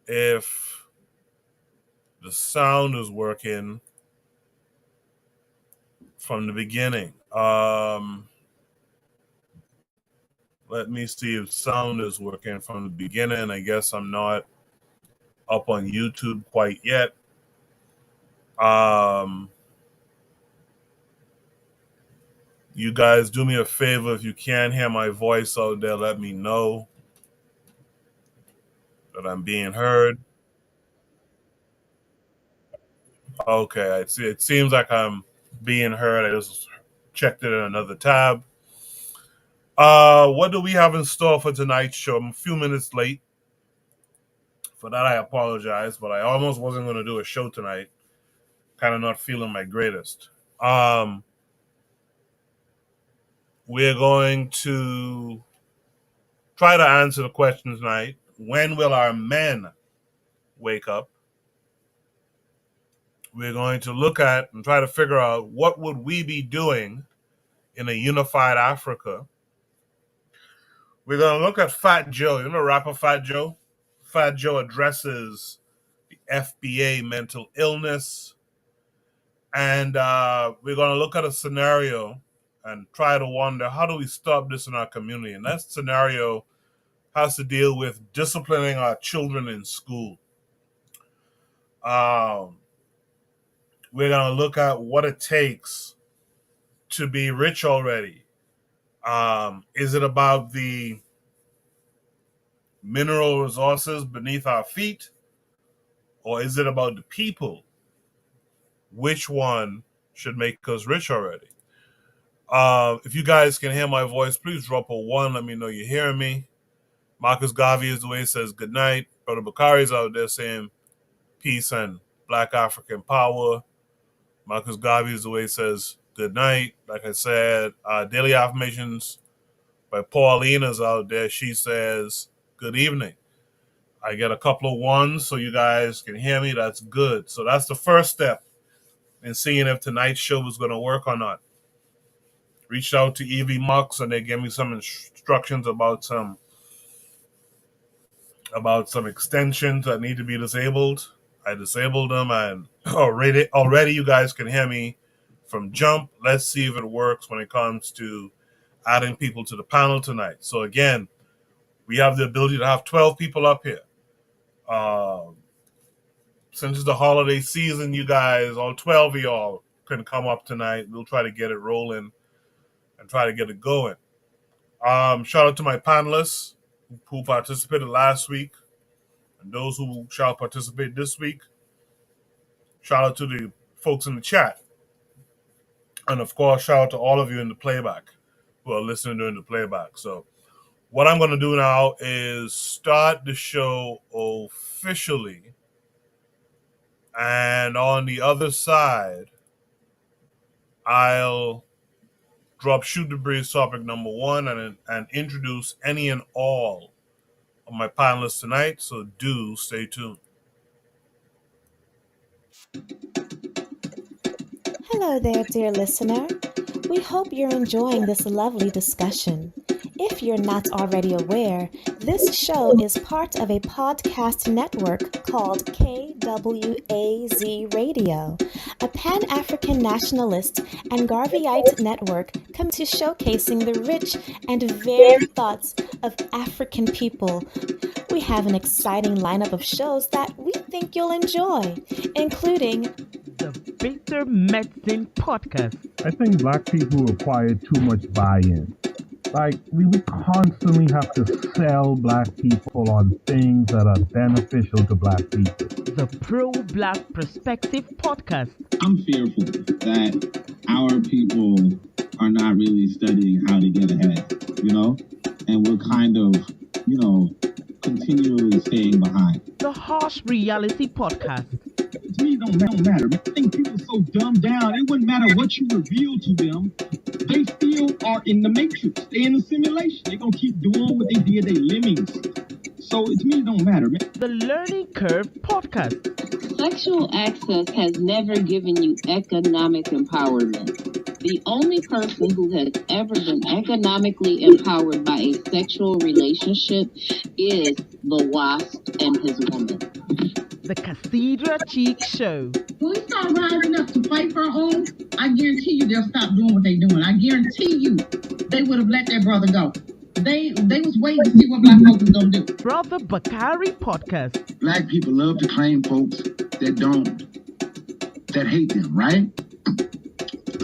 if the sound is working from the beginning. Let me see if sound is working from the beginning. I guess I'm not up on YouTube quite yet. You guys do me a favor. If you can't hear my voice out there, let me know that I'm being heard. Okay, it seems like I'm being heard. I just checked it in another tab. What do we have in store for tonight's show? I'm a few minutes late. For that, I apologize, but I almost wasn't going to do a show tonight. Kind of not feeling my greatest. We're going to try to answer the question tonight. When will our men wake up? We're going to look at and try to figure out what would we be doing in a unified Africa. We're going to look at Fat Joe. You remember rapper Fat Joe? Fat Joe addresses the FBA mental illness. And we're going to look at a scenario and try to wonder, how do we stop this in our community? And that scenario has to deal with disciplining our children in school. We're going to look at what it takes to be rich already. Is it about the mineral resources beneath our feet, or is it about the people? Which one should make us rich already? If you guys can hear my voice, please drop a 1. Let me know you're hearing me. Marcus Garvey is the way he says good night. Brother Bakari is out there saying peace and Black African power. Marcus Garvey is the way he says good night. Like I said, Daily Affirmations by Paulina's out there. She says good evening. I get a couple of 1s so you guys can hear me. That's good. So that's the first step in seeing if tonight's show is going to work or not. Reached out to EV Mux and they gave me some instructions about some extensions that need to be disabled. I disabled them, and already you guys can hear me from jump. Let's see if it works when it comes to adding people to the panel tonight. So again, we have the ability to have 12 people up here. Since it's the holiday season, you guys, all 12 of y'all can come up tonight. We'll try to get it rolling and try to get it going. Shout out to my panelists who participated last week and those who shall participate this week. Shout out to the folks in the chat. And of course, shout out to all of you in the playback who are listening during the playback. So what I'm going to do now is start the show officially. And on the other side, I'll drop Shoot the Breeze topic number 1 and introduce any and all of my panelists tonight. So do stay tuned. Hello there, dear listener. We hope you're enjoying this lovely discussion. If you're not already aware, this show is part of a podcast network called KWAZ Radio, a Pan-African nationalist and Garveyite network committed to showcasing the rich and varied thoughts of African people. We have an exciting lineup of shows that we think you'll enjoy, including the Bitter Medicine Podcast. I think black people require too much buy-in. Like, we would constantly have to sell black people on things that are beneficial to black people. The Pro-Black Perspective Podcast. I'm fearful that our people are not really studying how to get ahead, and we're kind of, continually staying behind. The Harsh Reality Podcast. To me, it don't matter. I think people are so dumbed down, it wouldn't matter what you reveal to them. They still are in the matrix. They're in the simulation. They're going to keep doing what they did, they lemmings. So to me, it don't matter, man. The Learning Curve Podcast. Sexual access has never given you economic empowerment. The only person who has ever been economically empowered by a sexual relationship is the wasp and his woman. The Cathedral Cheek Show. When we start rising up to fight for our own, I guarantee you they'll stop doing what they're doing. I guarantee you they would have let their brother go. They was waiting to see what black folks was gonna do. Brother Bakari Podcast. Black people love to claim folks that hate them, right?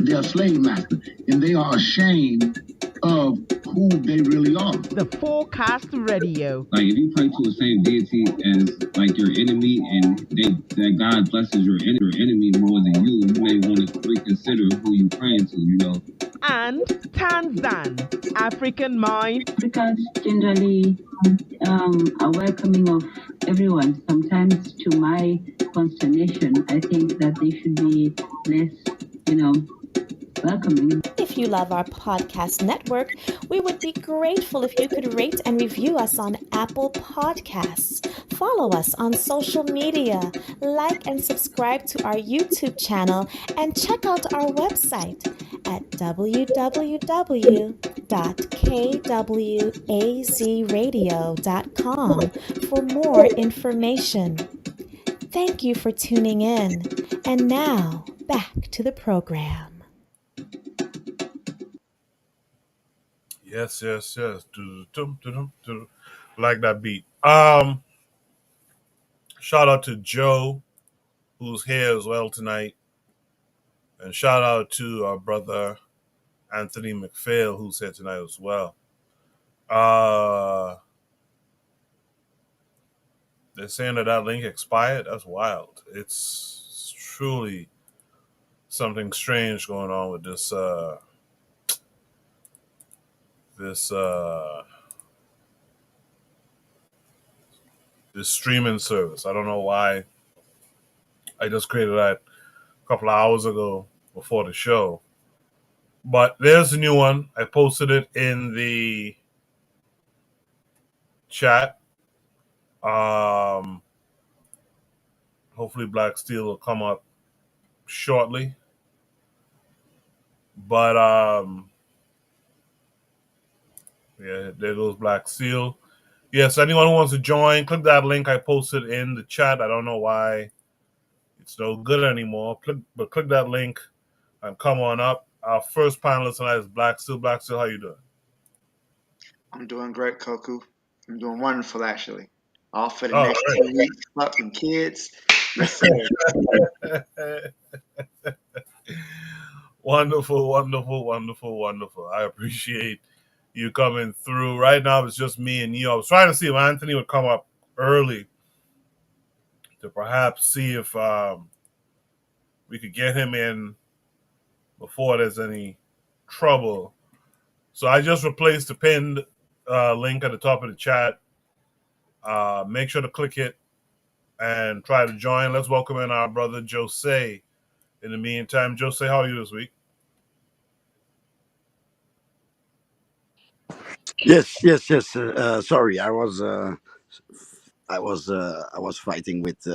They're a slave master, and they are ashamed of who they really are. The Forecast Radio. Like if you pray to the same deity as like your enemy, and that God blesses your enemy more than you may want to reconsider who you praying to, you know. And Tanzan, African Mind. Africans generally are welcoming of everyone. Sometimes, to my consternation, I think that they should be less, welcoming. If you love our podcast network, we would be grateful if you could rate and review us on Apple Podcasts. Follow us on social media, like and subscribe to our YouTube channel, and check out our website at www.kwazradio.com for more information. Thank you for tuning in. And now, back to the program. Yes. Like that beat. Shout out to Joe, who's here as well tonight. And shout out to our brother Anthony McPhail, who's here tonight as well. They're saying that link expired. That's wild. It's truly something strange going on with this streaming service. I don't know why. I just created that a couple of hours ago before the show. But there's a new one. I posted it in the chat. Hopefully Black Steel will come up shortly. But yeah, there goes Black Steel. Yes, anyone who wants to join, click that link I posted in the chat. I don't know why it's no good anymore. Click that link and come on up. Our first panelist tonight is Black Steel. Black Steel, how you doing? I'm doing great, Koku. I'm doing wonderful, actually. Off for the next 2 weeks, fucking kids. Yes, sir. Wonderful. I appreciate you coming through. Right now, it's just me and you. I was trying to see if Anthony would come up early to perhaps see if we could get him in before there's any trouble. So I just replaced the pinned link at the top of the chat. Make sure to click it and try to join. Let's welcome in our brother Jose. In the meantime, Jose, how are you this week? Yes. Sorry, I was fighting with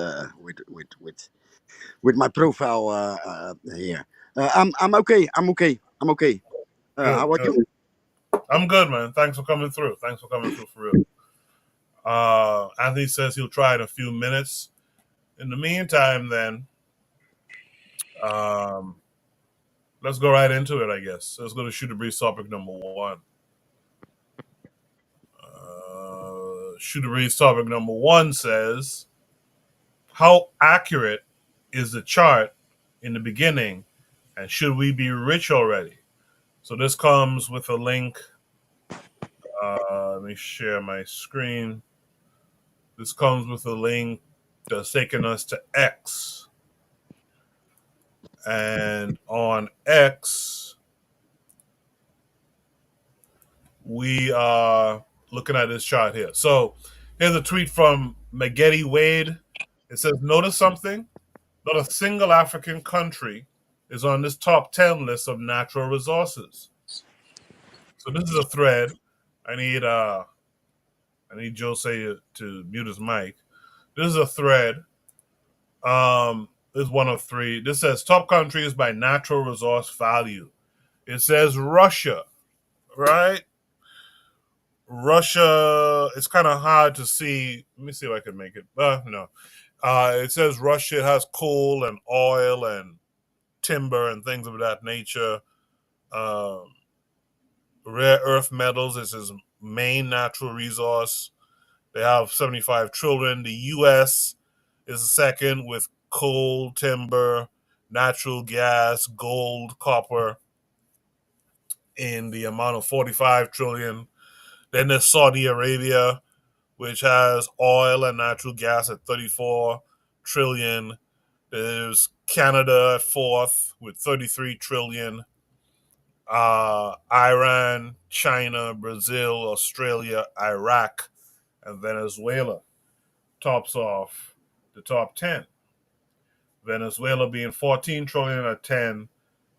my profile here. I'm okay. Good, How about you? I'm good, man. Thanks for coming through for real. Anthony says he'll try in a few minutes. In the meantime, then, let's go right into it, I guess. Let's go to Shoot the Breeze topic number one. Shoot the Breeze topic number one says, how accurate is the chart in the beginning, and should we be rich already? So this comes with a link. Let me share my screen. This comes with a link that's taking us to X. And on X, we are looking at this chart here. So here's a tweet from Megedi Wade. It says, notice something? Not a single African country is on this top 10 list of natural resources. So this is a thread. I need Jose to mute his mic. This is a thread. This is one of three. This says top countries by natural resource value. It says Russia, right? Russia, it's kind of hard to see. Let me see if I can make it. No. It says Russia has coal and oil and timber and things of that nature. Rare earth metals is its main natural resource. They have 75 trillion. The U.S. is the second with coal, timber, natural gas, gold, copper in the amount of 45 trillion. Then there's Saudi Arabia, which has oil and natural gas at 34 trillion. There's Canada at fourth with 33 trillion. Iran, China, Brazil, Australia, Iraq, and Venezuela tops off the top 10. Venezuela being 14 trillion at 10,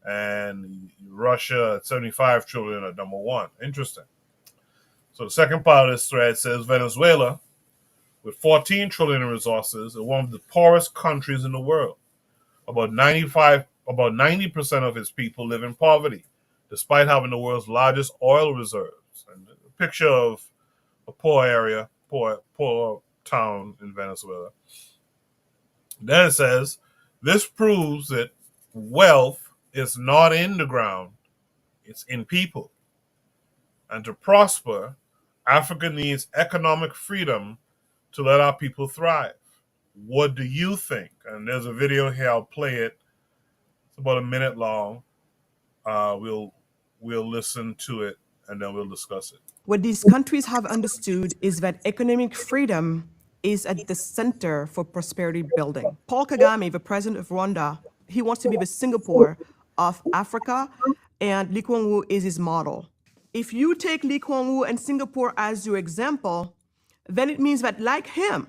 and Russia at 75 trillion at number 1. Interesting. So the second part of this thread says Venezuela, with 14 trillion in resources, is one of the poorest countries in the world. About 90% of its people live in poverty, despite having the world's largest oil reserves. And a picture of a poor area, poor town in Venezuela. Then it says, this proves that wealth is not in the ground, it's in people. And to prosper, Africa needs economic freedom to let our people thrive. What do you think? And there's a video here, I'll play it. It's about a minute long. We'll listen to it and then we'll discuss it. What these countries have understood is that economic freedom is at the center for prosperity building. Paul Kagame, the president of Rwanda, he wants to be the Singapore of Africa, and Lee Kuan Yew is his model. If you take Lee Kuan Yew and Singapore as your example, then it means that, like him,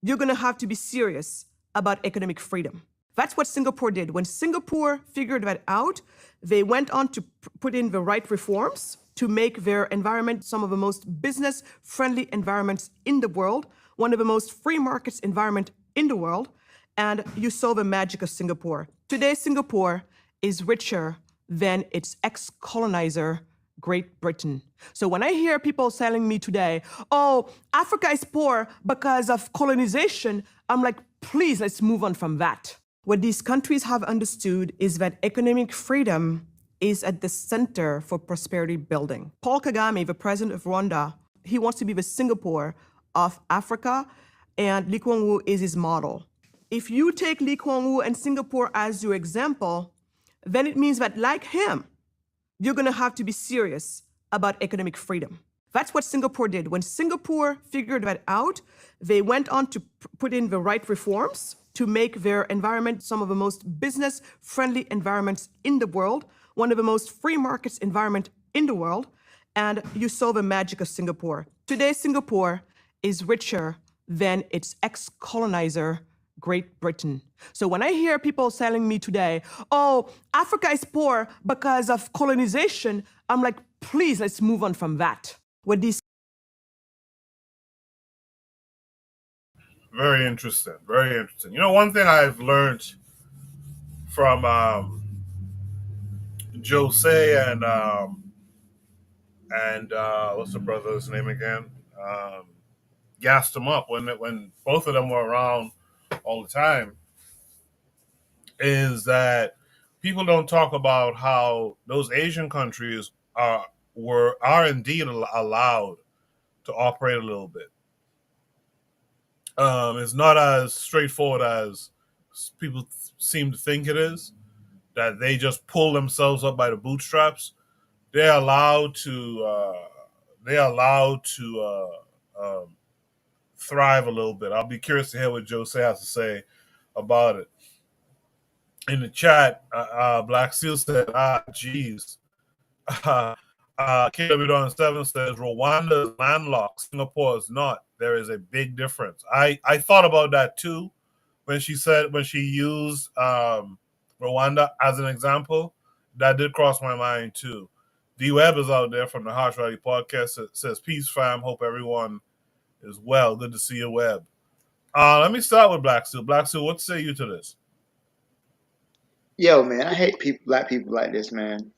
you're going to have to be serious about economic freedom. That's what Singapore did. When Singapore figured that out, they went on to put in the right reforms to make their environment some of the most business-friendly environments in the world, one of the most free markets environment in the world, and you saw the magic of Singapore. Today, Singapore is richer than its ex-colonizer, Great Britain. So when I hear people telling me today, oh, Africa is poor because of colonization, I'm like, please, let's move on from that. What these countries have understood is that economic freedom is at the center for prosperity building. Paul Kagame, the president of Rwanda, he wants to be the Singapore of Africa, and Lee Kuan Yew is his model. If you take Lee Kuan Yew and Singapore as your example, then it means that, like him, you're going to have to be serious about economic freedom. That's what Singapore did. When Singapore figured that out, they went on to put in the right reforms to make their environment some of the most business-friendly environments in the world, one of the most free markets environment in the world, and you saw the magic of Singapore. Today, Singapore is richer than its ex-colonizer, Great Britain. So when I hear people telling me today, oh, Africa is poor because of colonization, I'm like, please, let's move on from that. What these Very interesting. Very interesting. You know, one thing I've learned from Jose and what's the brother's name again? Gassed them up when both of them were around all the time, is that people don't talk about how those Asian countries are indeed allowed to operate a little bit. It's not as straightforward as people seem to think it is, that they just pull themselves up by the bootstraps. They're allowed to thrive a little bit. I'll be curious to hear what Jose has to say about it. In the chat, Black Seal said, geez. KW7 says, Rwanda is landlocked. Singapore is not. There is a big difference. I thought about that too when she used Rwanda as an example. That did cross my mind too. D Webb is out there from the Harsh Rally podcast. It says, peace, fam. Hope everyone is well. Good to see you, Webb. Let me start with Black Steel. Black Steel, what say you to this? Yo, man, I hate black people like this, man.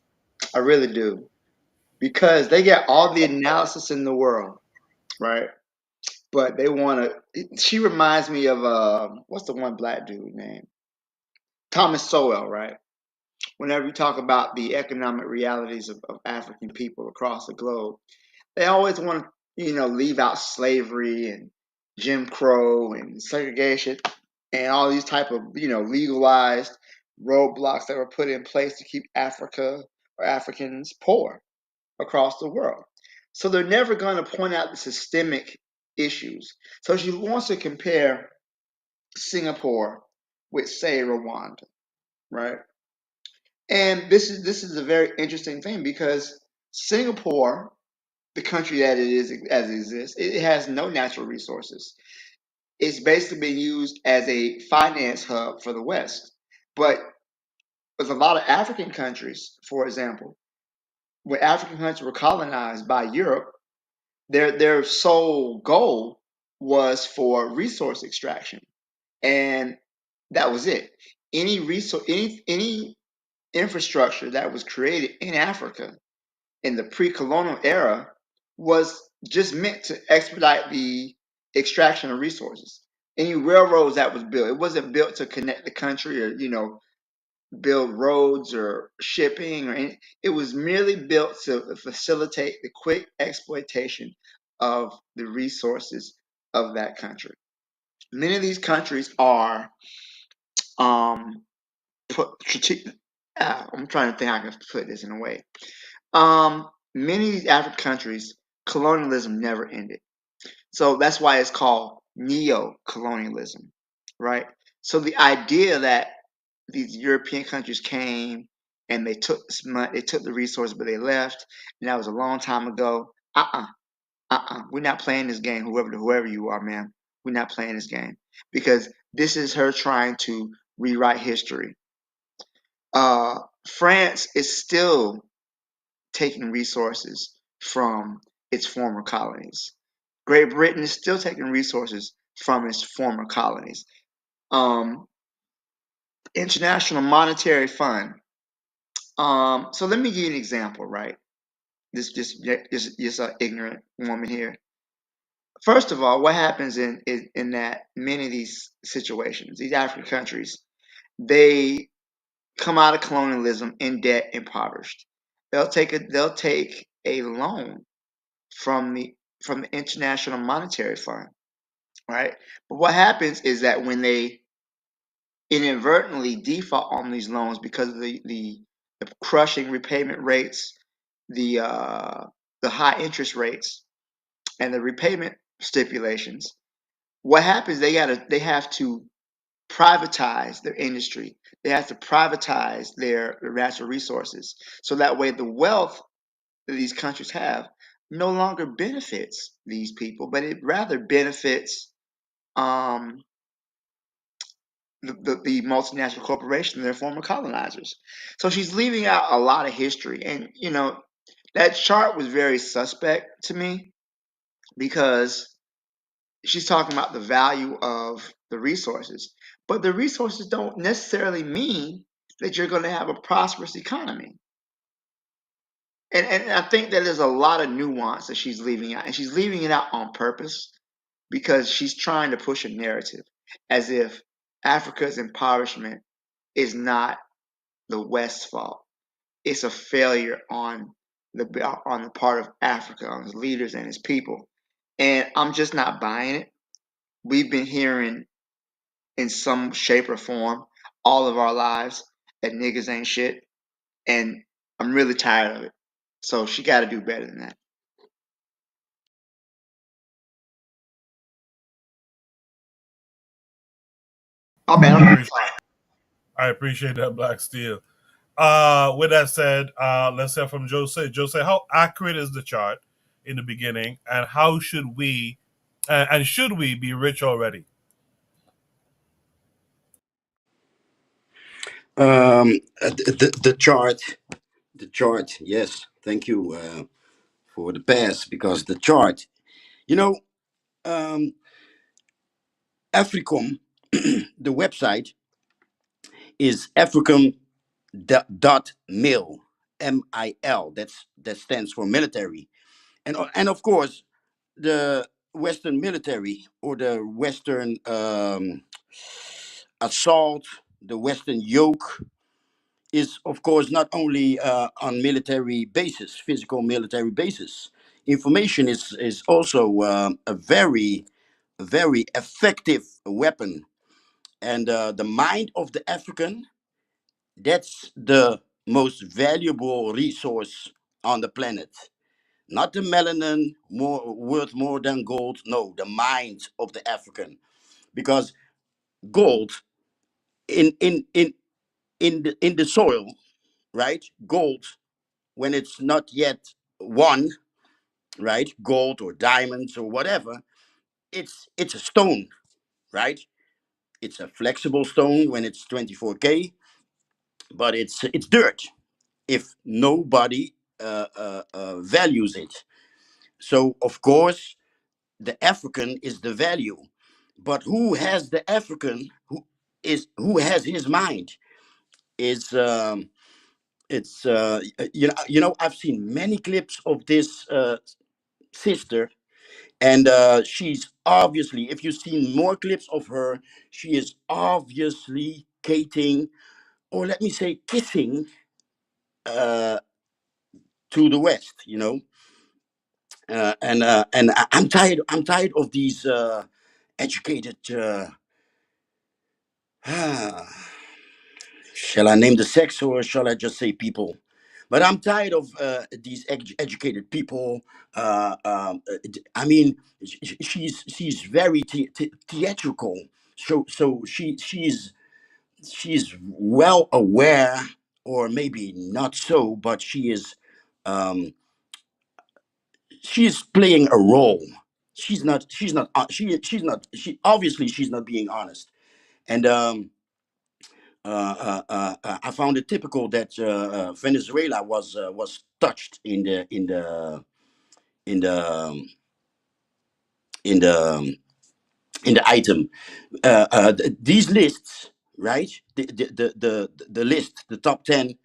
I really do. because they get all the analysis in the world, right? But they want to. She reminds me of what's the one black dude name? Thomas Sowell, right? Whenever you talk about the economic realities of African people across the globe, they always want to, leave out slavery and Jim Crow and segregation and all these type of, legalized roadblocks that were put in place to keep Africa or Africans poor across the world. So they're never going to point out the systemic issues. So she wants to compare Singapore with, say, Rwanda, right? And this is a very interesting thing because Singapore, the country that it is as it exists, it has no natural resources. It's basically been used as a finance hub for the West. But with a lot of African countries, for example, when African countries were colonized by Europe, their sole goal was for resource extraction, and that was it. Any resource, any infrastructure that was created in Africa in the pre-colonial era was just meant to expedite the extraction of resources. Any railroads that was built, it wasn't built to connect the country or build roads or shipping or anything. It was merely built to facilitate the quick exploitation of the resources of that country. Many of these countries are I'm trying to think how I can put this in a way. Many of these African countries, colonialism never ended. So that's why it's called neo-colonialism, right? So the idea that these European countries came and they took the resources, but they left, and that was a long time ago. We're not playing this game. Whoever you are, man, we're not playing this game because this is her trying to rewrite history. France is still taking resources from its former colonies. Great Britain is still taking resources from its former colonies. International Monetary Fund. So let me give you an example, right? This just an ignorant woman here. First of all, what happens in that many of these situations, these African countries, they come out of colonialism in debt, impoverished. They'll take a loan from the International Monetary Fund, right? But what happens is that when they inadvertently default on these loans because of the crushing repayment rates, the high interest rates, and the repayment stipulations, what happens? They have to privatize their industry. They have to privatize their natural resources, so that way the wealth that these countries have no longer benefits these people, but it rather benefits the multinational corporation and their former colonizers. So she's leaving out a lot of history, and that chart was very suspect to me because she's talking about the value of the resources, but the resources don't necessarily mean that you're going to have a prosperous economy. And I think that there's a lot of nuance that she's leaving out, and she's leaving it out on purpose because she's trying to push a narrative as if Africa's impoverishment is not the West's fault. It's a failure on the part of Africa, on its leaders and its people. And I'm just not buying it. We've been hearing in some shape or form all of our lives that niggas ain't shit, and I'm really tired of it. So she got to do better than that. I appreciate that, Black Steel. With that said, let's hear from Jose. Jose, how accurate is the chart in the beginning, and how should we be rich already? The chart. Yes, thank you for the pass because the chart. You know, Africom, the website is africom.mil, MIL. That stands for military, and of course the Western military or the Western assault, the Western yoke is of course not only on military basis, physical military basis. Information is also a very effective weapon, and the mind of the African, that's the most valuable resource on the planet. Not the melanin, more worth more than gold. No, the mind of the African, because gold in the soil, right? Gold, when it's not yet won, right? Gold or diamonds or whatever, it's a stone, right? It's a flexible stone when it's 24K, but it's dirt if nobody values it. So of course the African is the value, but who has the African? Who has his mind? Is it's I've seen many clips of this sister, and she's obviously, if you've seen more clips of her, she is obviously cating, or let me say kissing, uh, to the West, I'm tired. I'm tired of these educated. Shall I name the sex or shall I just say people? But I'm tired of these educated people. I mean, she's very theatrical. So she's well aware, or maybe not so, but she's playing a role. She obviously she's not being honest. And I found it typical that Venezuela was touched in the um, in the in the item. These lists, right? The list, the top 10.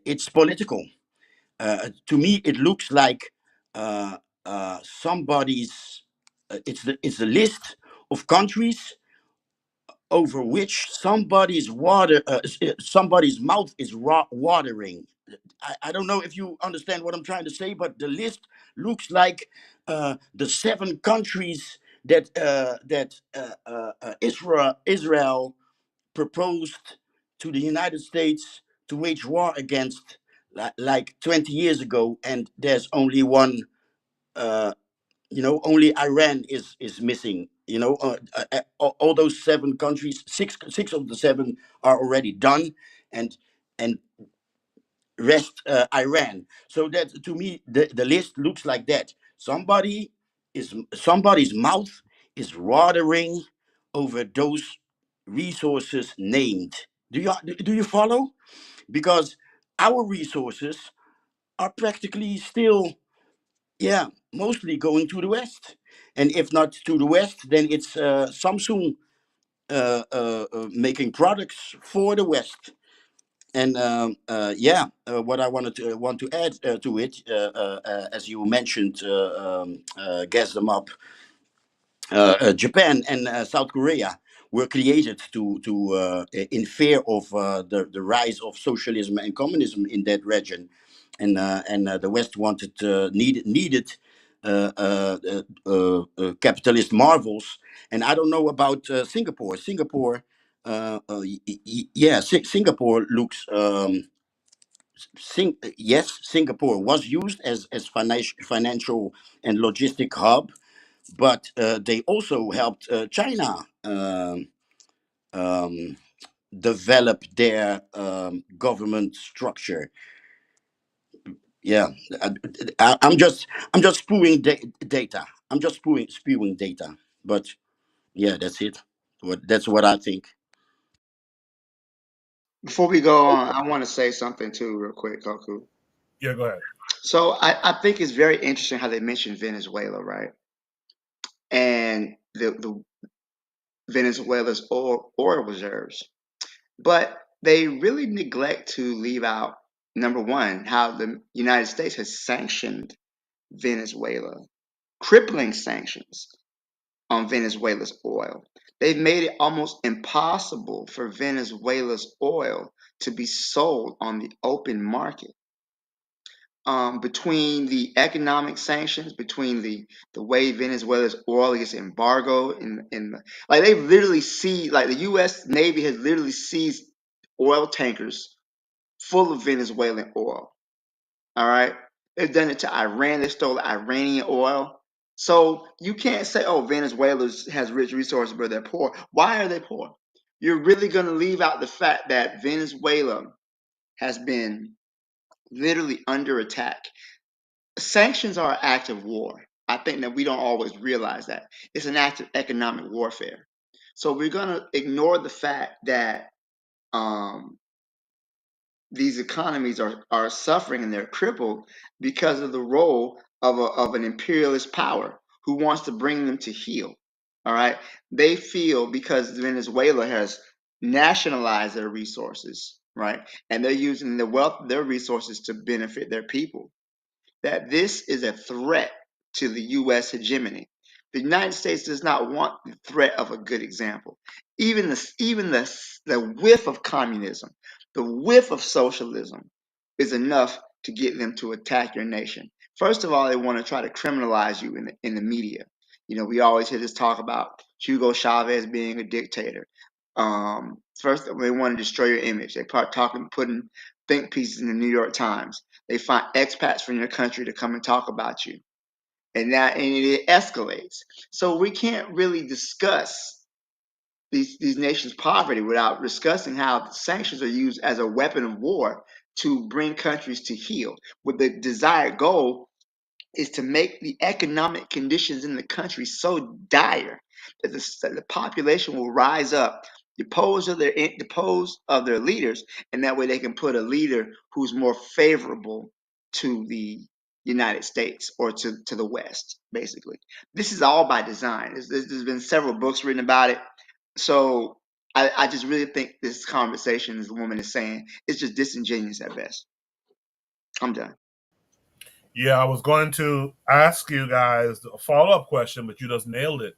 It's political. To me, it looks like somebody's. It's a list of countries over which somebody's mouth is watering. I don't know if you understand what I'm trying to say, but the list looks like the 7 countries that Israel proposed to the United States to wage war against, like 20 years ago, and there's only one. Uh, only Iran is missing. All those 7 countries, six of the 7 are already done, and and rest Iran. So that, to me, the list looks like that. Somebody's mouth is watering over those resources named. Do you follow? Because our resources are practically still, yeah, mostly going to the West. And if not to the West, then it's Samsung making products for the West. And what I want to add to it, as you mentioned, gas them up. Japan and South Korea were created in fear of the rise of socialism and communism in that region, and the West needed capitalist marvels. And I don't know about Singapore. Singapore looks. Yes, Singapore was used as financial and logistic hub, but they also helped China um, develop their government structure. Yeah, I'm just data. I'm just spewing data. But yeah, that's it. That's what I think. Before we go on, I want to say something too, real quick, Koku. Yeah, go ahead. So I think it's very interesting how they mentioned Venezuela, right? And the Venezuela's oil reserves, but they really neglect to leave out number one, how the United States has sanctioned Venezuela, crippling sanctions on Venezuela's oil. They've made it almost impossible for Venezuela's oil to be sold on the open market. Between the economic sanctions, between the way Venezuela's oil is embargoed, like they've literally seized, like the U.S. Navy has literally seized oil tankers full of Venezuelan oil. All right, they've done it to Iran. They stole Iranian oil. So you can't say, "Oh, Venezuela has rich resources, but they're poor." Why are they poor? You're really going to leave out the fact that Venezuela has been literally under attack. Sanctions are an act of war. I think that we don't always realize that. It's an act of economic warfare. So we're going to ignore the fact that um, these economies are suffering and they're crippled because of the role of an imperialist power who wants to bring them to heel. All right. They feel because Venezuela has nationalized their resources, right? And they're using the wealth of their resources to benefit their people, that this is a threat to the U.S. hegemony. The United States does not want the threat of a good example. Even the whiff of communism, the whiff of socialism, is enough to get them to attack your nation. First of all, they want to try to criminalize you in the media. You know, we always hear this talk about Hugo Chavez being a dictator. First, they want to destroy your image. They start putting think pieces in the New York Times. They find expats from your country to come and talk about you, and it escalates. So we can't really discuss these nations' poverty without discussing how sanctions are used as a weapon of war to bring countries to heel, with the desired goal is to make the economic conditions in the country so dire that the population will rise up, depose of their leaders, and that way they can put a leader who's more favorable to the United States or to the West. Basically, this is all by design. There's been several books written about it. So I just really think this conversation, as the woman is saying, is just disingenuous at best. I'm done. Yeah, I was going to ask you guys a follow up question, but you just nailed it.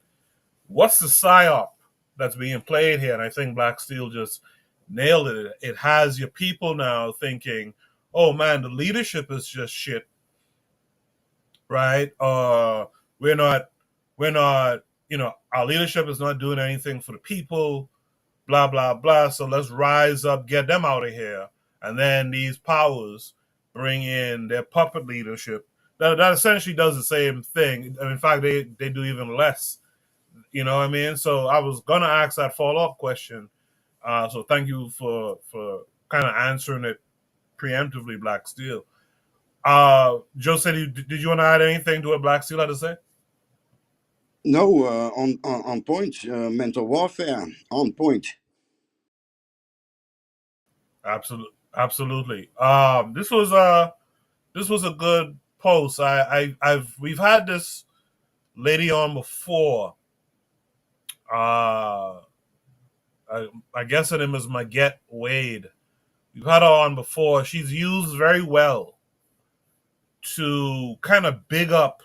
What's the psyop that's being played here? And I think Black Steel just nailed it. It has your people now thinking, "Oh man, the leadership is just shit, right? We're not, our leadership is not doing anything for the people, blah blah blah. So let's rise up, get them out of here." And then these powers bring in their puppet leadership. That essentially does the same thing. And in fact, they do even less. You know what I mean? So I was gonna ask that follow up question. So thank you for kind of answering it preemptively, Black Steel. Joe said, did you want to add anything to what Black Steel had to say? No, on point. Mental warfare on point. Absolutely. This was a good post. We've had this lady on before. I guess her name is Maggette Wade. We've had her on before. She's used very well to kind of big up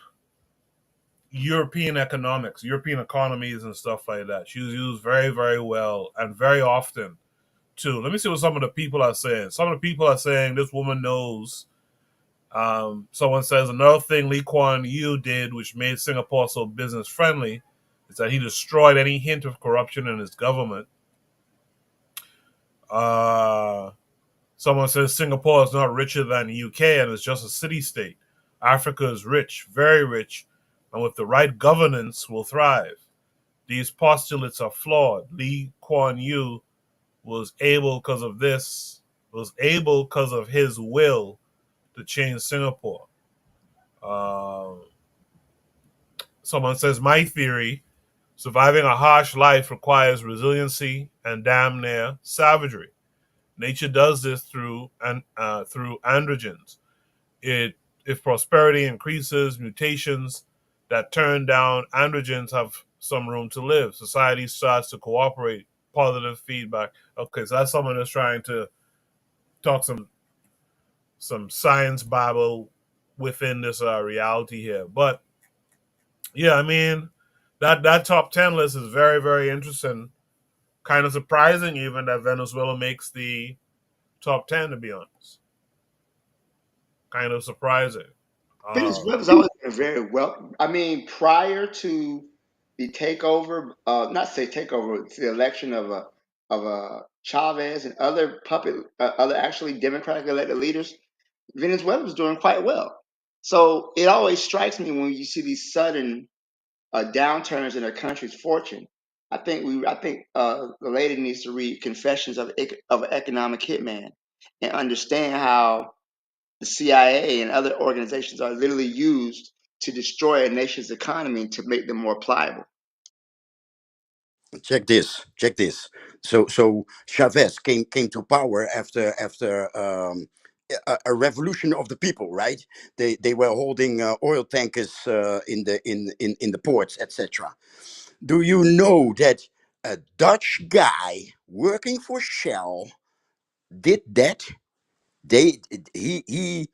European economics, European economies, and stuff like that. She's used very, very well and very often too. Let me see what some of the people are saying. Some of the people are saying this woman knows. Someone says another thing Lee Kuan Yew did, which made Singapore so business friendly, is that he destroyed any hint of corruption in his government. Someone says Singapore is not richer than the UK and is just a city-state. Africa is rich, very rich, and with the right governance will thrive. These postulates are flawed. Lee Kuan Yew was able because of his will to change Singapore. Someone says, my theory, surviving a harsh life requires resiliency and damn near savagery. Nature does this through androgens. If prosperity increases, mutations that turn down androgens have some room to live. Society starts to cooperate. Positive feedback. Okay, so that's someone that's trying to talk some some science Bible within this reality here. But yeah, I mean, that top 10 list is very, very interesting. Kind of surprising even that Venezuela makes the top 10, to be honest. Kind of surprising. Venezuela's always been very well. I mean, prior to the takeover, not say takeover, it's the election of Chavez and other other actually democratically elected leaders, Venezuela was doing quite well. So it always strikes me when you see these sudden downturns in a country's fortune. I think the lady needs to read Confessions of an Economic Hitman and understand how the CIA and other organizations are literally used to destroy a nation's economy to make them more pliable. Check this. Check this. So Chavez came to power after a revolution of the people, right? They were holding oil tankers in the ports, etc. Do you know that a Dutch guy working for Shell did that? They he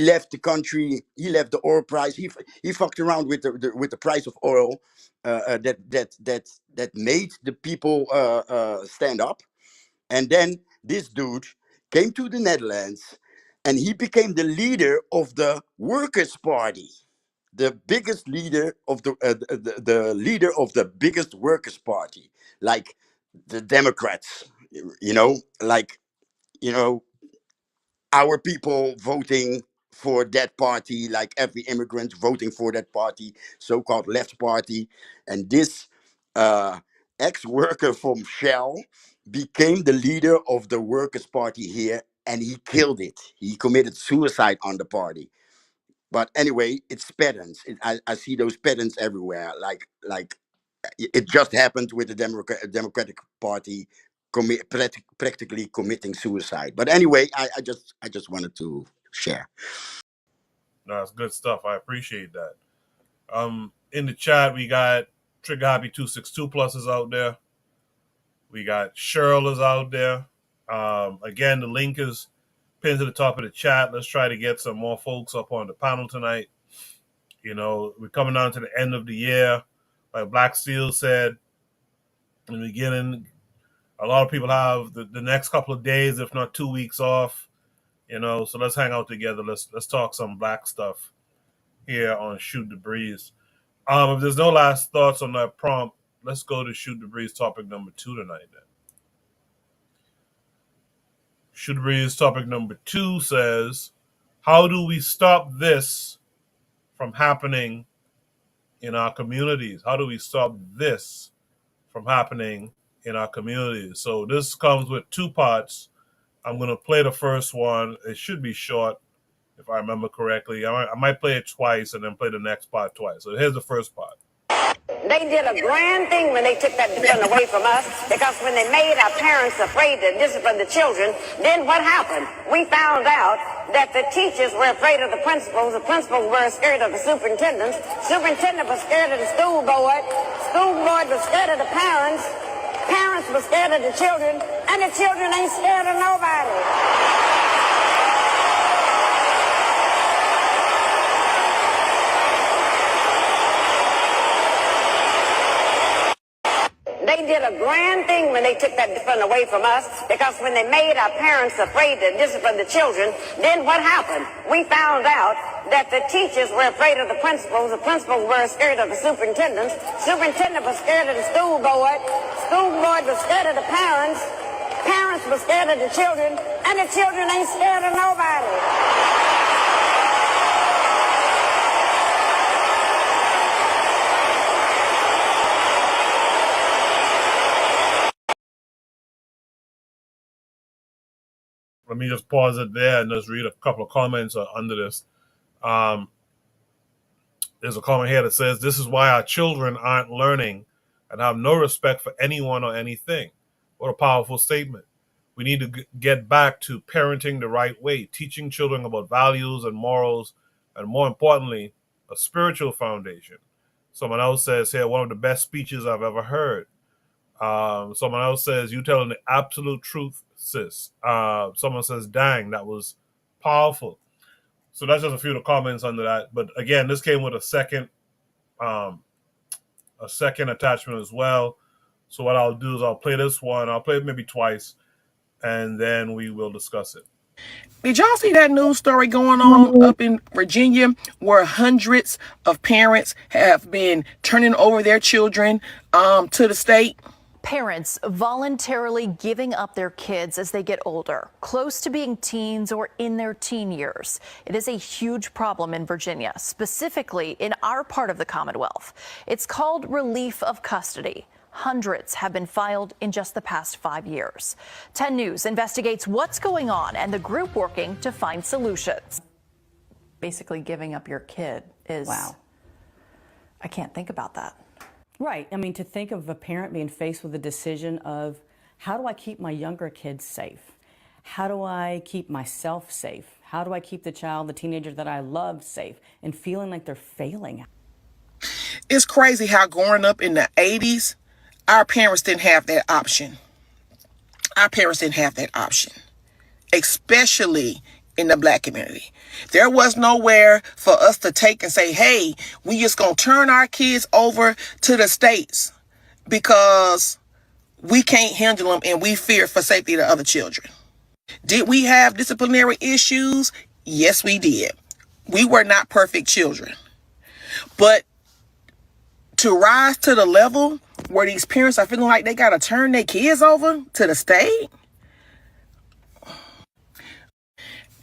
left the country. He left the oil price. He fucked around with the price of oil that made the people stand up. And then this dude came to the Netherlands, and he became the leader of the Workers' Party, the biggest leader of the leader of the biggest Workers' Party, like the Democrats. Like you know our people voting for that party, like every immigrant voting for that party, so-called left party. And this uh, ex-worker from Shell became the leader of the Workers' Party here, and he killed it. He committed suicide on the party. But anyway, it's patterns. I see those patterns everywhere. Like it just happened with the Democratic Party practically committing suicide. But anyway, I just wanted to share. No, that's good stuff. I appreciate that. In the chat, we got Trigger Happy 262 pluses out there. We got Cheryl is out there. Again, the link is pinned to the top of the chat. Let's try to get some more folks up on the panel tonight. You know, we're coming down to the end of the year. Like Black Steel said in the beginning, a lot of people have the next couple of days, if not 2 weeks off. You know, so let's hang out together. Let's talk some black stuff here on Shoot the Breeze. If there's no last thoughts on that prompt, let's go to Shoot the Breeze topic number 2 tonight then. Shoot the Breeze topic number 2 says, how do we stop this from happening in our communities? How do we stop this from happening in our communities? So this comes with 2 parts. I'm going to play the first one. It should be short, if I remember correctly. I might play it twice and then play the next part twice. So here's the first part. They did a grand thing when they took that discipline away from us, because when they made our parents afraid to discipline the children, then what happened? We found out that the teachers were afraid of the principals were scared of the superintendent was scared of the school board was scared of the parents were scared of the children, and the children ain't scared of nobody. They did a grand thing when they took that discipline away from us, because when they made our parents afraid to discipline the children, then what happened? We found out that the teachers were afraid of the principals were scared of the superintendent was scared of the school board was scared of the parents were scared of the children, and the children ain't scared of nobody. Let me just pause it there and just read a couple of comments under this. There's a comment here that says, this is why our children aren't learning and have no respect for anyone or anything. What a powerful statement. We need to get back to parenting the right way, teaching children about values and morals, and more importantly, a spiritual foundation. Someone else says here, one of the best speeches I've ever heard. Someone else says, you telling the absolute truth, sis. Someone says, dang, that was Powerful. So that's just a few of the comments under that. But again, this came with a second attachment as well. So what I'll do is I'll play this one. I'll play it maybe twice, and then we will discuss it. Did y'all see that news story going on up in Virginia where hundreds of parents have been turning over their children to the state? Parents voluntarily giving up their kids as they get older, close to being teens or in their teen years. It is a huge problem in Virginia, specifically in our part of the Commonwealth. It's called relief of custody. Hundreds have been filed in just the past 5 years. 10 News investigates what's going on and the group working to find solutions. Basically giving up your kid is... Wow. I can't think about that. Right. I mean, to think of a parent being faced with the decision of, how do I keep my younger kids safe? How do I keep myself safe? How do I keep the child, the teenager that I love safe, and feeling like they're failing? It's crazy how growing up in the 80s, our parents didn't have that option. Our parents didn't have that option, especially in the Black community. There was nowhere for us to take and say, hey, we just gonna turn our kids over to the states because we can't handle them and we fear for safety of the other children. Did we have disciplinary issues? Yes, we did. We were not perfect children. But to rise to the level where these parents are feeling like they gotta turn their kids over to the state?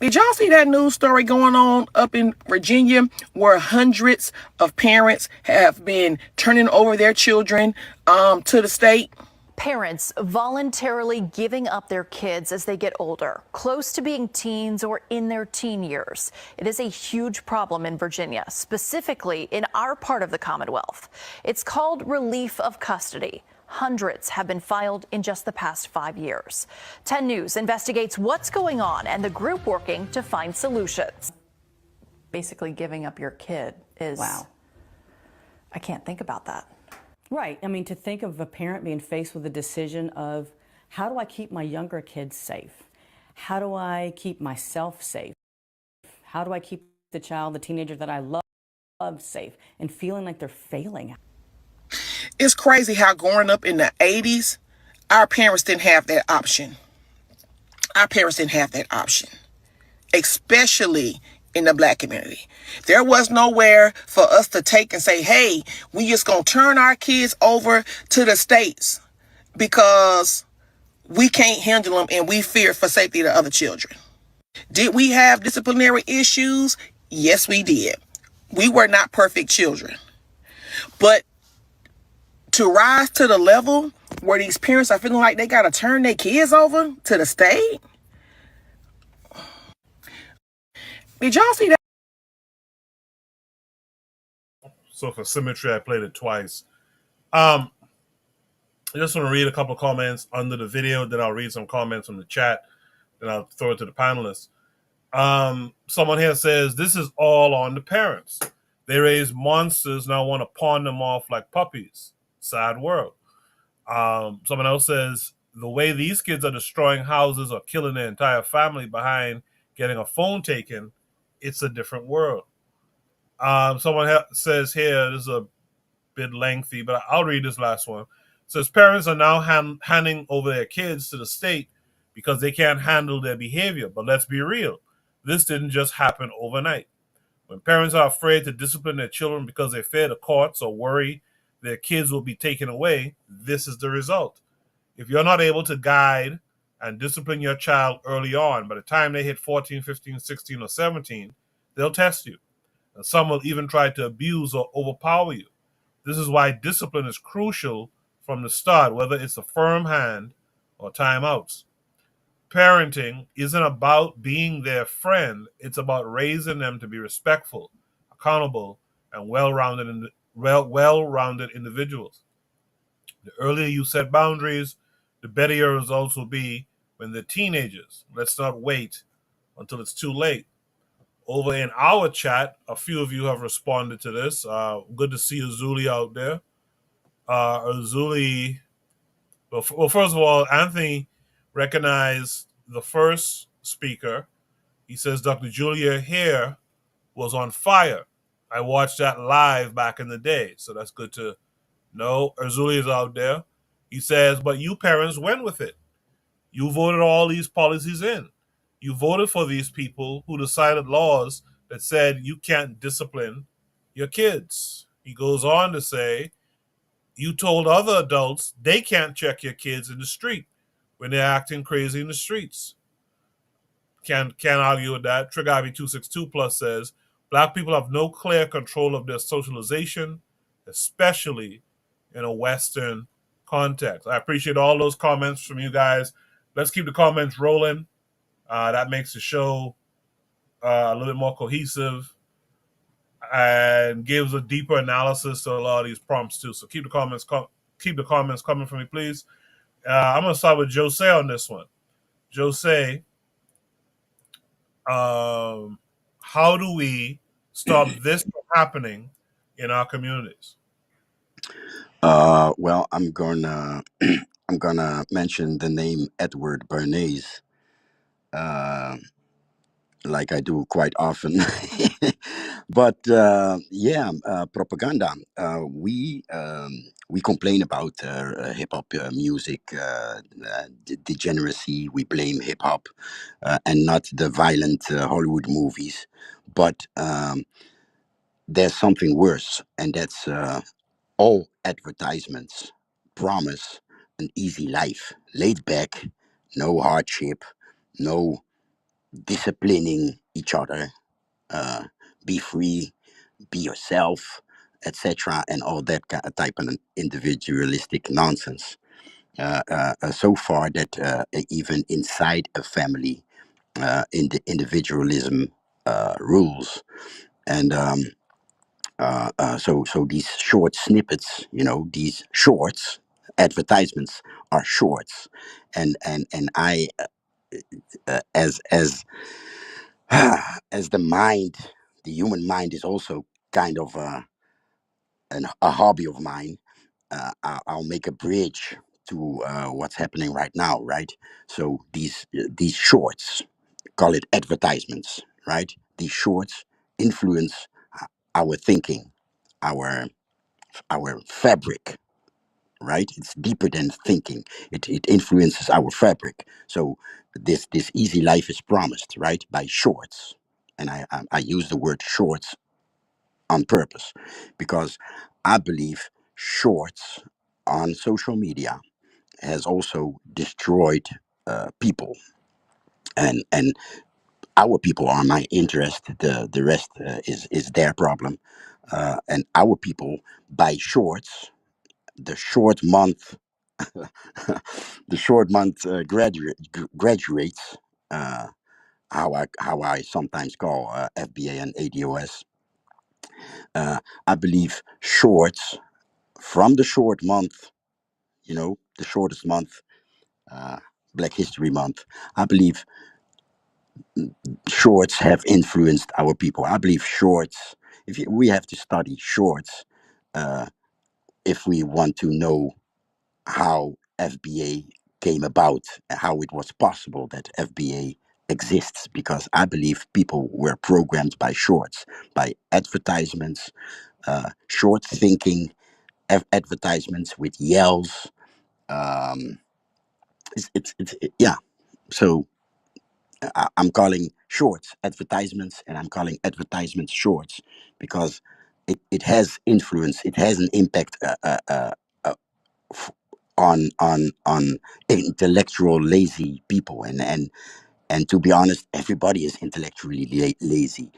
Did y'all see that news story going on up in Virginia where hundreds of parents have been turning over their children to the state? Parents voluntarily giving up their kids as they get older, close to being teens or in their teen years. It is a huge problem in Virginia, specifically in our part of the Commonwealth. It's called relief of custody. Hundreds have been filed in just the past 5 years. 10 News investigates what's going on and the group working to find solutions. Basically giving up your kid is... Wow. I can't think about that. Right. I mean, to think of a parent being faced with the decision of, how do I keep my younger kids safe? How do I keep myself safe? How do I keep the child, the teenager that I love safe, and feeling like they're failing? It's crazy how growing up in the 80s, our parents didn't have that option. Our parents didn't have that option, especially in the Black community. There was nowhere for us to take and say, hey, we just gonna turn our kids over to the states because we can't handle them and we fear for safety of the other children. Did we have disciplinary issues? Yes, we did. We were not perfect children. But to rise to the level where these parents are feeling like they gotta turn their kids over to the state? Did y'all see that? So for symmetry, I played it twice. I just want to read a couple of comments under the video, then I'll read some comments from the chat, then I'll throw it to the panelists. Someone here says, this is all on the parents. They raise monsters, now want to pawn them off like puppies. Sad world. Someone else says, the way these kids are destroying houses or killing their entire family behind getting a phone taken, it's a different world. Someone says here, this is a bit lengthy, but I'll read this last one. It says, parents are now handing over their kids to the state because they can't handle their behavior. But let's be real. This didn't just happen overnight. When parents are afraid to discipline their children because they fear the courts or worry their kids will be taken away, this is the result. If you're not able to guide and discipline your child early on, by the time they hit 14, 15, 16, or 17, they'll test you. And some will even try to abuse or overpower you. This is why discipline is crucial from the start, whether it's a firm hand or timeouts. Parenting isn't about being their friend. It's about raising them to be respectful, accountable, and well-rounded individuals. The earlier you set boundaries, the better your results will be when they're teenagers. Let's not wait until it's too late. Over in our chat, a few of you have responded to this. Good to see Azuli out there. Azuli, well, first of all, Anthony recognized the first speaker. He says Dr. Julia hair was on fire. I watched that live back in the day, so that's good to know. Erzuli's out there. He says, but you parents went with it. You voted all these policies in. You voted for these people who decided laws that said you can't discipline your kids. He goes on to say, you told other adults they can't check your kids in the street when they're acting crazy in the streets. Can't argue with that. Trigavi 262 Plus says black people have no clear control of their socialization, especially in a Western context. I appreciate all those comments from you guys. Let's keep the comments rolling. That makes the show a little bit more cohesive and gives a deeper analysis to a lot of these prompts too. So keep the comments coming for me, please. I'm gonna start with Jose on this one. Jose, how do we stop this from happening in our communities? Well, I'm gonna I'm gonna mention the name Edward Bernays, uh, like I do quite often. But propaganda. We complain about hip hop music degeneracy. We blame hip hop and not the violent Hollywood movies. But there's something worse, and that's all advertisements promise an easy life, laid back, no hardship, no disciplining each other, uh, be free, be yourself, etc., and all that type of individualistic nonsense. So far, that even inside a family, in the individualism rules, and so these short snippets, these shorts, advertisements are shorts, and I, as as the mind, the human mind is also kind of a hobby of mine. I'll make a bridge to what's happening right now, right? So these shorts, call it advertisements, right? These shorts influence our thinking, our our fabric, right? It's deeper than thinking. It influences our fabric. So this easy life is promised, right, by shorts, and I use the word shorts on purpose because I believe shorts on social media has also destroyed people, and our people are my interest. The rest is their problem, and our people buy shorts. The short month the short month graduates, uh, how I sometimes call FBA and ADOS. I believe shorts from the short month, the shortest month, uh, Black History Month. I believe shorts have influenced our people. I believe shorts. We have to study shorts uh, if we want to know how FBA came about, how it was possible that FBA exists, because I believe people were programmed by shorts, by advertisements, short thinking advertisements with yells. Um, yeah. So I'm calling shorts advertisements, and I'm calling advertisements shorts because it has influence, it has an impact uh, f- on intellectual lazy people, and to be honest, everybody is intellectually lazy.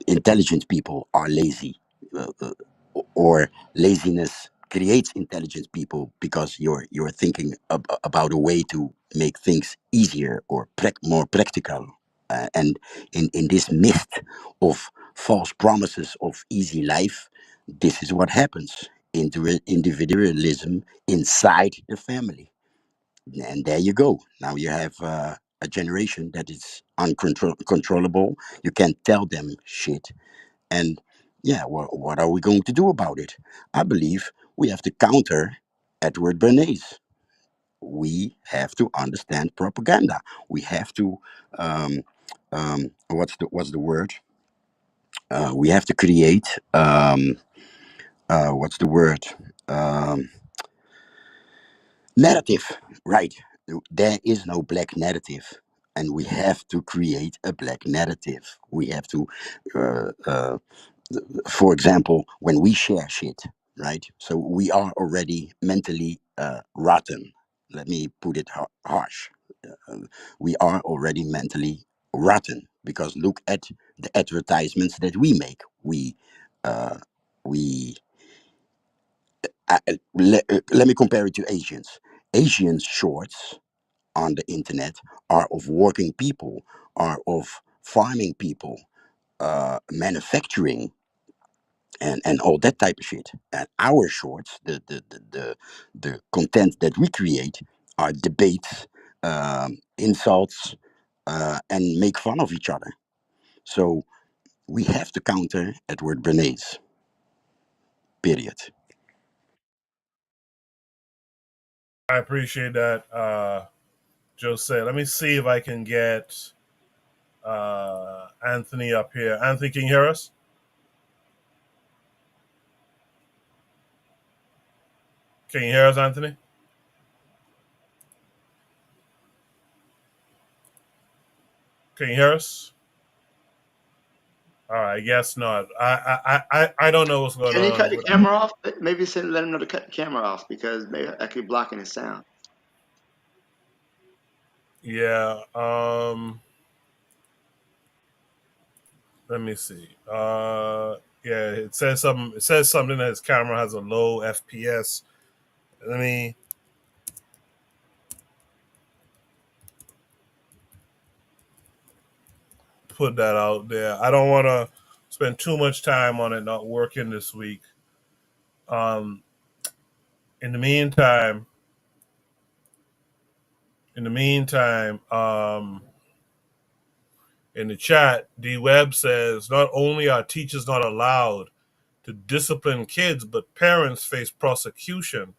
Intelligent people are lazy, or laziness creates intelligent people because you're thinking about a way to make things easier or more practical. And in this mist of false promises of easy life, this is what happens: individualism inside the family. And there you go. Now you have a generation that is uncontrollable. You can't tell them shit. And yeah, what are we going to do about it? I believe we have to counter Edward Bernays. we have to understand propaganda. We have to what's the word? We have to create what's the word? Um, Narrative, right? There is no black narrative, and we have to create a black narrative. We have to, uh, uh, for example, when we share shit, right? So we are already mentally rotten. Let me put it harsh. Uh, we are already mentally rotten because look at the advertisements that we make. Uh, we let me compare it to Asians. Asian shorts on the internet are of working people, are of farming people, manufacturing, and all that type of shit. And our shorts, the content that we create, are debates, insults, and make fun of each other. So we have to counter Edward Bernays. Period. I appreciate that, Jose. Let me see if I can get Anthony up here. Anthony, can you hear us? Can you hear us, Anthony? Can you hear us? All right, I guess not. I don't know what's going Can you cut on the with. camera off? Maybe let him know to cut the camera off because maybe I could be blocking his sound. Yeah. Let me see. Yeah, it says something. It says something that his camera has a low FPS. Let me put that out there. I don't want to spend too much time on it not working this week. Um, in the meantime, in the meantime, in the chat, D Web says not only are teachers not allowed to discipline kids, but parents face prosecution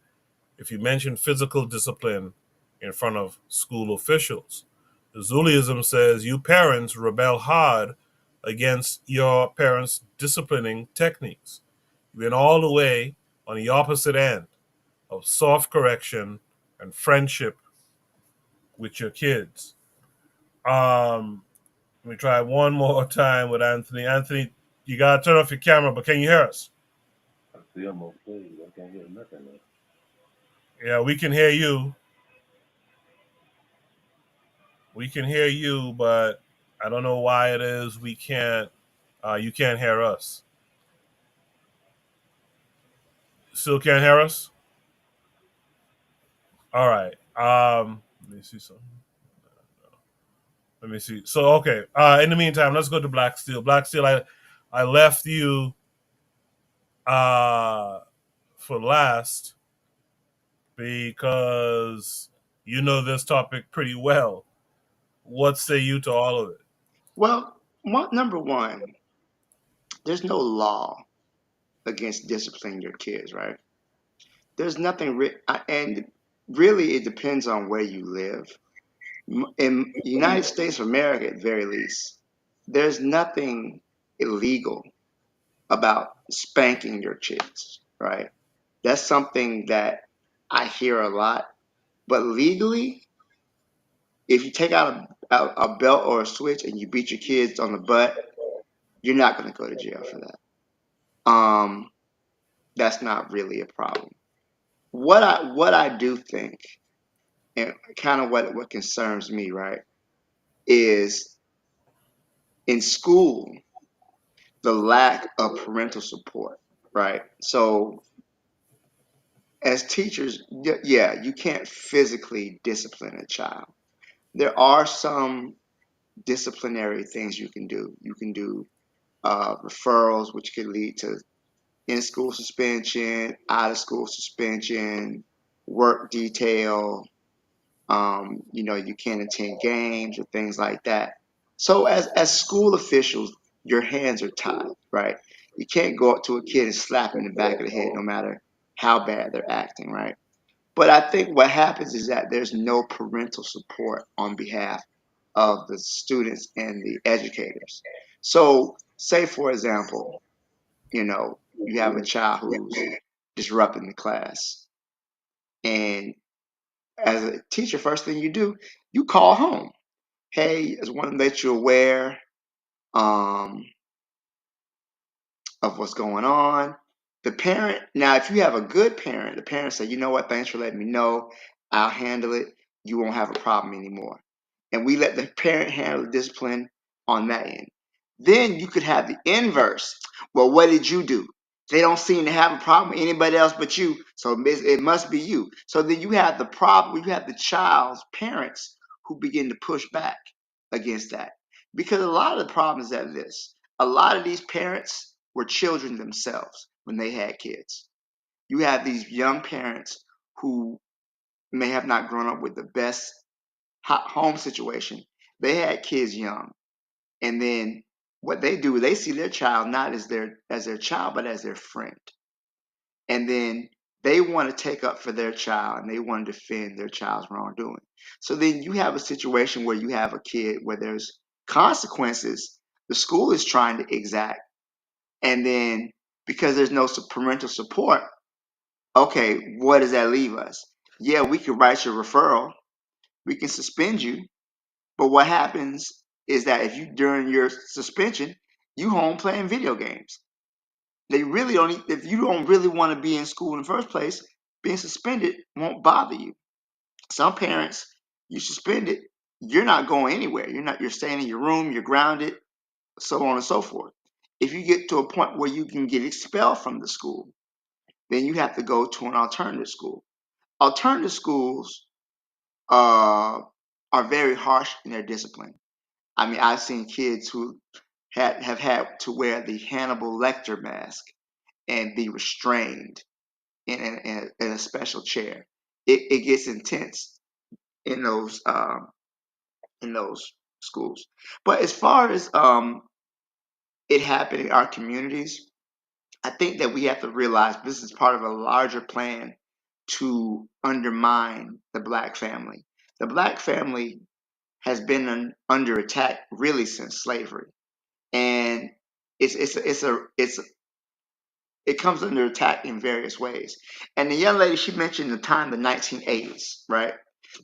if you mention physical discipline in front of school officials. The Zulism says you parents rebel hard against your parents' disciplining techniques. You've been all the way on the opposite end of soft correction and friendship with your kids. Let me try one more time with Anthony. Anthony, you gotta turn off your camera, but can you hear us? I see I'm on stage. I can't hear nothing. Yeah, we can hear you. We can hear you, but I don't know why it is we can't. You can't hear us. Still can't hear us. All right. Let me see something. Let me see. So okay. In the meantime, let's go to Black Steel. Black Steel, I left you uh for last because you know this topic pretty well. What say you to all of it? Well, number one, there's no law against disciplining your kids, right? There's nothing, and really, it depends on where you live. In the United States of America, at very least, there's nothing illegal about spanking your kids, right? That's something that I hear a lot. But legally, if you take out a belt or a switch and you beat your kids on the butt, you're not going to go to jail for that. That's not really a problem. What I do think, and kind of what concerns me, right, is in school the lack of parental support, right? So as teachers, yeah, you can't physically discipline a child. There are some disciplinary things you can do. You can do referrals, which could lead to in-school suspension, out-of-school suspension, work detail. You can't attend games or things like that. So as school officials, your hands are tied, right? You can't go up to a kid and slap him in the back of the head, no matter how bad they're acting, right? But I think what happens is that there's no parental support on behalf of the students and the educators. So, say for example, you have a child who's disrupting the class, and as a teacher, first thing you do, you call home. Hey, I just want to let you aware. Um, of what's going on. The parent, now, if you have a good parent, the parent say, you know what, thanks for letting me know. I'll handle it. You won't have a problem anymore. And we let the parent handle the discipline on that end. Then you could have the inverse. Well, what did you do? They don't seem to have a problem with anybody else but you, so it must be you. So then you have the problem, you have the child's parents who begin to push back against that. Because a lot of the problems are this. A lot of these parents were children themselves when they had kids. You have these young parents who may have not grown up with the best home situation. They had kids young, and then what they do, they see their child not as their child, but as their friend, and then they want to take up for their child and they want to defend their child's wrongdoing. So then you have a situation where you have a kid where there's consequences the school is trying to exact, and then because there's no parental support, okay, what does that leave us? Yeah, we can write your referral, we can suspend you, but what happens is that if you during your suspension, you home playing video games. They really don't. If you don't really want to be in school in the first place, being suspended won't bother you. Some parents, you suspended, you're not going anywhere. You're staying in your room. You're grounded, so on and so forth. If you get to a point where you can get expelled from the school, then you have to go to an alternative school. Alternative schools are very harsh in their discipline. I mean, I've seen kids who have had to wear the Hannibal Lecter mask and be restrained in a special chair. It gets intense in those schools. But as far as it happening in our communities, I think that we have to realize this is part of a larger plan to undermine the black family. The black family has been under attack really since slavery, and it's it comes under attack in various ways. And the young lady, she mentioned the time, the 1980s, right?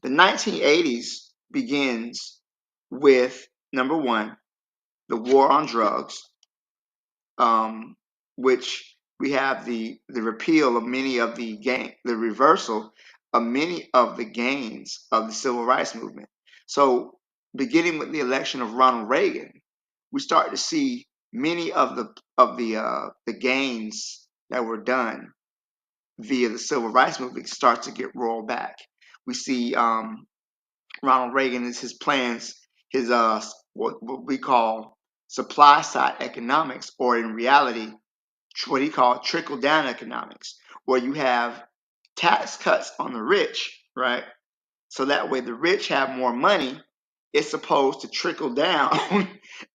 The 1980s begins with, number one, the war on drugs, um, which we have the repeal of many of the reversal of many of the gains of the civil rights movement. So beginning with the election of Ronald Reagan, we start to see many of the gains that were done via the civil rights movement start to get rolled back. We see Ronald Reagan is his plans, his what we call supply side economics, or in reality, what he called trickle down economics, where you have tax cuts on the rich, right? So that way the rich have more money. It's supposed to trickle down,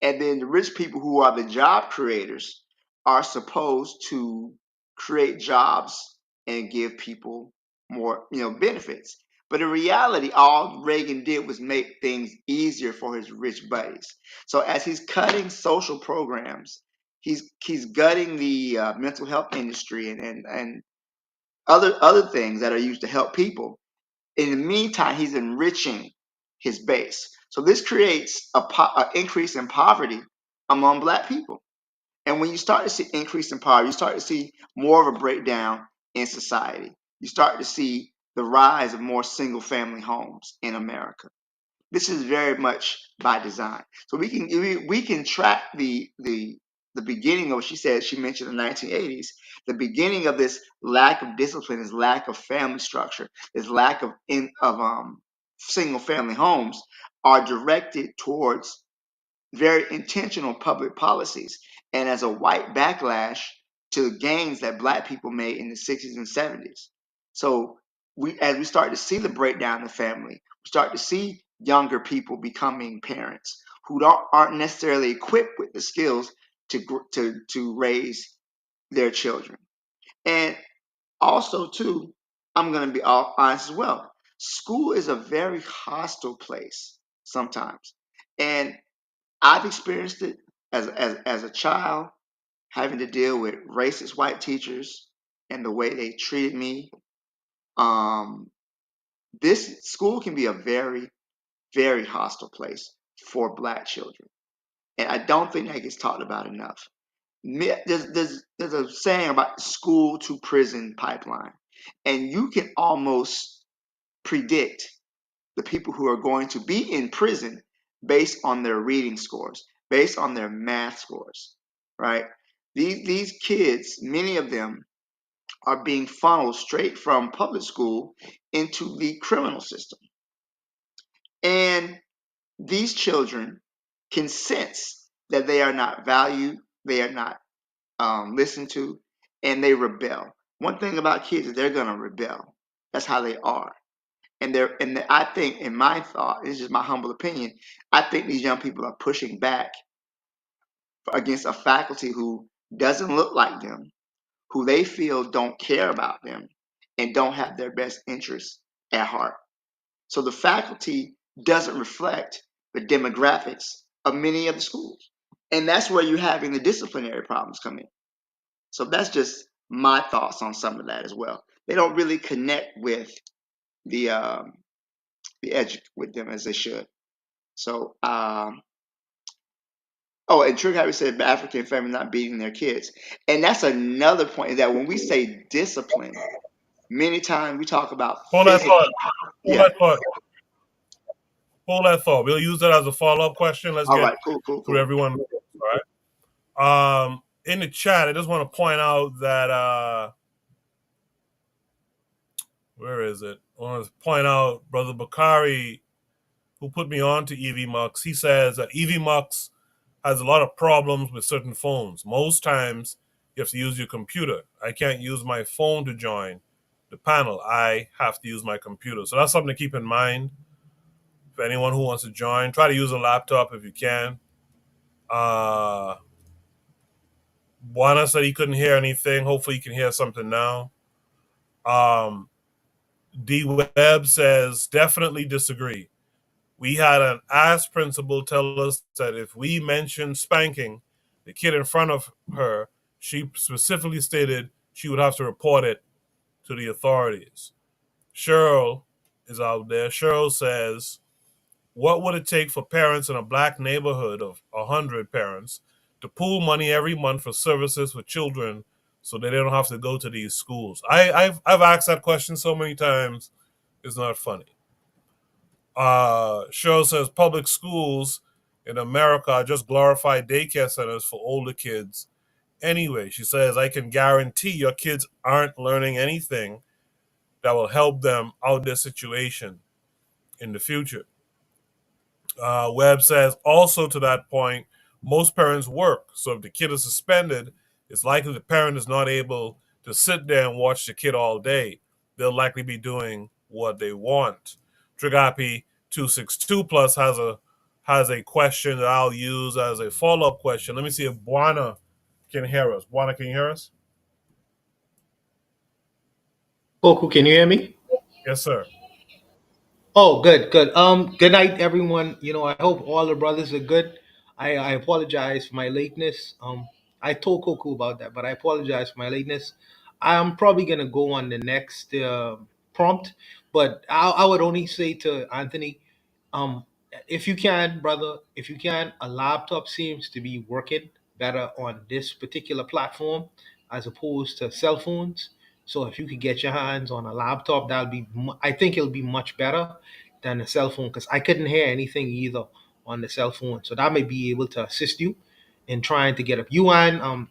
and then the rich people who are the job creators are supposed to create jobs and give people more, benefits. But in reality, all Reagan did was make things easier for his rich buddies. So as he's cutting social programs, he's gutting the mental health industry and other things that are used to help people. In the meantime, he's enriching his base. So this creates a increase in poverty among black people. And when you start to see increase in poverty, you start to see more of a breakdown in society. You start to see the rise of more single family homes in America. This is very much by design. So we can track the beginning of what she said. She mentioned the 1980s. The beginning of this lack of discipline, this lack of family structure, this lack of single family homes are directed towards very intentional public policies, and as a white backlash to the gains that black people made in the 60s and 70s. So as we start to see the breakdown in the family, we start to see younger people becoming parents who aren't necessarily equipped with the skills to raise their children. And also too, I'm going to be all honest as well. School is a very hostile place sometimes. And I've experienced it as a child, having to deal with racist white teachers and the way they treated me. This school can be a very, very hostile place for black children. And I don't think that gets talked about enough. There's a saying about school to prison pipeline, and you can almost predict the people who are going to be in prison based on their reading scores, based on their math scores, right? These kids, many of them are being funneled straight from public school into the criminal system. And these children can sense that they are not valued, they are not listened to, and they rebel. One thing about kids is they're gonna rebel. That's how they are. I think, in my thought, this is just my humble opinion, I think these young people are pushing back against a faculty who doesn't look like them, who they feel don't care about them, and don't have their best interests at heart. So the faculty doesn't reflect the demographics of many of the schools. And that's where you're having the disciplinary problems come in. So that's just my thoughts on some of that as well. They don't really connect with the with them as they should. So and Trigger Happy said African families not beating their kids. And that's another point, is that when we say discipline, many times we talk about Hold that physical. thought. Hold that thought. Hold that thought. We'll use that as a follow-up question. Let's All get right, cool. through everyone. All right. In the chat, I just want to point out that where is it? I want to point out Brother Bakari, who put me on to EVMux. He says that EVMux has a lot of problems with certain phones. Most times, you have to use your computer. I can't use my phone to join the panel. I have to use my computer. So that's something to keep in mind. For anyone who wants to join, try to use a laptop if you can. Buana said he couldn't hear anything. Hopefully you can hear something now. D Webb says, definitely disagree. We had an ass principal tell us that if we mentioned spanking the kid in front of her, she specifically stated she would have to report it to the authorities. Cheryl is out there. Cheryl says, what would it take for parents in a black neighborhood of 100 parents to pool money every month for services for children so that they don't have to go to these schools? I've asked that question so many times, it's not funny. Cheryl says public schools in America are just glorified daycare centers for older kids. Anyway, she says, I can guarantee your kids aren't learning anything that will help them out their situation in the future. Webb says, also to that point, most parents work. So if the kid is suspended, it's likely the parent is not able to sit there and watch the kid all day. They'll likely be doing what they want. Trigapi 262 plus has a question that I'll use as a follow-up question. Let me see if Buana can hear us. Buana, can you hear us? Goku, can you hear me? Yes, sir. Oh, good. Good night, everyone. I hope all the brothers are good. I apologize for my lateness. I told Coco about that, but I apologize for my lateness. I'm probably gonna go on the next prompt, but I would only say to Anthony, um, if you can, brother, if you can, a laptop seems to be working better on this particular platform as opposed to cell phones. So if you could get your hands on a laptop, I think it'll be much better than a cell phone because I couldn't hear anything either on the cell phone. So that may be able to assist you in trying to get up. You and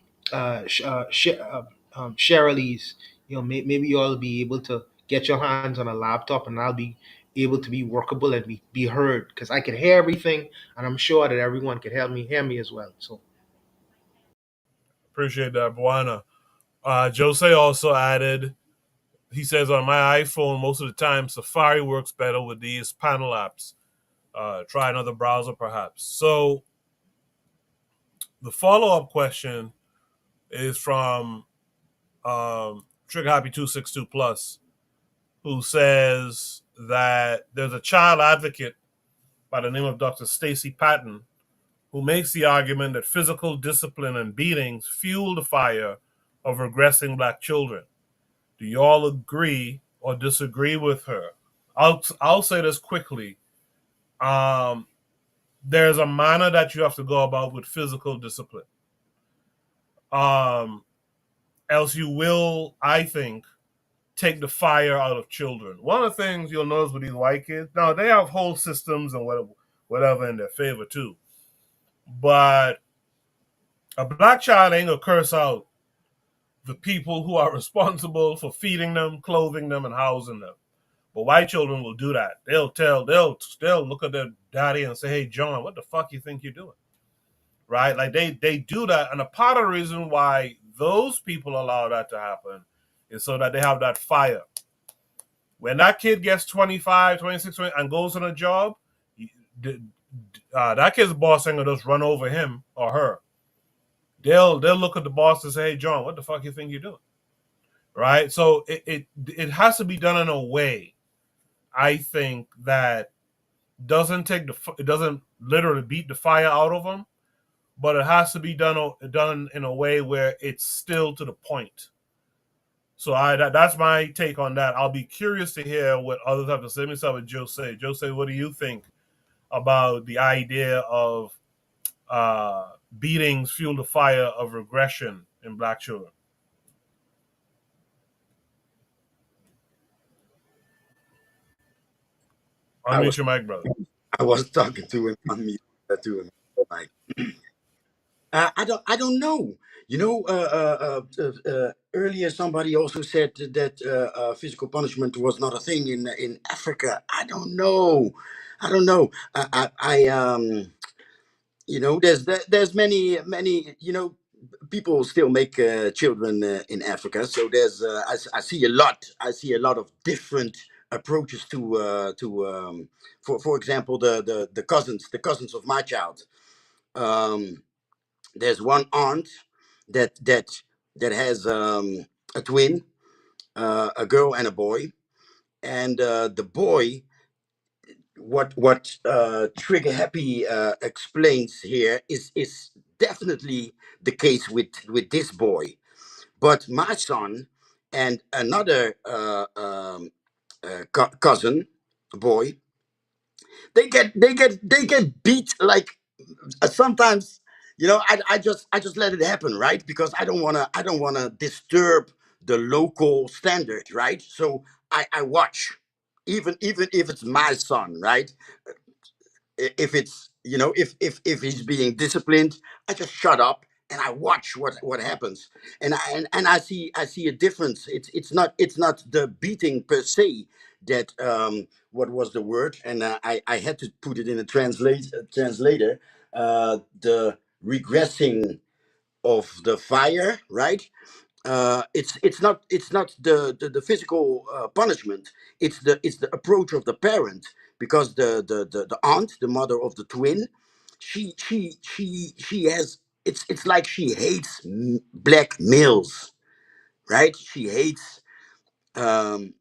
Shirley's, maybe you'll be able to get your hands on a laptop and I'll be able to be workable and be heard because I can hear everything and I'm sure that everyone can hear me as well. So Appreciate that, Buana. Jose also added, he says, on my iPhone, most of the time, Safari works better with these panel apps. Try another browser, perhaps. So the follow-up question is from Trigger Happy 262 Plus. who says that there's a child advocate by the name of Dr. Stacy Patton who makes the argument that physical discipline and beatings fuel the fire of regressing black children. Do you all agree or disagree with her? I'll say this quickly. There's a manner that you have to go about with physical discipline. Else you will, I think, take the fire out of children. One of the things you'll notice with these white kids, now they have whole systems and whatever in their favor too. But a black child ain't gonna curse out the people who are responsible for feeding them, clothing them, and housing them. But white children will do that. They'll look at their daddy and say, "Hey, John, what the fuck you think you're doing?" Right? Like they do that, and a part of the reason why those people allow that to happen is so that they have that fire. When that kid gets 25, 26, 20, and goes on a job, that kid's boss ain't gonna just run over him or her. They'll look at the boss and say, "Hey, John, what the fuck you think you're doing?" Right? So it has to be done in a way, I think, that it doesn't literally beat the fire out of them, but it has to be done in a way where it's still to the point. So that's my take on that. I'll be curious to hear what others have to say. Let me start with Jose. Jose, what do you think about the idea of beatings fuel the fire of regression in black children? Unmute your mic, brother. I was talking to him on mute to him. Like, I don't know. You know, earlier somebody also said that physical punishment was not a thing in Africa. I don't know. You know, there's many. You know, people still make children in Africa. So I see a lot. I see a lot of different approaches for example, the cousins of my child. There's one aunt that has a twin, a girl and a boy, and the boy. What Trigger Happy explains here is definitely the case with this boy, but my son and another cousin boy, they get beat like sometimes. You know, I just let it happen, right? Because I don't wanna disturb the local standard, right? So I watch, even if it's my son, right? If it's, you know, if he's being disciplined, I just shut up and I watch what happens. And I see a difference. It's not the beating per se that what was the word, and I had to put it in a translator, the regressing of the fire, right? It's not the physical punishment. It's the approach of the parent, because the aunt, the mother of the twin, she has, it's like she hates black males, right? She hates, um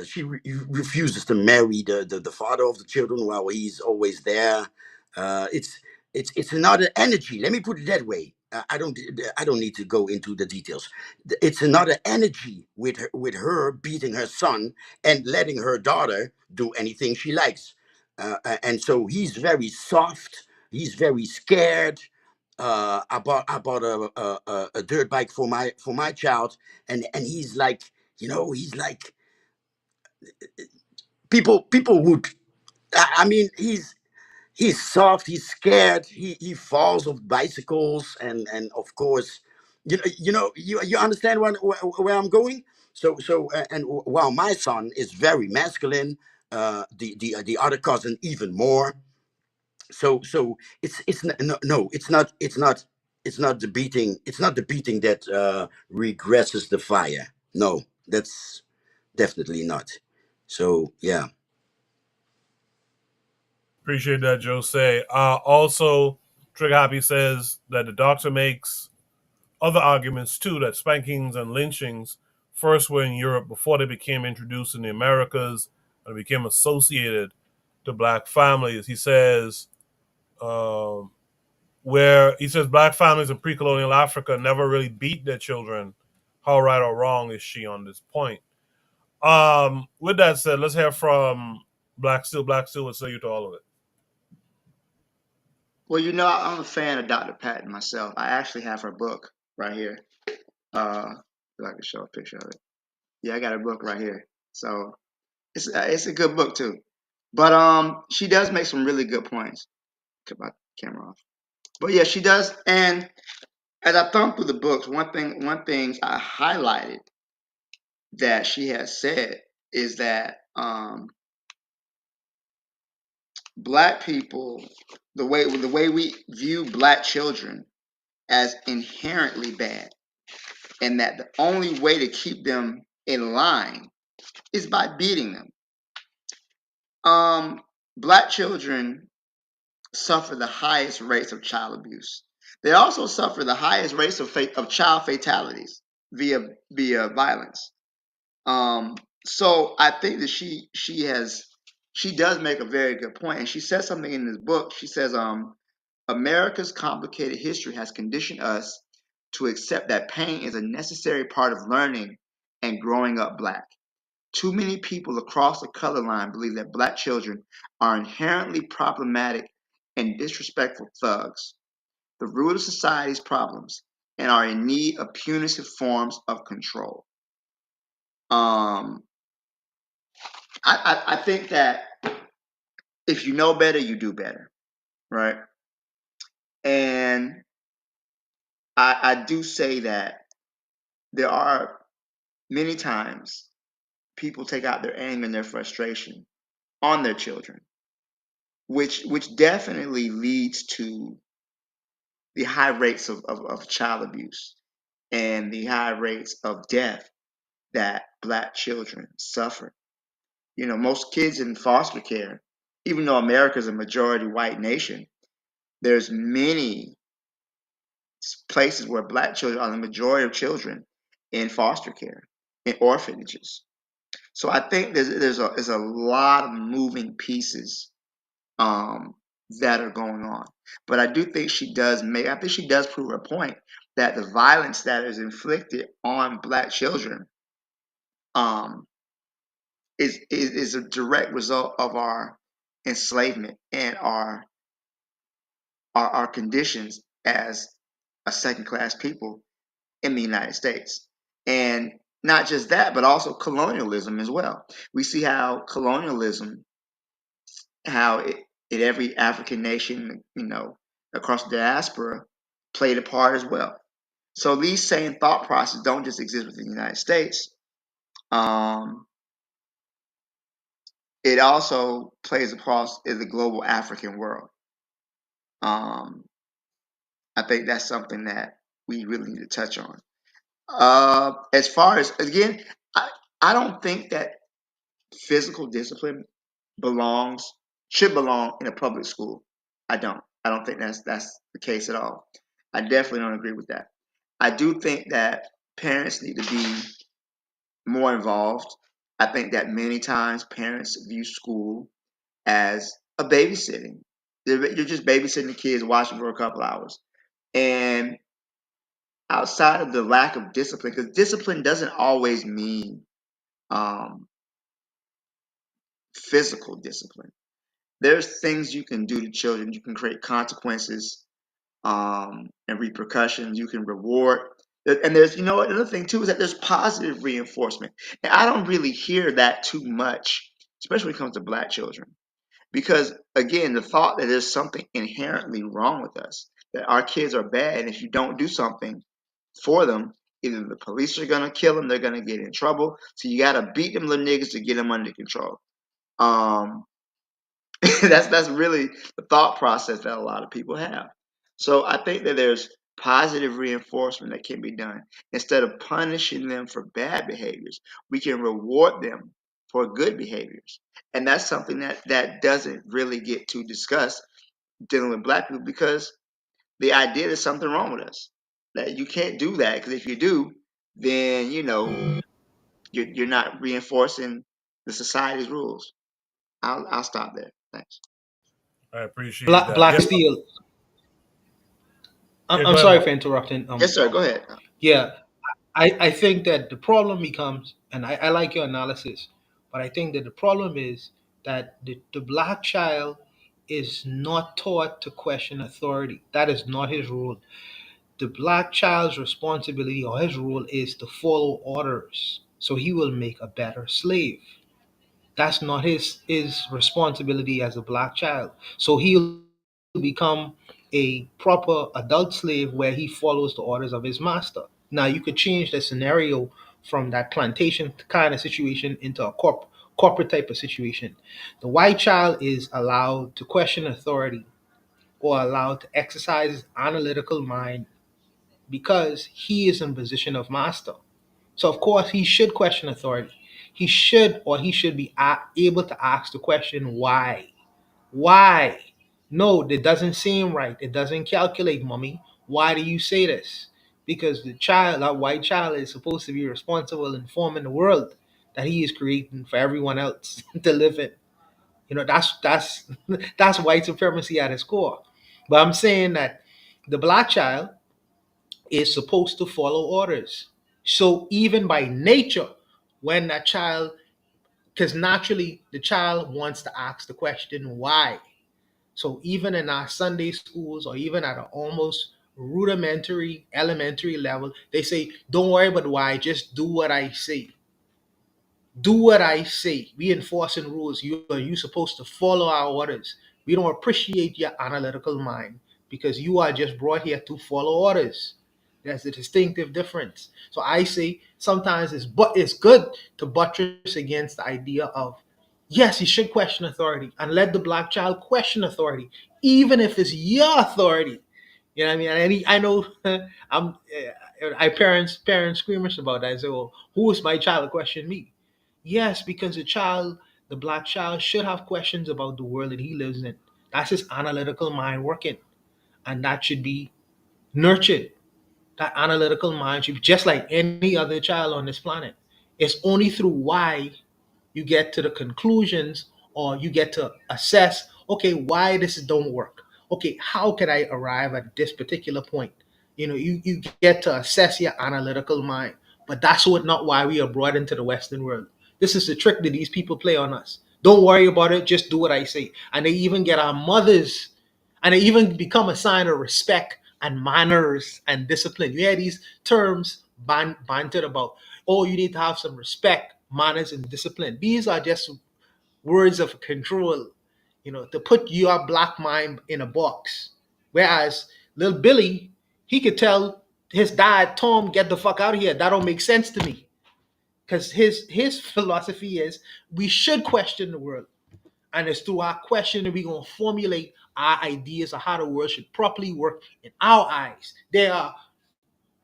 she refuses to marry the father of the children while he's always there. It's another energy. Let me put it that way. I don't need to go into the details. It's another energy with her beating her son and letting her daughter do anything she likes. And so he's very soft. He's very scared. I bought a dirt bike for my child, and he's like, he's like, people would, I mean, he's soft, he's scared, he falls off bicycles, and of course, you understand where I'm going. And while my son is very masculine, the other cousin even more. So it's not the beating. It's not the beating that regresses the fire. No, that's definitely not. So yeah. Appreciate that, Jose. Also, Trigger Happy says that the doctor makes other arguments too, that spankings and lynchings first were in Europe before they became introduced in the Americas and became associated to black families. He says, black families in pre-colonial Africa never really beat their children. How right or wrong is she on this point? With that said, let's hear from Black Steel. Black Steel, what say you to all of it? Well, I'm a fan of Dr. Patton myself. I actually have her book right here. If I can show a picture of it. Yeah, I got her book right here. So it's a good book too. But she does make some really good points. Cut my camera off. But yeah, she does. And as I thumbed through the books, one thing I highlighted that she has said is that black people, the way we view black children as inherently bad, and that the only way to keep them in line is by beating them. Black children suffer the highest rates of child abuse. They also suffer the highest rates of child fatalities via violence. So I think that she does make a very good point, and she says something in this book. She says, America's complicated history has conditioned us to accept that pain is a necessary part of learning and growing up black. Too many people across the color line believe that black children are inherently problematic and disrespectful thugs, the root of society's problems, and are in need of punitive forms of control. I think that if you know better, you do better, right? And I do say that there are many times people take out their anger and their frustration on their children, which definitely leads to the high rates of child abuse and the high rates of death that black children suffer. Most kids in foster care, even though America is a majority white nation, there's many places where black children are the majority of children in foster care, in orphanages. So I think there's a lot of moving pieces that are going on. But I do think she does prove her point that the violence that is inflicted on black children is a direct result of our enslavement and our conditions as a second class people in the United States. And not just that, but also colonialism as well. We see how colonialism, in every African nation, across the diaspora, played a part as well. So these same thought processes don't just exist within the United States. It also plays across in the global African world. I think that's something that we really need to touch on. As far as, again, I don't think that physical discipline should belong in a public school. I don't think that's the case at all. I definitely don't agree with that. I do think that parents need to be more involved. I think that many times parents view school as a babysitting. You're just babysitting the kids, watching for a couple hours. And outside of the lack of discipline, because discipline doesn't always mean physical discipline. There's things you can do to children. You can create consequences and repercussions. You can reward. And there's, another thing too is that there's positive reinforcement. And I don't really hear that too much, especially when it comes to black children. Because again, the thought that there's something inherently wrong with us, that our kids are bad, and if you don't do something for them, either the police are gonna kill them, they're gonna get in trouble. So you gotta beat them little niggas to get them under control. That's really the thought process that a lot of people have. So I think that there's positive reinforcement that can be done. Instead of punishing them for bad behaviors, we can reward them for good behaviors. And that's something that doesn't really get to discuss dealing with black people, because the idea there's something wrong with us. That you can't do that, because if you do, then You're not reinforcing the society's rules. I'll stop there. Thanks. I appreciate Black that. Black Yeah, Steel. yeah. Go I'm ahead, sorry Mark. for interrupting. Yes, sir. Go ahead. Yeah, I think that the problem becomes, and I like your analysis, but I think that the problem is that the black child is not taught to question authority. That is not his role. The black child's responsibility or his role is to follow orders, so he will make a better slave. That's not his responsibility as a black child. So he'll become a proper adult slave where he follows the orders of his master. Now you could change the scenario from that plantation kind of situation into a corporate type of situation. The white child is allowed to question authority or allowed to exercise his analytical mind because he is in position of master. So of course he should question authority. He should be able to ask the question why. Why? No, that doesn't seem right. It doesn't calculate, mommy. Why do you say this? Because the child, that white child, is supposed to be responsible in forming the world that he is creating for everyone else to live in. That's that's white supremacy at its core. But I'm saying that the black child is supposed to follow orders. So even by nature, when that child, because naturally the child wants to ask the question why. So even in our Sunday schools or even at an almost rudimentary elementary level, they say, don't worry about why, just do what I say. Do what I say. We enforcing rules. You supposed to follow our orders. We don't appreciate your analytical mind because you are just brought here to follow orders. There's a distinctive difference. So I say sometimes it's good to buttress against the idea of yes, you should question authority and let the black child question authority, even if it's your authority. You know what I mean? I know I parents squeamish about that. I say, well, who is my child to question me? Yes, because the black child, should have questions about the world that he lives in. That's his analytical mind working, and that should be nurtured. That analytical mind should be just like any other child on this planet. It's only through why you get to the conclusions or you get to assess, okay, why this don't work. Okay, how can I arrive at this particular point? You get to assess your analytical mind. But that's not why we are brought into the Western world. This is the trick that these people play on us. Don't worry about it, just do what I say. And they even get our mothers, and they even become a sign of respect and manners and discipline. You hear these terms bantered about, oh, you need to have some respect, manners, and discipline. These are just words of control, to put your black mind in a box. Whereas little Billy, he could tell his dad, Tom, get the fuck out of here. That don't make sense to me. Because his philosophy is we should question the world. And it's through our question that we're going to formulate our ideas of how the world should properly work in our eyes. They are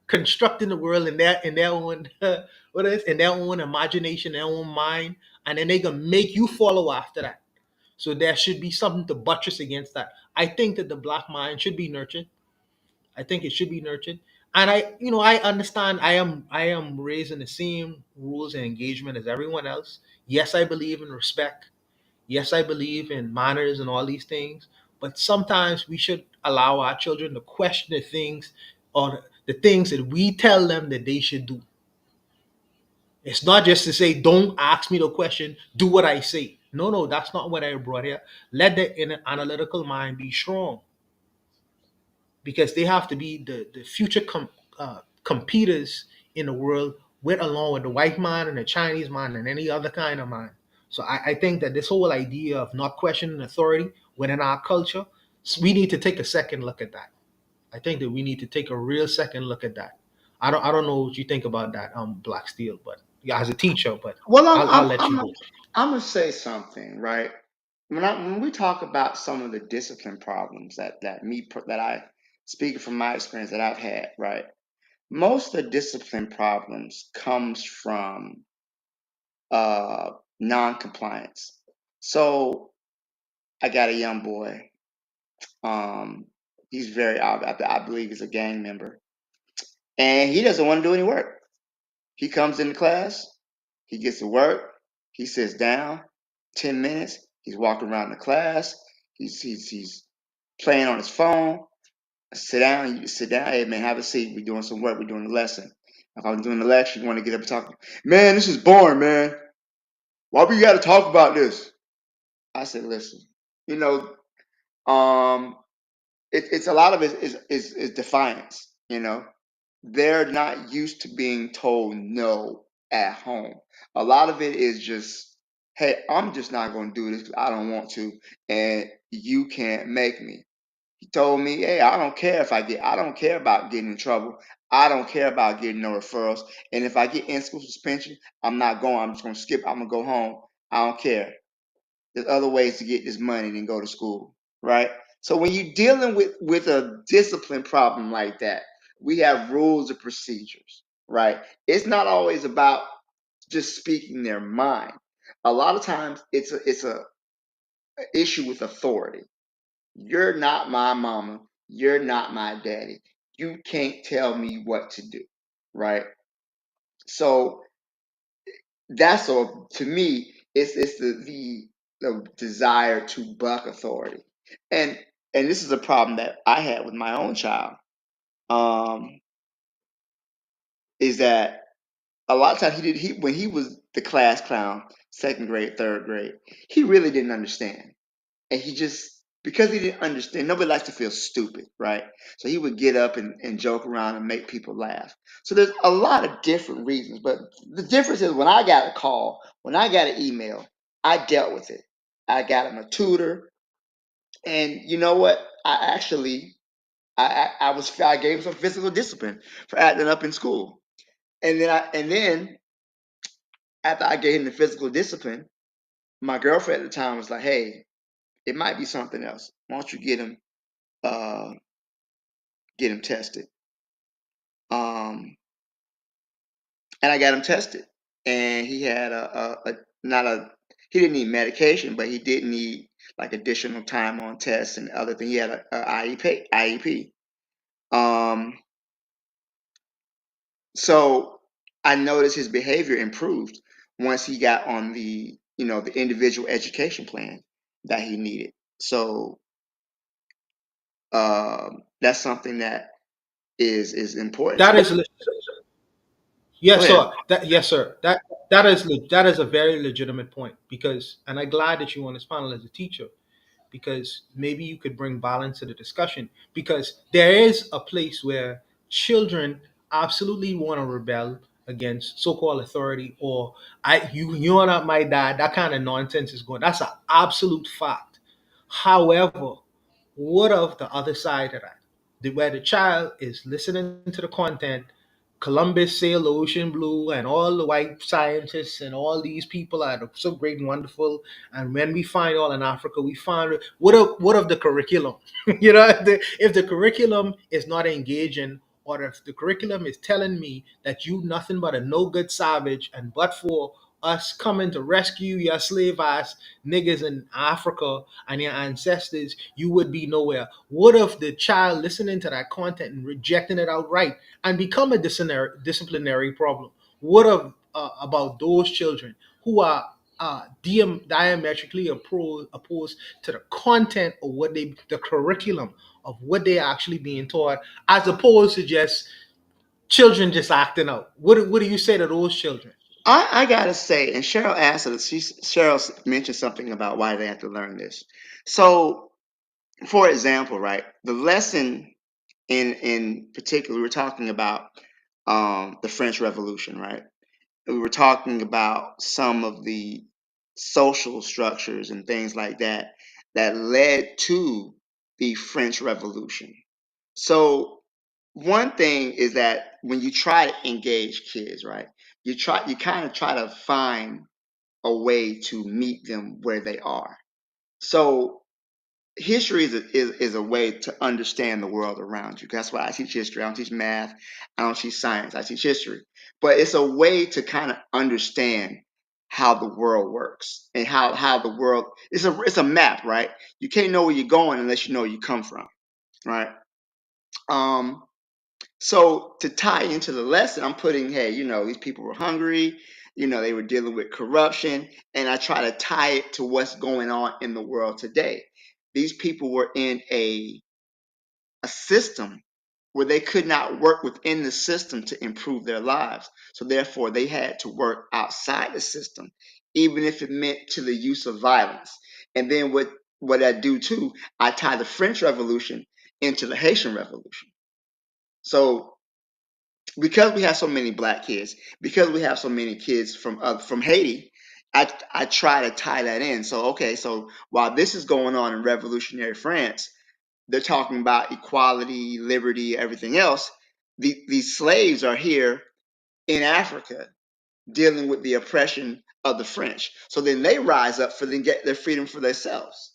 constructing the world in their own in their own imagination, their own mind, and then they can make you follow after that. So there should be something to buttress against that. I think that the black mind should be nurtured. I think it should be nurtured. And I understand I am raised in the same rules and engagement as everyone else. Yes, I believe in respect. Yes, I believe in manners and all these things. But sometimes we should allow our children to question the things or the things that we tell them that they should do. It's not just to say, don't ask me the question, do what I say. No, no, that's not what I brought here. Let the analytical mind be strong because they have to be the future competitors in the world with along with the white man and the Chinese man and any other kind of man. So I think that this whole idea of not questioning authority within our culture, we need to take a second look at that. I think that we need to take a real second look at that. I don't know what you think about that, Black Steel, but yeah, as a teacher, but Well, I'll let you go. I'm gonna say something, right? When we talk about some of the discipline problems that I speaking from my experience that I've had, right? Most of the discipline problems comes from uh non-compliance. So I got a young boy. He's very I believe he's a gang member, and he doesn't want to do any work. He comes into class. He gets to work. He sits down. 10 minutes. He's walking around the class. He's playing on his phone. Sit down. You sit down. Hey man, have a seat. We're doing some work. We're doing a lesson. If I'm doing the lecture, you want to get up and talk. Man, this is boring, man. Why we got to talk about this? I said, listen. You know, it's a lot of it is defiance. You know, they're not used to being told no at home. A lot of it is just, hey, I'm just not going to do this 'cause I don't want to, and you can't make me. He told me, hey, I don't care about getting in trouble. I don't care about getting no referrals. And if I get in school suspension, I'm not going. I'm just going to skip. I'm going to go home. I don't care. There's other ways to get this money than go to school, right? So when you're dealing with a discipline problem like that, we have rules and procedures, right? It's not always about just speaking their mind. A lot of times it's a issue with authority. You're not my mama. You're not my daddy. You can't tell me what to do, right? So that's so to me, it's the desire to buck authority, and and this is a problem that I had with my own child. Um, is that a lot of times he when he was the class clown, second grade, third grade, he really didn't understand. And he just because he didn't understand, nobody likes to feel stupid, right? So he would get up and joke around and make people laugh. So there's a lot of different reasons, but the difference is when I got a call, when I got an email, I dealt with it. I got him a tutor, and you know what? I actually I gave him some physical discipline for acting up in school, and then after I gave him the physical discipline, my girlfriend at the time was like, "Hey, it might be something else. Why don't you uh, get him tested?" Um, and I got him tested, and he had a not a he didn't need medication, but he did need like additional time on tests and other things. He had a IEP. Um, so I noticed his behavior improved once he got on the individual education plan that he needed. So that's something that is important to That me. is Go yes, ahead. sir. Yes, sir. That is a very legitimate point because, and I'm glad that you on this panel as a teacher because maybe you could bring balance to the discussion because there is a place where children absolutely want to rebel against so-called authority or you're not my dad, that kind of nonsense is going, that's an absolute fact. However, what of the other side of that, where the child is listening to the content, Columbus sailed the ocean blue, and all the white scientists and all these people are so great and wonderful. And when we find all in Africa, we find what of the curriculum? If the curriculum is not engaging, or if the curriculum is telling me that you nothing but a no good savage, and but for us coming to rescue your slave ass niggas in Africa and your ancestors, you would be nowhere. What if the child listening to that content and rejecting it outright and become a disciplinary problem? What about those children who are diametrically opposed to the content of the curriculum of what they are actually being taught, as opposed to just children just acting out? What do you say to those children? I gotta say, and Cheryl asked us. Cheryl mentioned something about why they have to learn this. So, for example, right, the lesson in particular, we were talking about the French Revolution, right? We were talking about some of the social structures and things like that that led to the French Revolution. So one thing is that when you try to engage kids, right, you kind of try to find a way to meet them where they are. So history is a way to understand the world around you. That's why I teach history. I don't teach math. I don't teach science. I teach history. But it's a way to kind of understand how the world works and how the world it's a map, right? You can't know where you're going unless you know where you come from, right? So to tie into the lesson, I'm putting, hey, these people were hungry. They were dealing with corruption, and I try to tie it to what's going on in the world today. These people were in a system where they could not work within the system to improve their lives. So therefore, they had to work outside the system, even if it meant to the use of violence. And then what I do too, I tie the French Revolution into the Haitian Revolution. So because we have so many black kids, because we have so many kids from Haiti, I try to tie that in. So okay, so while this is going on in revolutionary France, they're talking about equality, liberty, everything else. These slaves are here in Africa dealing with the oppression of the French. So then they rise up for them get their freedom for themselves.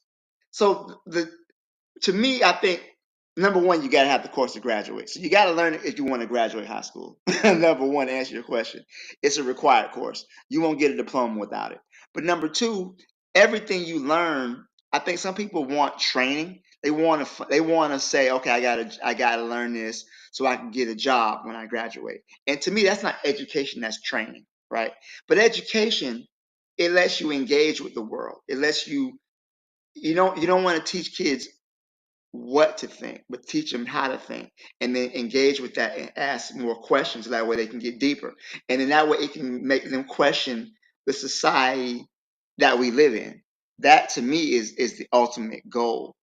So to me, I think number one, you got to have the course to graduate. So you got to learn it if you want to graduate high school. Number one, to answer your question, it's a required course. You won't get a diploma without it. But number two, everything you learn, I think some people want training. They want to say, okay, I gotta learn this so I can get a job when I graduate. And to me, that's not education, that's training, right? But education, it lets you engage with the world. It lets you don't want to teach kids what to think, but teach them how to think, and then engage with that and ask more questions. That way they can get deeper. And then that way it can make them question the society that we live in. That to me is the ultimate goal.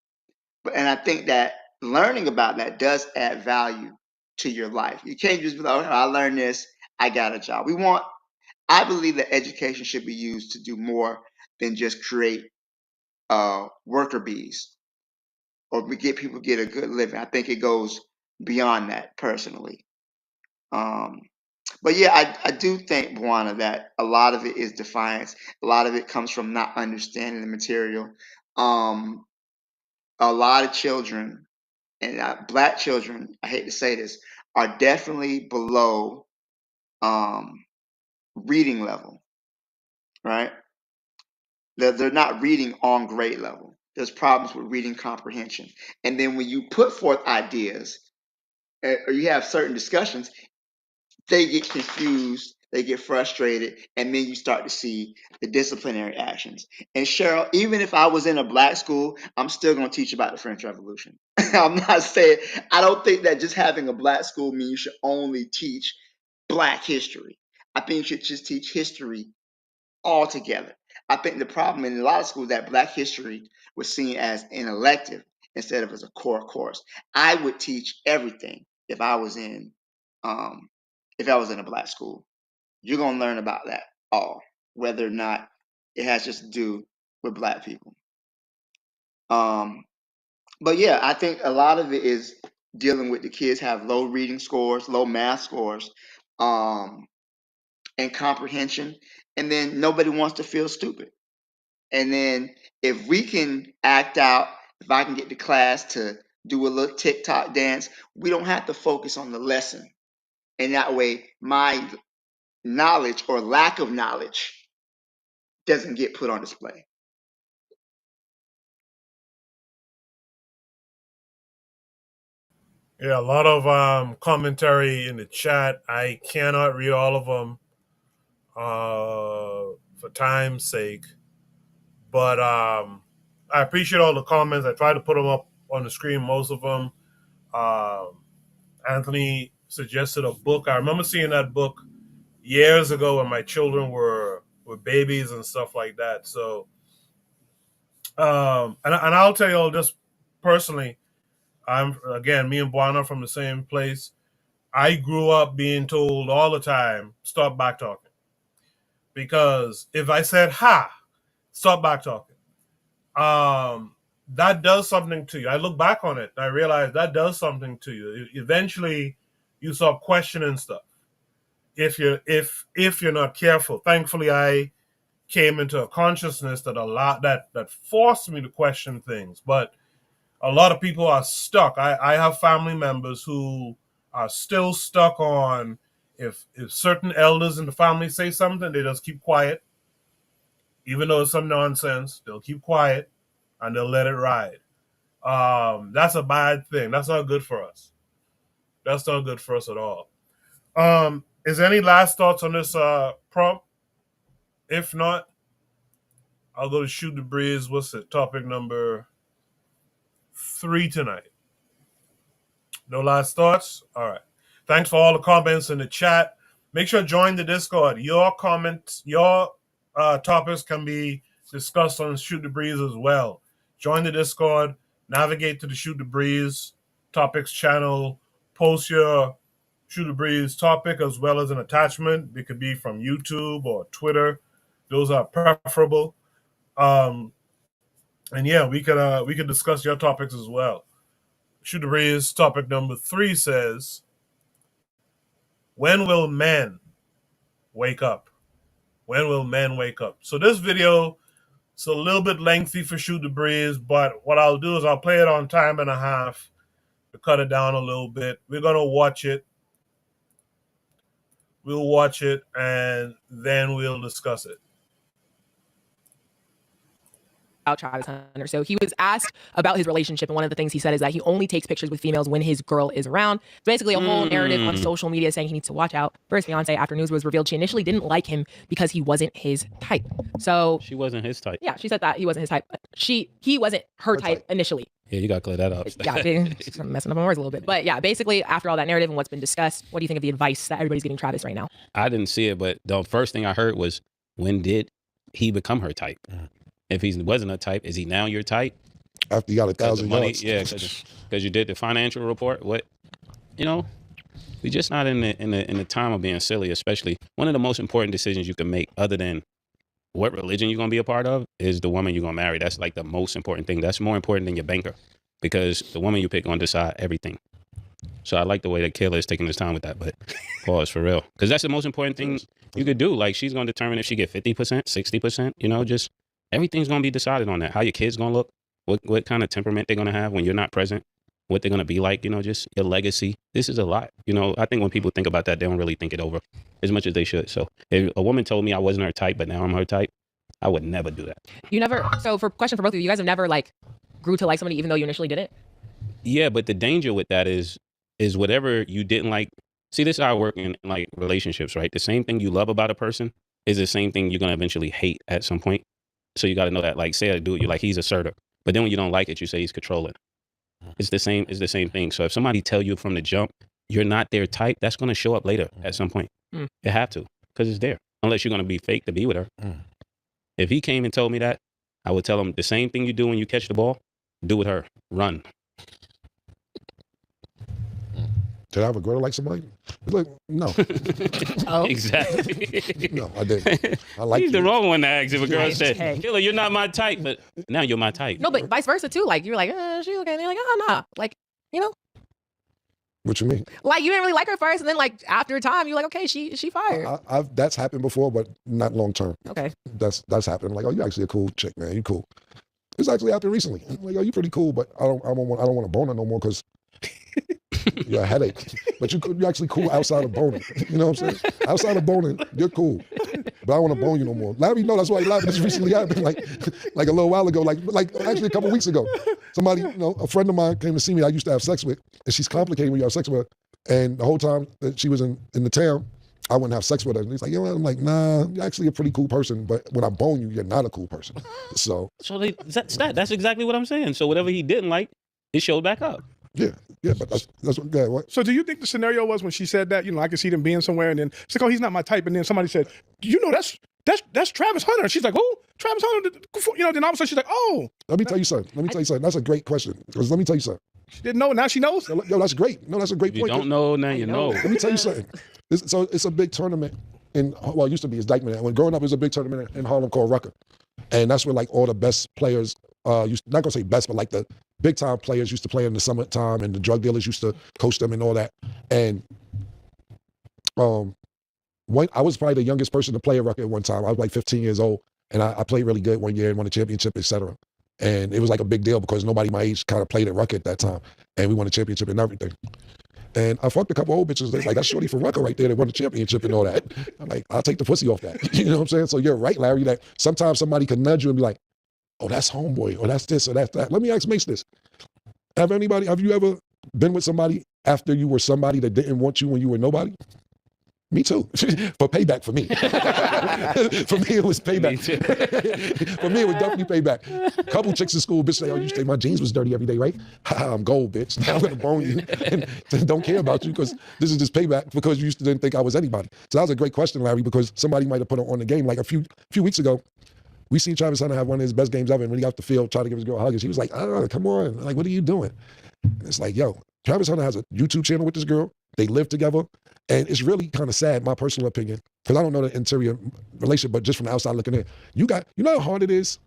And I think that learning about that does add value to your life. You can't just be like, oh, I learned this, I got a job. I believe that education should be used to do more than just create worker bees or we get people get a good living. I think it goes beyond that personally. Um, but yeah, I do think, Buana, that a lot of it is defiance. A lot of it comes from not understanding the material. Um, a lot of children, and black children, I hate to say this, are definitely below um, reading level, right? They're not reading on grade level. There's problems with reading comprehension. And then when you put forth ideas, or you have certain discussions, they get confused, they get frustrated, and then you start to see the disciplinary actions. And Cheryl, even if I was in a black school, I'm still going to teach about the French Revolution. I'm not saying, I don't think that just having a black school means you should only teach black history. I think you should just teach history altogether. I think the problem in a lot of schools that black history was seen as an elective instead of as a core course. I would teach everything if I was in um, a black school. You're gonna learn about that all, whether or not it has just to do with black people. Um, but yeah, I think a lot of it is dealing with the kids have low reading scores, low math scores, um, and comprehension, and then nobody wants to feel stupid. And then if we can act out, if I can get the class to do a little TikTok dance, we don't have to focus on the lesson. And that way, my knowledge or lack of knowledge doesn't get put on display. Yeah, a lot of commentary in the chat. I cannot read all of them for time's sake, but I appreciate all the comments. I try to put them up on the screen, most of them. Um, Anthony suggested a book. I remember seeing that book years ago when my children were babies and stuff like that. So, and I'll tell you all this personally. Me and Buana from the same place. I grew up being told all the time, stop back talking. Because if I said ha, stop back talking, that does something to you. I look back on it and I realize that does something to you. Eventually you start questioning stuff. If you're not careful. Thankfully I came into a consciousness that that forced me to question things. But a lot of people are stuck. I have family members who are still stuck on if certain elders in the family say something, they just keep quiet. Even though it's some nonsense, they'll keep quiet and they'll let it ride. That's a bad thing. That's not good for us. That's not good for us at all. Is there any last thoughts on this prompt? If not, I'll go to Shoot the Breeze. What's it? Topic number 3 tonight. No last thoughts? All right. Thanks for all the comments in the chat. Make sure to join the Discord. Your comments, your topics can be discussed on Shoot the Breeze as well. Join the Discord. Navigate to the Shoot the Breeze topics channel. Post your Shoot the Breeze topic as well as an attachment. It could be from YouTube or Twitter. Those are preferable. And yeah, we could discuss your topics as well. Shoot the Breeze topic number 3 says, when will men wake up? When will men wake up? So this video is a little bit lengthy for Shoot the Breeze, but what I'll do is I'll play it on time and a half to cut it down a little bit. We're going to watch it. We'll watch it and then we'll discuss it. Travis Hunter. So he was asked about his relationship, and one of the things he said is that he only takes pictures with females when his girl is around. It's basically a whole narrative on social media saying he needs to watch out for his fiance after news was revealed she initially didn't like him because he wasn't his type. So she wasn't his type. Yeah, she said that he wasn't his type. He wasn't her type initially. Yeah, you got to clear that up. Yeah, I'm messing up my words a little bit. But yeah, basically, after all that narrative and what's been discussed, what do you think of the advice that everybody's giving Travis right now? I didn't see it, but the first thing I heard was, when did he become her type? If he wasn't a type, is he now your type? After you got 1,000 money, yards. yeah, because you did the financial report. What, you know, we just not in the time of being silly. Especially one of the most important decisions you can make, other than what religion you're gonna be a part of, is the woman you're gonna marry. That's like the most important thing. That's more important than your banker, because the woman you pick gonna decide everything. So I like the way that Kayla is taking his time with that, but pause for real, because that's the most important thing you could do. Like, she's gonna determine if she get 50%, 60%. You know, just everything's going to be decided on that. How your kids going to look, what kind of temperament they're going to have when you're not present, what they're going to be like, you know, just your legacy. This is a lot. You know, I think when people think about that, they don't really think it over as much as they should. So if a woman told me I wasn't her type, but now I'm her type, I would never do that. You never, so for question for both of you guys have never like grew to like somebody even though you initially didn't? Yeah, but the danger with that is whatever you didn't like. See, this is how I work in like relationships, right? The same thing you love about a person is the same thing you're going to eventually hate at some point. So you got to know that, like, say a dude, you're like, he's assertive. But then when you don't like it, you say he's controlling. It's the same thing. So if somebody tell you from the jump, you're not their type, that's going to show up later at some point. It have to, because it's there. Unless you're going to be fake to be with her. If he came and told me that, I would tell him the same thing you do when you catch the ball, do with her. Run. Did I have a girl like somebody? Like, no. Oh, exactly. No, I didn't. I like He's you. the wrong one to ask if a girl said, Hey. Killer, you're not my type, but now you're my type. No, but vice versa too. Like you're like, she okay, and they're like, oh nah. Like, you know, What you mean? like you didn't really like her first, and then like after a time, you're like, okay, she fired. That's happened before, but not long term. Okay. That's happened. I'm like, oh, you actually a cool chick, man. You cool. It's actually happened recently. I'm like, oh, you pretty cool, but I don't want to bone her no more because you're a headache. But you're actually cool outside of boning. You know what I'm saying? Outside of boning, you're cool. But I don't want to bone you no more. Larry, no, that's why he laughing. This recently happened, like a little while ago, like actually a couple weeks ago. Somebody, a friend of mine came to see me. I used to have sex with, and she's complicated when you have sex with her. And the whole time that she was in the town, I wouldn't have sex with her. And he's like, you know what? I'm like, nah, you're actually a pretty cool person. But when I bone you, you're not a cool person. So That's exactly what I'm saying. So whatever he didn't like, it showed back up. Yeah, but that's what. Yeah, what? So do you think the scenario was when she said that? I could see them being somewhere, and then it's like, oh, he's not my type. And then somebody said, that's Travis Hunter. And she's like, who? Travis Hunter. Then all of a sudden she's like, oh. Let me tell you something. That's a great question. Because let me tell you something. She didn't know. Now she knows. Yo, that's great. No, that's a great point. You don't know, now you know. Let me tell you something. It's a big tournament it used to be. It's Dykeman. When growing up, it was a big tournament in Harlem called Rucker, and that's where like all the best players. Not gonna say best, but like the big time players used to play in the summertime, and the drug dealers used to coach them and all that. And I was probably the youngest person to play at Rucker at one time. I was like 15 years old, and I played really good one year and won a championship, etc. And it was like a big deal because nobody my age kind of played at Rucker at that time, and we won a championship and everything. And I fucked a couple old bitches. They're like, that's shorty from Rucker right there that won the championship and all that. I'm like, I'll take the pussy off that. You know what I'm saying? So you're right, Larry, that sometimes somebody can nudge you and be like, oh, that's homeboy, or that's this, or that's that. Let me ask Mace this. Have you ever been with somebody after you were somebody that didn't want you when you were nobody? Me too. For payback for me. For me, it was payback. For me, it was definitely payback. A couple chicks in school, bitch, say, oh, you say my jeans was dirty every day, right? I'm gold, bitch. Now I'm going to bone you and don't care about you because this is just payback because you used to didn't think I was anybody. So that was a great question, Larry, because somebody might have put it on the game. Like a few weeks ago, we seen Travis Hunter have one of his best games ever, and when he got off the field, tried to give his girl a hug, and she was like, oh, come on. Like, what are you doing? And it's like, yo, Travis Hunter has a YouTube channel with this girl. They live together. And it's really kind of sad, my personal opinion, because I don't know the interior relationship, but just from the outside looking in, you know how hard it is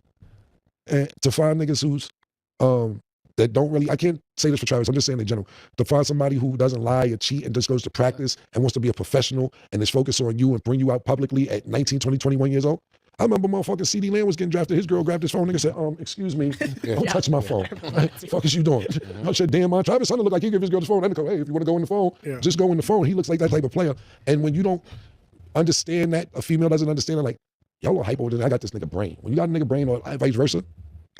to find niggas who's, that don't really, I can't say this for Travis, I'm just saying in general, to find somebody who doesn't lie or cheat and just goes to practice and wants to be a professional and is focused on you and bring you out publicly at 19, 20, 21 years old. I remember motherfucking CD Lamb was getting drafted. His girl grabbed his phone. Nigga said, excuse me, don't touch my phone. What the fuck is you doing? I said, damn, my Travis Hunter look like he give his girl the phone. And go, hey, if you want to go in the phone, just go in the phone. He looks like that type of player. And when you don't understand that, a female doesn't understand it, like, y'all are hype over this. I got this nigga brain. When you got a nigga brain or vice versa,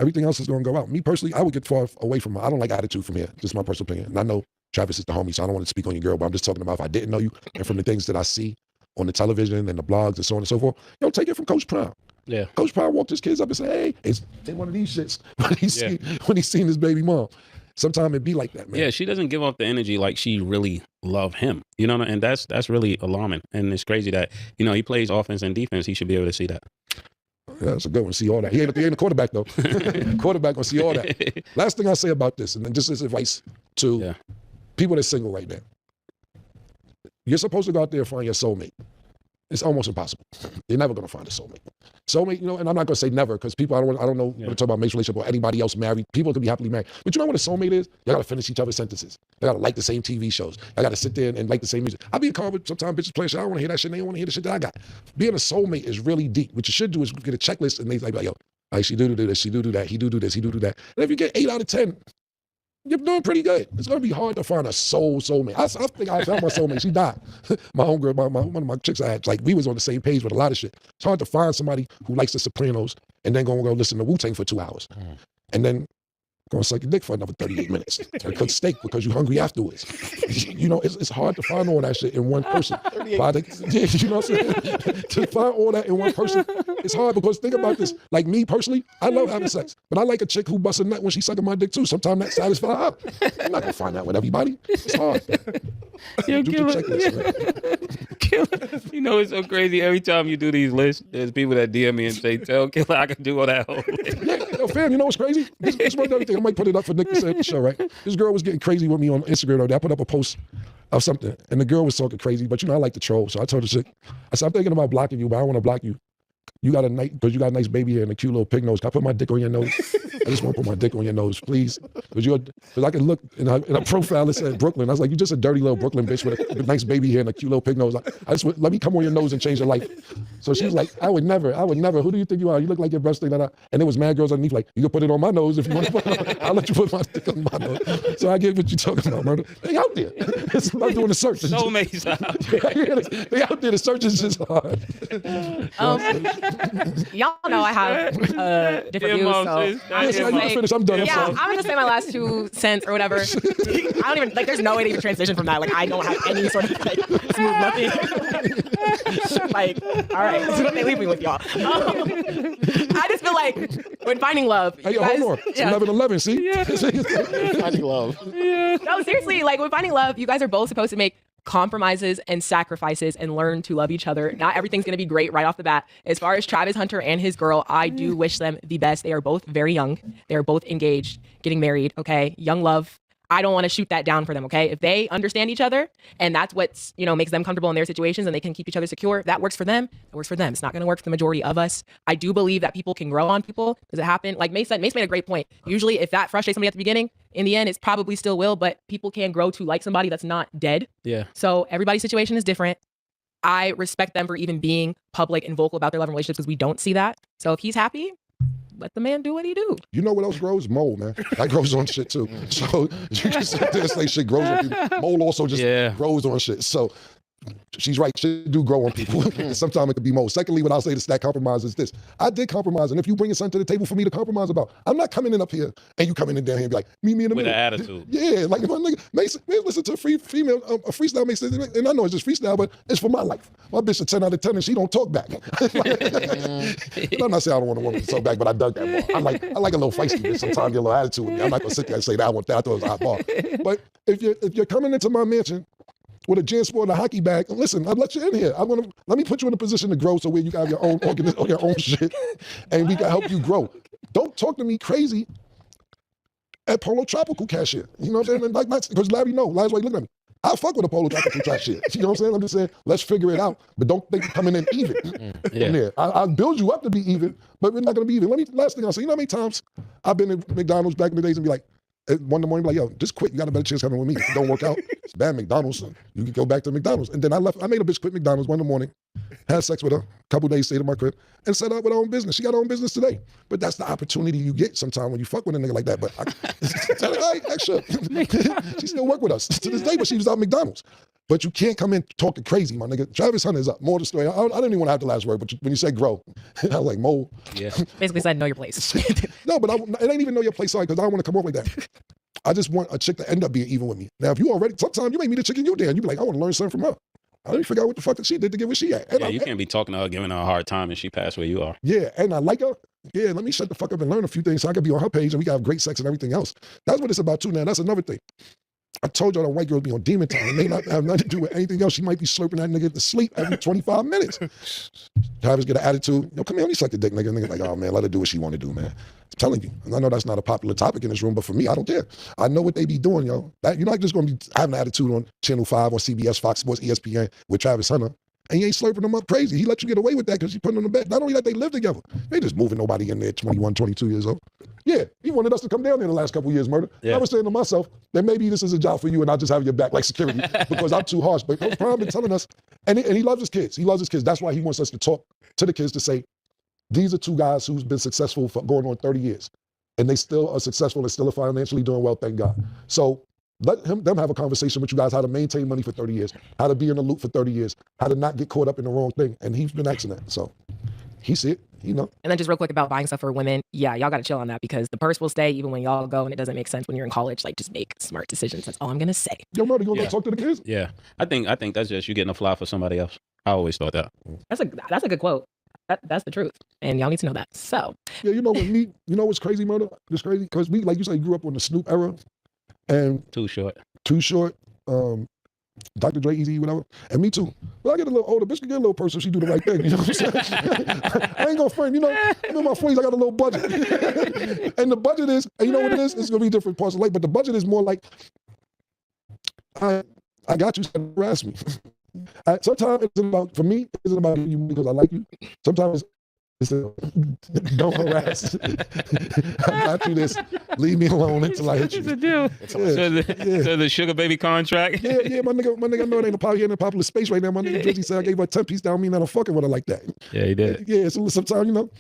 everything else is going to go out. Me personally, I would get far away from her. I don't like attitude from here. Just my personal opinion. And I know Travis is the homie, so I don't want to speak on your girl, but I'm just talking about if I didn't know you and from the things that I see on the television and the blogs and so on and so forth, yo, take it from Coach Prime. Yeah. Coach Prime walked his kids up and say, hey, it's one of these shits when he's seen his baby mom. Sometimes it be like that, man. Yeah, she doesn't give off the energy like she really love him. You know, and that's really alarming. And it's crazy that, you know, he plays offense and defense. He should be able to see that. Yeah, that's a good one. See all that. He ain't a quarterback, though. Quarterback gonna see all that. Last thing I say about this, and then just as advice to people that's single right now. You're supposed to go out there and find your soulmate. It's almost impossible. You're never going to find a soulmate. Soulmate, you know, and I'm not going to say never because people, I don't know when to talk about marriage relationship or anybody else married. People can be happily married. But you know what a soulmate is? You got to finish each other's sentences. You got to like the same TV shows. You got to sit there and like the same music. I be in car with sometimes bitches playing shit. I don't want to hear that shit. They don't want to hear the shit that I got. Being a soulmate is really deep. What you should do is get a checklist and they like, yo, like she do this, she do that, he do this, he do that. And if you get 8 out of 10, you're doing pretty good. It's going to be hard to find a soulmate. I think I found my soulmate. She died. My homegirl, one of my chicks I had, like we was on the same page with a lot of shit. It's hard to find somebody who likes the Sopranos and then go listen to Wu-Tang for 2 hours. And then go and suck your dick for another 38 minutes. And cook steak because you're hungry afterwards. You know, it's hard to find all that shit in one person. You know what I'm saying? To find all that in one person, it's hard because think about this. Like me personally, I love having sex, but I like a chick who busts a nut when she's sucking my dick too. Sometimes that satisfies her. I'm not gonna find that with everybody. It's hard. You know, it's so crazy. Every time you do these lists, there's people that DM me and say, tell Killer I can do all that whole list. Yo, fam, you know what's crazy? This one other thing. I might put it up for Nick to say at the show, right? This girl was getting crazy with me on Instagram the other day. I put up a post of something, and the girl was talking crazy, but you know, I like to troll. So I told her, shit, I said, I'm thinking about blocking you, but I don't want to block you. You got a nice baby hair and a cute little pig nose. Can I put my dick on your nose? I just want to put my dick on your nose, please. Because I can look in a profile that said Brooklyn. I was like, you're just a dirty little Brooklyn bitch with a nice baby hair and a cute little pig nose. Let me come on your nose and change your life. So she was like, I would never. Who do you think you are? You look like your breast thing. And there was mad girls underneath like, you can put it on my nose if you want to put it on. I'll let you put my dick on my nose. So I get what you're talking about, murder. They out there. It's about doing the search. Soulmates out there. They out there. The search is just hard. Y'all know I have different views, so I'm done. I'm gonna say my last 2 cents or whatever. I don't even there's no way to even transition from that. Like I don't have any sort of smooth nothing. Like, all right, this is what they leave me with, y'all. I just feel like when finding love, hey, hold on, it's 11:11. See, finding love. No, seriously, like when finding love, you guys are both supposed to make compromises and sacrifices and learn to love each other. Not everything's going to be great right off the bat. As far as Travis Hunter and his girl, I do wish them the best. They are both very young. They are both engaged, getting married, okay? Young love. I don't want to shoot that down for them, okay? If they understand each other and that's what's, makes them comfortable in their situations and they can keep each other secure, if that works for them, it works for them. It's not going to work for the majority of us. I do believe that people can grow on people. Does it happen? Like Mace made a great point. Usually if that frustrates somebody at the beginning, in the end, it's probably still will, but people can grow to like somebody that's not dead. Yeah. So everybody's situation is different. I respect them for even being public and vocal about their love and relationships because we don't see that. So if he's happy, let the man do what he do. You know what else grows? Mold, man. That grows on shit too. So you can sit there and say shit grows on people. Mold also just grows on shit. So she's right. She do grow on people. Sometimes it could be more. Secondly, what I'll say to stack compromise is this. I did compromise. And if you bring your son to the table for me to compromise about, I'm not coming in up here and you coming in down here and be like, meet me in the With middle. an attitude. Yeah, like if my nigga, Mason, man, listen to a freestyle Mason, and I know it's just freestyle, but it's for my life. My bitch a 10 out of 10 and she don't talk back. I'm not saying I don't want a woman to talk back, but I dug that bar. I like a little feisty bitch sometimes, get a little attitude with me. I'm not gonna sit there and say that I want that. I thought it was a hot bar. But if you're coming into my mansion with a gym sport and a hockey bag, listen, I'll let you in here. Let me put you in a position to grow so where you have your own organism, your own shit, and we can help you grow. Don't talk to me crazy at Polo Tropical cashier. You know what I'm saying? Like, because Larry's like looking at me. I fuck with a Polo Tropical cashier. You know what I'm saying? I'm just saying, let's figure it out. But don't think you're coming in even. Yeah. I'll build you up to be even, but we're not gonna be even. Last thing I'll say, you know how many times I've been at McDonald's back in the days and be like, at 1 in the morning, like, yo, just quit. You got a better chance coming with me. If it don't work out, it's bad McDonald's. You can go back to McDonald's. And then I made a bitch quit McDonald's 1 in the morning, had sex with her, a couple days, stayed in my crib, and set up with her own business. She got her own business today. But that's the opportunity you get sometimes when you fuck with a nigga like that. But tell her, all right, extra. She still work with us to this day, but she was out McDonald's. But you can't come in talking crazy, my nigga. Travis Hunter is up. More of the story. I didn't even want to have the last word, but when you said grow, I was like, Mo. Yeah. Basically said, know your place. No, but it ain't even know your place, sorry, because I don't want to come off like that. I just want a chick to end up being even with me. Now, if you already, sometimes you may meet a chick in you there, and you be like, I want to learn something from her. I didn't figure out what the fuck that she did to get where she at. Yeah, you can't be talking to her, giving her a hard time, and she passed where you are. Yeah, and I like her. Yeah, let me shut the fuck up and learn a few things so I can be on her page and we can have great sex and everything else. That's what it's about too. Now, that's another thing. I told y'all that white girls be on demon time. It may not have nothing to do with anything else. She might be slurping that nigga to sleep every 25 minutes. Travis get an attitude. Yo, come here, let me suck the dick, nigga. Nigga like, oh man, let her do what she want to do, man. I'm telling you. And I know that's not a popular topic in this room, but for me, I don't care. I know what they be doing, yo. You're not just going to be having an attitude on Channel 5 or CBS, Fox Sports, ESPN with Travis Hunter. And you ain't slurping them up crazy. He let you get away with that because you put them on the bed. Not only that, they live together. They just moving nobody in there 21, 22 years old. Yeah, he wanted us to come down there the last couple of years, Murder. Yeah. I was saying to myself that maybe this is a job for you and I'll just have your back like security because I'm too harsh. But Coach Prime been telling us, and he loves his kids. He loves his kids. That's why he wants us to talk to the kids to say, these are two guys who's been successful for going on 30 years. And they still are successful and still are financially doing well, thank God. So let them have a conversation with you guys how to maintain money for 30 years, how to be in the loop for 30 years, how to not get caught up in the wrong thing. And he's been asking that. So he see it, you know. And then just real quick about buying stuff for women. Yeah, y'all got to chill on that because the purse will stay even when y'all go and it doesn't make sense when you're in college. Like, just make smart decisions. That's all I'm going to say. Yo, Murder, you going to go talk to the kids? Yeah. I think that's just you getting a fly for somebody else. I always thought that. That's a good quote. That's the truth. And y'all need to know that. So. Yeah, you know, with me, you know what's crazy, Murder? It's crazy because we, like you said, grew up on the Snoop era. And Too Short, Dr. Dre, Easy, whatever, and me too. But I get a little older, bitch can get a little person if she do the right thing, you know what I'm saying? I ain't gonna frame, you know, I'm in my 40s, I got a little budget. And the budget is, and you know what it is? It's gonna be different parts of life, but the budget is more like, I got you, so harass me. Sometimes it's about, for me, it's about you because I like you. Sometimes don't harass. I got you this. Leave me alone until I hit you. So the sugar baby contract. Yeah, my nigga, I know it ain't a popular space right now. My nigga Drizzy said I gave her a 10-piece down, mean that I'm fucking with her like that. Yeah, he did. Yeah, so sometimes, you know,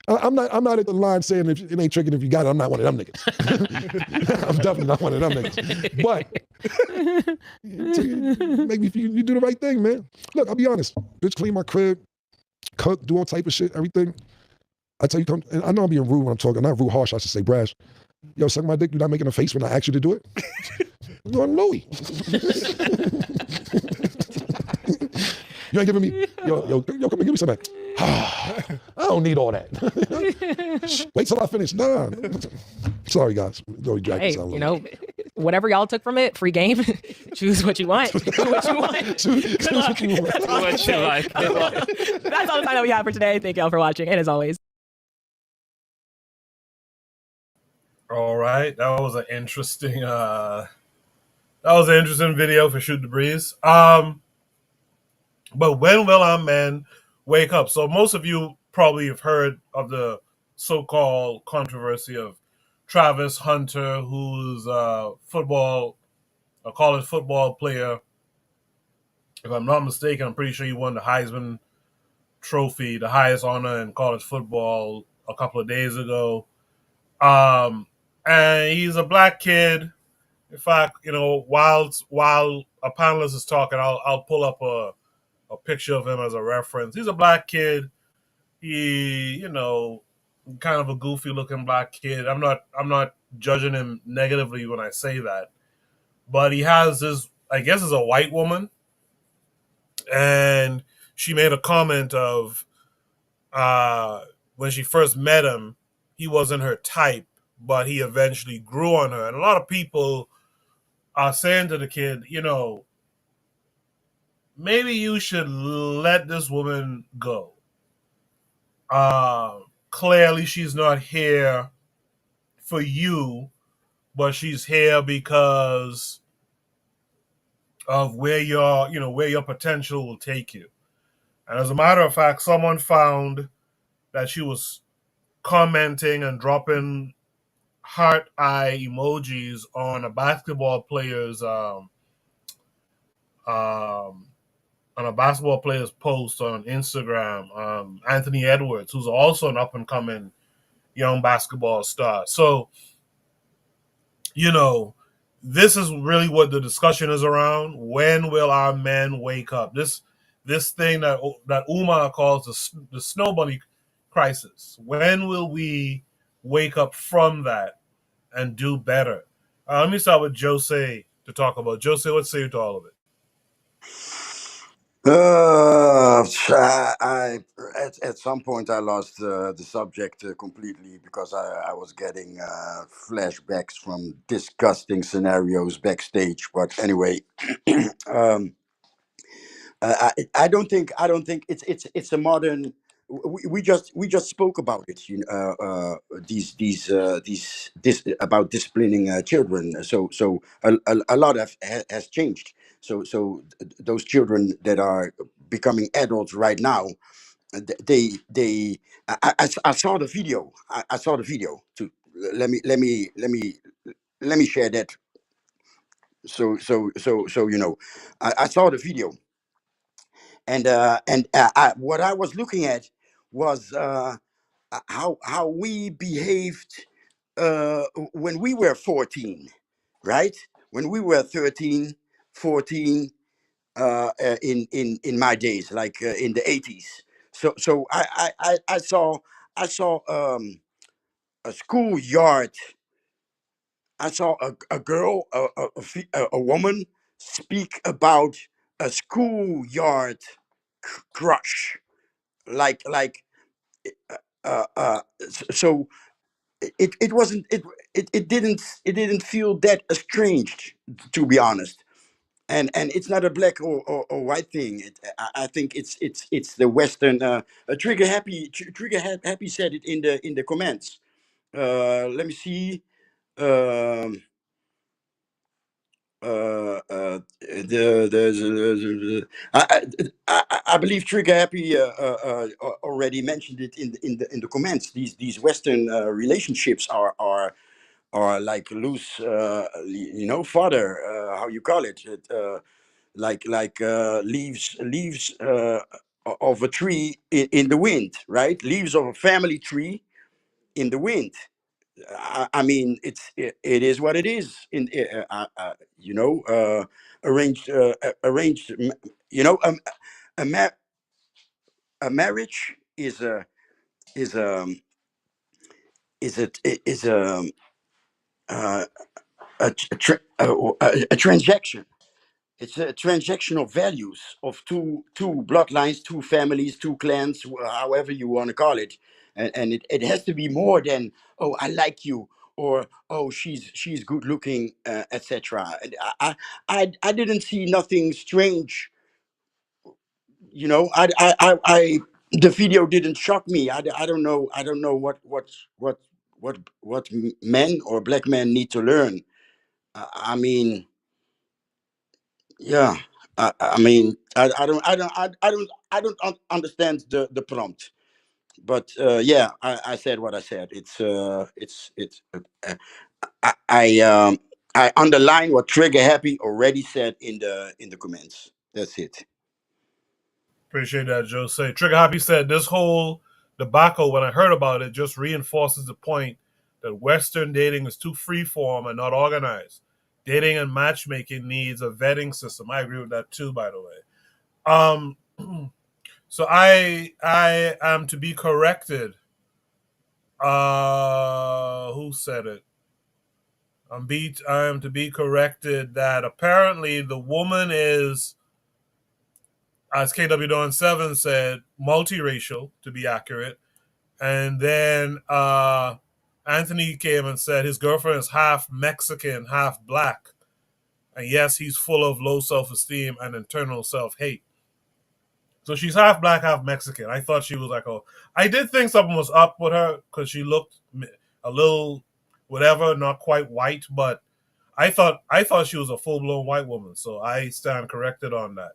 I'm not at the line saying if it ain't tricking if you got it, I'm not one of them niggas. I'm definitely not one of them niggas. But maybe if you do the right thing, man. Look, I'll be honest. Bitch clean my crib, cook, do all type of shit, everything. I tell you, and I know I'm being rude when I'm talking. Not rude, harsh, I should say brash. Yo, suck my dick, you're not making a face when I ask you to do it? You're Louis. You ain't giving me, yo, come here, give me some of that. I don't need all that. Wait till I finish. Nah. Sorry, guys. Hey, you know, whatever y'all took from it, free game. Choose what you want. Do what you want. Choose what you want. That's all What you like. That's all the time that we have for today. Thank y'all for watching. And as always. All right, that was an interesting video for Shoot the Breeze. But when will our men wake up? So most of you probably have heard of the so-called controversy of Travis Hunter, who's a college football player. If I'm not mistaken, I'm pretty sure he won the Heisman Trophy, the highest honor in college football, a couple of days ago. And he's a black kid, In fact, while a panelist is talking, I'll pull up a picture of him as a reference. He's a black kid. He, kind of a goofy looking black kid. I'm not judging him negatively when I say that, but he has this. I guess is a white woman, and she made a comment of when she first met him, he wasn't her type, but he eventually grew on her. And a lot of people are saying to the kid, maybe you should let this woman go. Clearly, she's not here for you, but she's here because of where your potential will take you. And as a matter of fact, someone found that she was commenting and dropping heart eye emojis on a basketball player's post on Instagram, Anthony Edwards, who's also an up and coming young basketball star. So, this is really what the discussion is around. When will our men wake up? This thing that Umar calls the snow bunny crisis. When will we wake up from that and do better? Let me start with Jose to talk about. Jose, what say you to all of it? At some point I lost the subject completely because I was getting flashbacks from disgusting scenarios backstage. But anyway, um, I don't think it's a modern. We just spoke about it. These this about disciplining children. So a lot has changed. Those children that are becoming adults right now, they I saw the video. I saw the video too. Let me share that. So I saw the video, and what I was looking at was how we behaved when we were 14, right? When we were 13, 14, in my days, like in the 80s. So I saw a schoolyard. I saw a girl, a woman speak about a schoolyard crush, like so it wasn't it didn't feel that estranged, to be honest. And it's not a black or white thing. I think it's the Western. Trigger happy said it in the comments. Let me see. Um, I believe Trigger Happy already mentioned it in the comments. These Western relationships are like loose, fodder. How you call it? Like leaves of a tree in the wind, right? Leaves of a family tree in the wind. I mean, it is what it is. Arranged. You know, a ma- a marriage is a is uh, a transaction. It's a transaction of values of two bloodlines, two families, two clans, however you want to call it, and it has to be more than, oh, I like you, or oh, she's good looking, etc. And I didn't see nothing strange. I the video didn't shock me. I don't know what men or black men need to learn. I mean, yeah. I mean, I don't understand the prompt, but yeah, I said what I said. I underline what Trigger Happy already said in the comments. That's it. Appreciate that, Jose. Trigger Happy said this whole debacle, when I heard about it, just reinforces the point that Western dating is too freeform and not organized. Dating and matchmaking needs a vetting system. I agree with that too, by the way. Um, so I am to be corrected. Who said it? I am to be corrected that apparently the woman is, as KW Dawn 7 said, multiracial, to be accurate. And then Anthony came and said his girlfriend is half Mexican, half black. And yes, he's full of low self-esteem and internal self-hate. So she's half black, half Mexican. I thought she was like, oh, I did think something was up with her because she looked a little, whatever, not quite white, but I thought she was a full-blown white woman. So I stand corrected on that.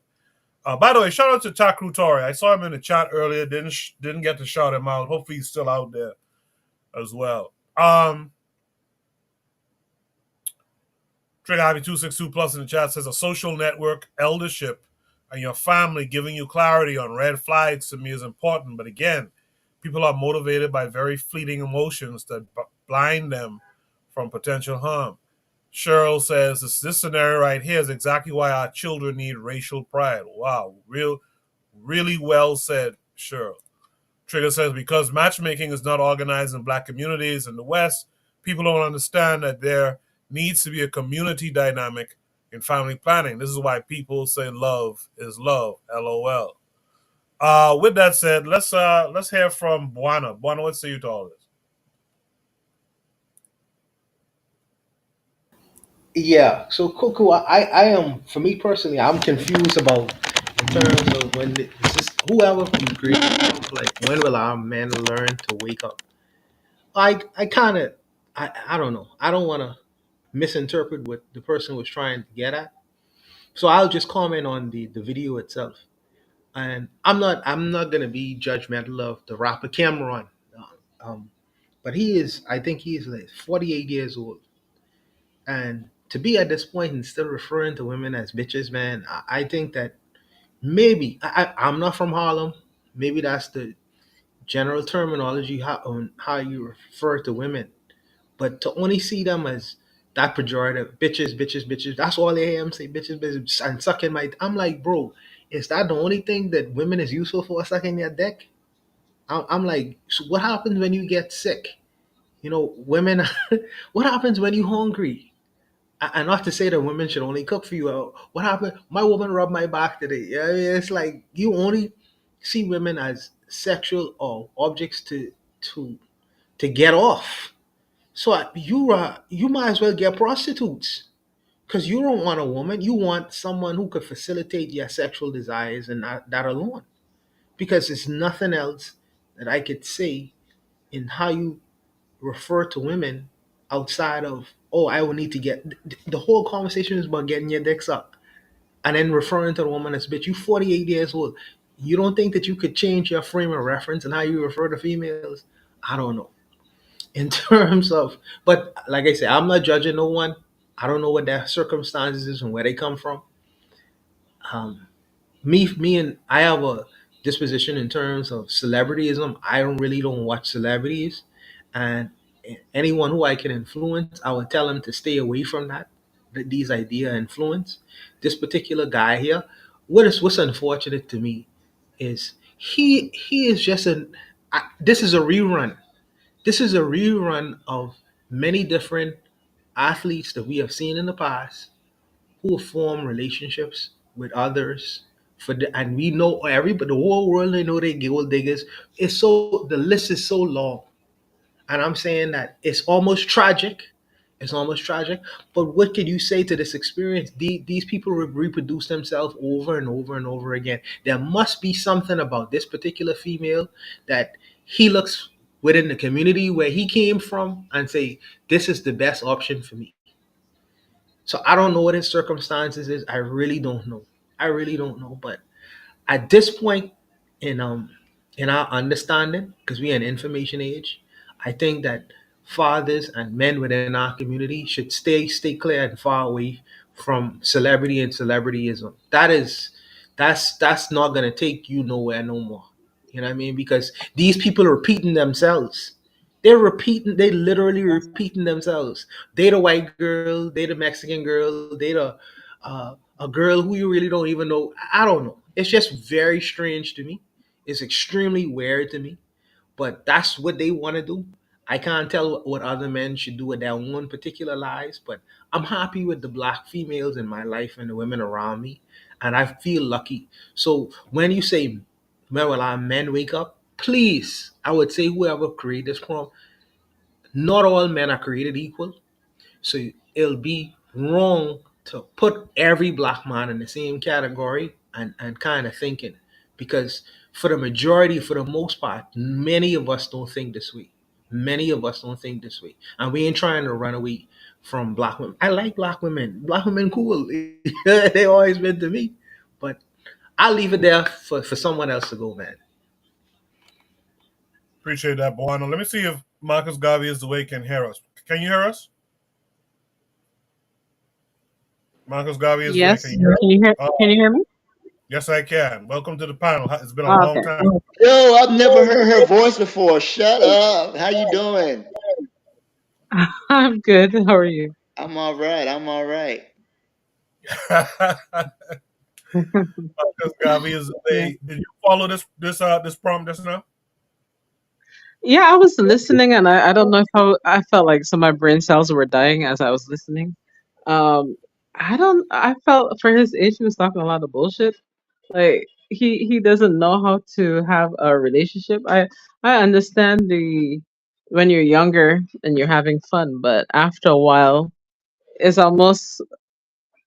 By the way, shout out to Takru Tori. I saw him in the chat earlier. Didn't get to shout him out. Hopefully he's still out there as well. Trigger Happy 262 Plus in the chat says a social network, eldership, and your family giving you clarity on red flags to me is important. But again, people are motivated by very fleeting emotions that blind them from potential harm. Cheryl says this scenario right here is exactly why our children need racial pride. Wow, really well said, Cheryl. Trigger says because matchmaking is not organized in black communities in the West, people don't understand that there needs to be a community dynamic in family planning. This is why people say love is love. LOL. With that said, let's hear from Buana. Buana, what say you to all this? Yeah. So Coco, I am, for me personally, I'm confused about in terms of when is this whoever from Greek, like when will our men learn to wake up? I kind of I don't know. I don't want to misinterpret what the person was trying to get at. So I'll just comment on the video itself. And I'm not gonna be judgmental of the rapper Cameron, um, but I think he is like 48 years old, and to be at this point and still referring to women as bitches, man, I think that maybe I'm not from Harlem. Maybe that's the general terminology on how you refer to women, but to only see them as that pejorative, bitches, bitches, bitches. That's all they hear them say, bitches, bitches, and sucking my. I'm like, bro, is that the only thing that women is useful for, sucking their dick? I'm like, so what happens when you get sick? Women. What happens when you hungry? And not to say that women should only cook for you. What happened? My woman rubbed my back today. Yeah, I mean, it's like you only see women as sexual or objects to to get off. So you might as well get prostitutes because you don't want a woman. You want someone who could facilitate your sexual desires and that alone. Because there's nothing else that I could say in how you refer to women outside of, oh, I will need to get the whole conversation is about getting your dick sucked and then referring to the woman as bitch. You 48 years old. You don't think that you could change your frame of reference and how you refer to females? I don't know. In terms of, but like I said, I'm not judging no one. I don't know what their circumstances is and where they come from. Um, me and I have a disposition in terms of celebrityism. I don't watch celebrities, and anyone who I can influence, I would tell them to stay away from these idea influence. This particular guy here, what's unfortunate to me is he is just this is a rerun. This is a rerun of many different athletes that we have seen in the past who have formed relationships with others and we know everybody, the whole world, they know they gold diggers. The list is so long, and I'm saying that it's almost tragic. It's almost tragic. But what can you say to this experience? These people reproduce themselves over and over and over again. There must be something about this particular female that he looks within the community where he came from and say, this is the best option for me. So I don't know what his circumstances is. I really don't know. I really don't know. But at this point in our understanding, because we're an information age, I think that fathers and men within our community should stay clear and far away from celebrity and celebrityism. That's not gonna take you nowhere no more. You know what I mean? Because these people are repeating themselves. They're repeating. They literally repeating themselves. They the white girl. They the Mexican girl. They the a girl who you really don't even know. I don't know. It's just very strange to me. It's extremely weird to me. But that's what they want to do. I can't tell what other men should do with their own particular lives, but I'm happy with the black females in my life and the women around me, and I feel lucky. So when you say, when will our men wake up? Please, I would say whoever created this prompt, not all men are created equal. So it'll be wrong to put every black man in the same category and kind of thinking, because for the majority, for the most part, many of us don't think this way. Many of us don't think this way. And we ain't trying to run away from black women. I like black women. Black women cool. They always been to me. But I'll leave it there for someone else to go, man. Appreciate that, Buano. Let me see if Marcus Garvey is awake and hear us. Can you hear us? Marcus Garvey is awake. Yes. Can you hear us? Can you hear me? Yes, I can. Welcome to the panel. It's been a Oh, long okay. time. Yo, I've never heard her voice before. Shut up. How you doing? I'm good. How are you? I'm all right. I'm all right. Marcus Garvey is Yeah. awake. Did you follow this prompt just now? Yeah, I was listening and I don't know if I felt like some of my brain cells were dying as I was listening. Um, I felt for his age he was talking a lot of bullshit. Like he doesn't know how to have a relationship. I understand the when you're younger and you're having fun, but after a while it's almost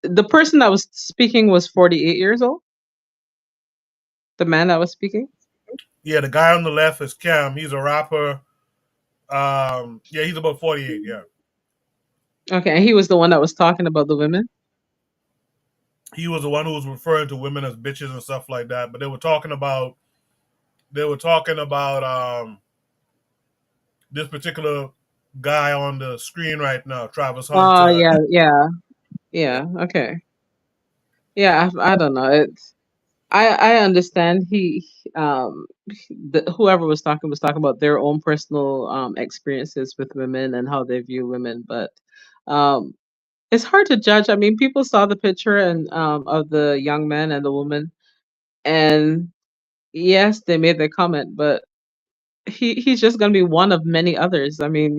the person that was speaking was 48 years old. The man that was speaking. Yeah, the guy on the left is Cam. He's a rapper. Yeah, he's about 48. Yeah, Okay, and he was the one that was talking about the women. he was the one who was referring to women as bitches and stuff like that. But they were talking about this particular guy on the screen right now, Travis Oh Hunter. yeah. Okay. Yeah, I don't know. I understand whoever was talking about their own personal experiences with women and how they view women, but um it's hard to judge. I mean, people saw the picture and of the young man and the woman, and yes, they made their comment, but he's just gonna be one of many others. I mean,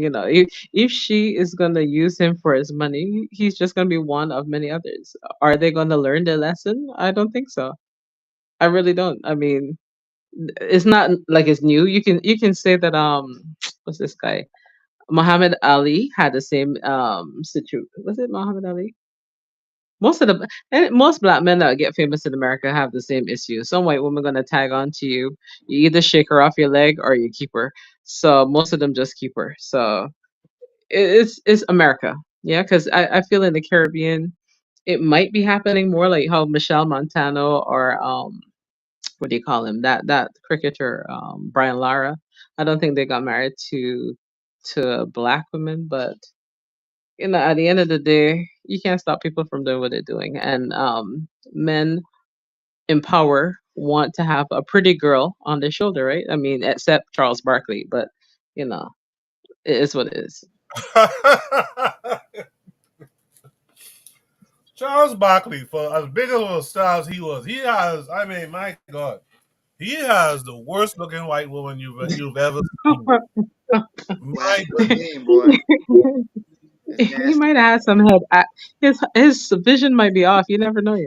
if she is gonna use him for his money, he's just gonna be one of many others. Are they gonna learn their lesson? I don't think so. I really don't. I mean, it's not like it's new. You can say that what's this guy? Muhammad Ali had the same situation. Was it Muhammad Ali? Most black men that get famous in America have the same issue. Some white woman gonna tag on to you. You either shake her off your leg or you keep her. So most of them just keep her. So it's America. Yeah, because I feel in the Caribbean it might be happening more like how Michelle Montano or what do you call him? That cricketer, Brian Lara. I don't think they got married to black women, but at the end of the day, you can't stop people from doing what they're doing. And men in power want to have a pretty girl on their shoulder, right? I mean, except Charles Barkley, but you know, it is what it is. Charles Barkley, for as big of a star as he was, I mean, my God, he has the worst looking white woman you've ever seen. My Nasty game, boy. It's He nasty. might have had some head. His vision might be off. You never know,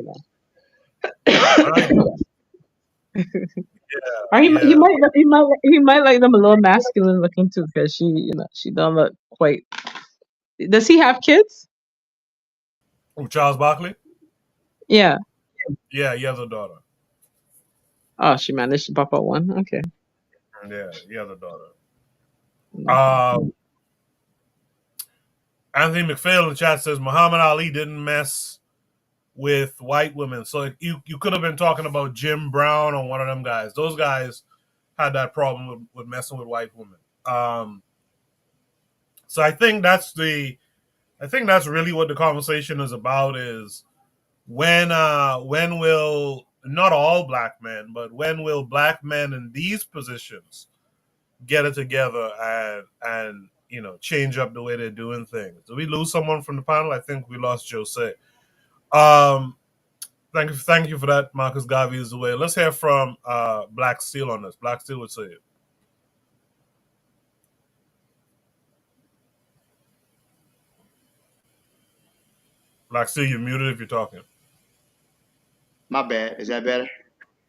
My Or he yeah. might like them a little masculine looking too, because she don't look quite. Does he have kids? Charles Barkley? Yeah. Yeah, he has a daughter. Oh, she managed to pop out one. Okay. Yeah, he has a daughter. Okay. Anthony McPhail in the chat says Muhammad Ali didn't mess with white women. So you could have been talking about Jim Brown or one of them guys. Those guys had that problem with messing with white women. So I think that's really what the conversation is about, is when will, not all black men, but when will black men in these positions get it together and change up the way they're doing things. Did we lose someone from the panel? I think we lost Jose. Um, thank you for that. Marcus Garvey is away. Let's hear from Black Steel on this. Black Steel would say it. Black Steel, you're muted if you're talking. My bad. Is that better?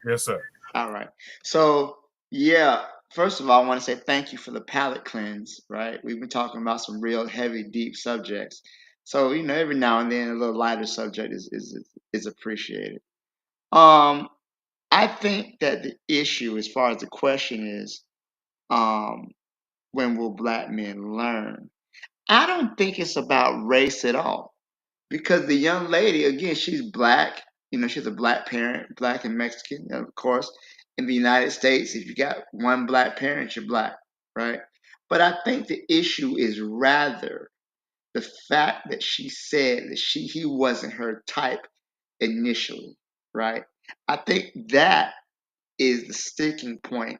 Yes, sir. All right. So yeah, first of all, I want to say thank you for the palate cleanse. Right, we've been talking about some real heavy, deep subjects. So every now and then a little lighter subject is appreciated. Um, I think that the issue, as far as the question is, um, when will black men learn? I don't think it's about race at all, because the young lady, again, she's black. She's a black parent, black and Mexican, of course. In the United States, if you got one black parent, you're black, right? But I think the issue is rather the fact that she said that he wasn't her type initially, right? I think that is the sticking point.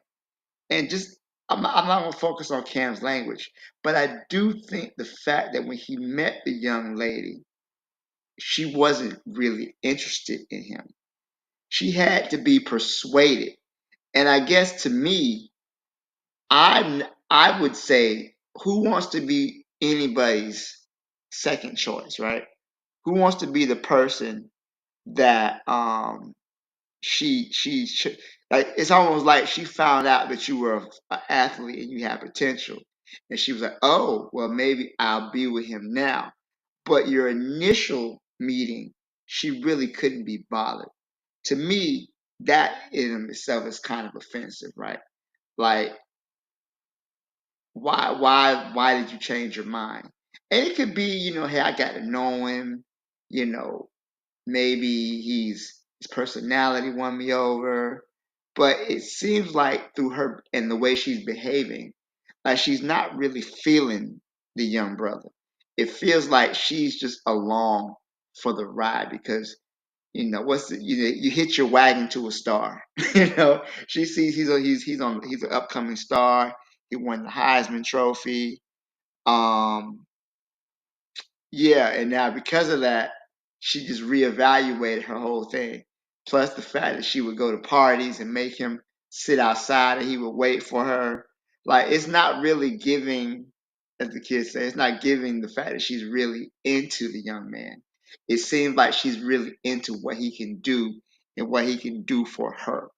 And just I'm not gonna focus on Cam's language, but I do think the fact that when he met the young lady, she wasn't really interested in him. She had to be persuaded. And I guess to me, I would say, who wants to be anybody's second choice, right? Who wants to be the person that she like, it's almost like she found out that you were an athlete and you had potential, and she was like, oh well, maybe I'll be with him now. But your initial meeting, she really couldn't be bothered. To me, that in itself is kind of offensive, right? Like, why did you change your mind? And it could be, hey, I got to know him, you know maybe his personality won me over. But it seems like through her and the way she's behaving, like she's not really feeling the young brother. It feels like she's just along for the ride, because you hit your wagon to a star. She sees he's an upcoming star. He won the Heisman Trophy. Um, yeah, and now because of that, she just reevaluated her whole thing. Plus the fact that she would go to parties and make him sit outside and he would wait for her. Like, it's not really giving, as the kids say, it's not giving the fact that she's really into the young man. It seems like she's really into what he can do and what he can do for her.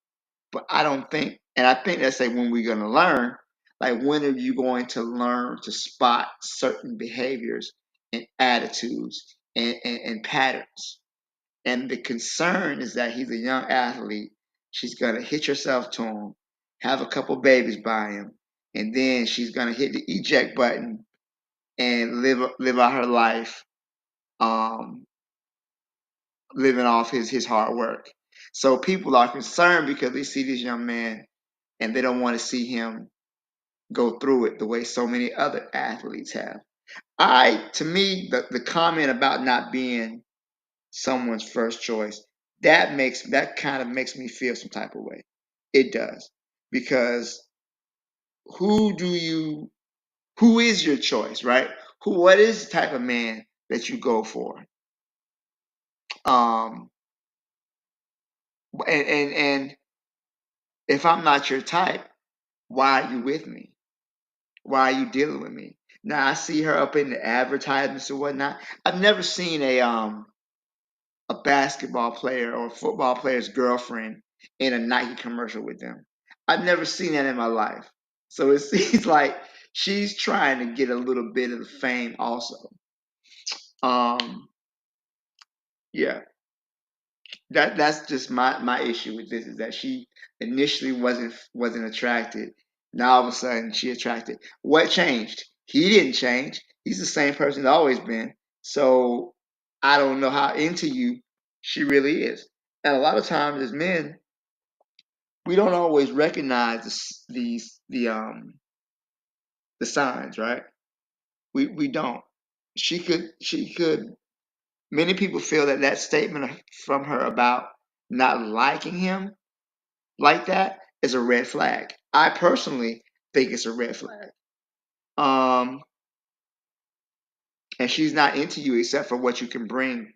But I don't think, and I think that's like when we're going to learn, like when are you going to learn to spot certain behaviors and attitudes and patterns? And the concern is that he's a young athlete. She's going to hitch herself to him, have a couple babies by him, and then she's going to hit the eject button and live out her life, um, living off his hard work. So people are concerned because they see this young man and they don't want to see him go through it the way so many other athletes have. To me, the comment about not being someone's first choice, that kind of makes me feel some type of way. It does. Because who do you who is your choice, right? What is the type of man that you go for? Um and if I'm not your type, why are you with me? Why are you dealing with me? Now I see her up in the advertisements or whatnot. I've never seen a basketball player or a football player's girlfriend in a Nike commercial with them. I've never seen that in my life. So it seems like she's trying to get a little bit of the fame also. Um, yeah, that's just my issue with this, is that she initially wasn't attracted. Now all of a sudden she attracted. What changed? He didn't change. He's the same person he's always been. So I don't know how into you she really is. And a lot of times as men, we don't always recognize the signs, right? We don't. She could. Many people feel that statement from her about not liking him like that is a red flag. I personally, think it's a red flag. Um, and she's not into you except for what you can bring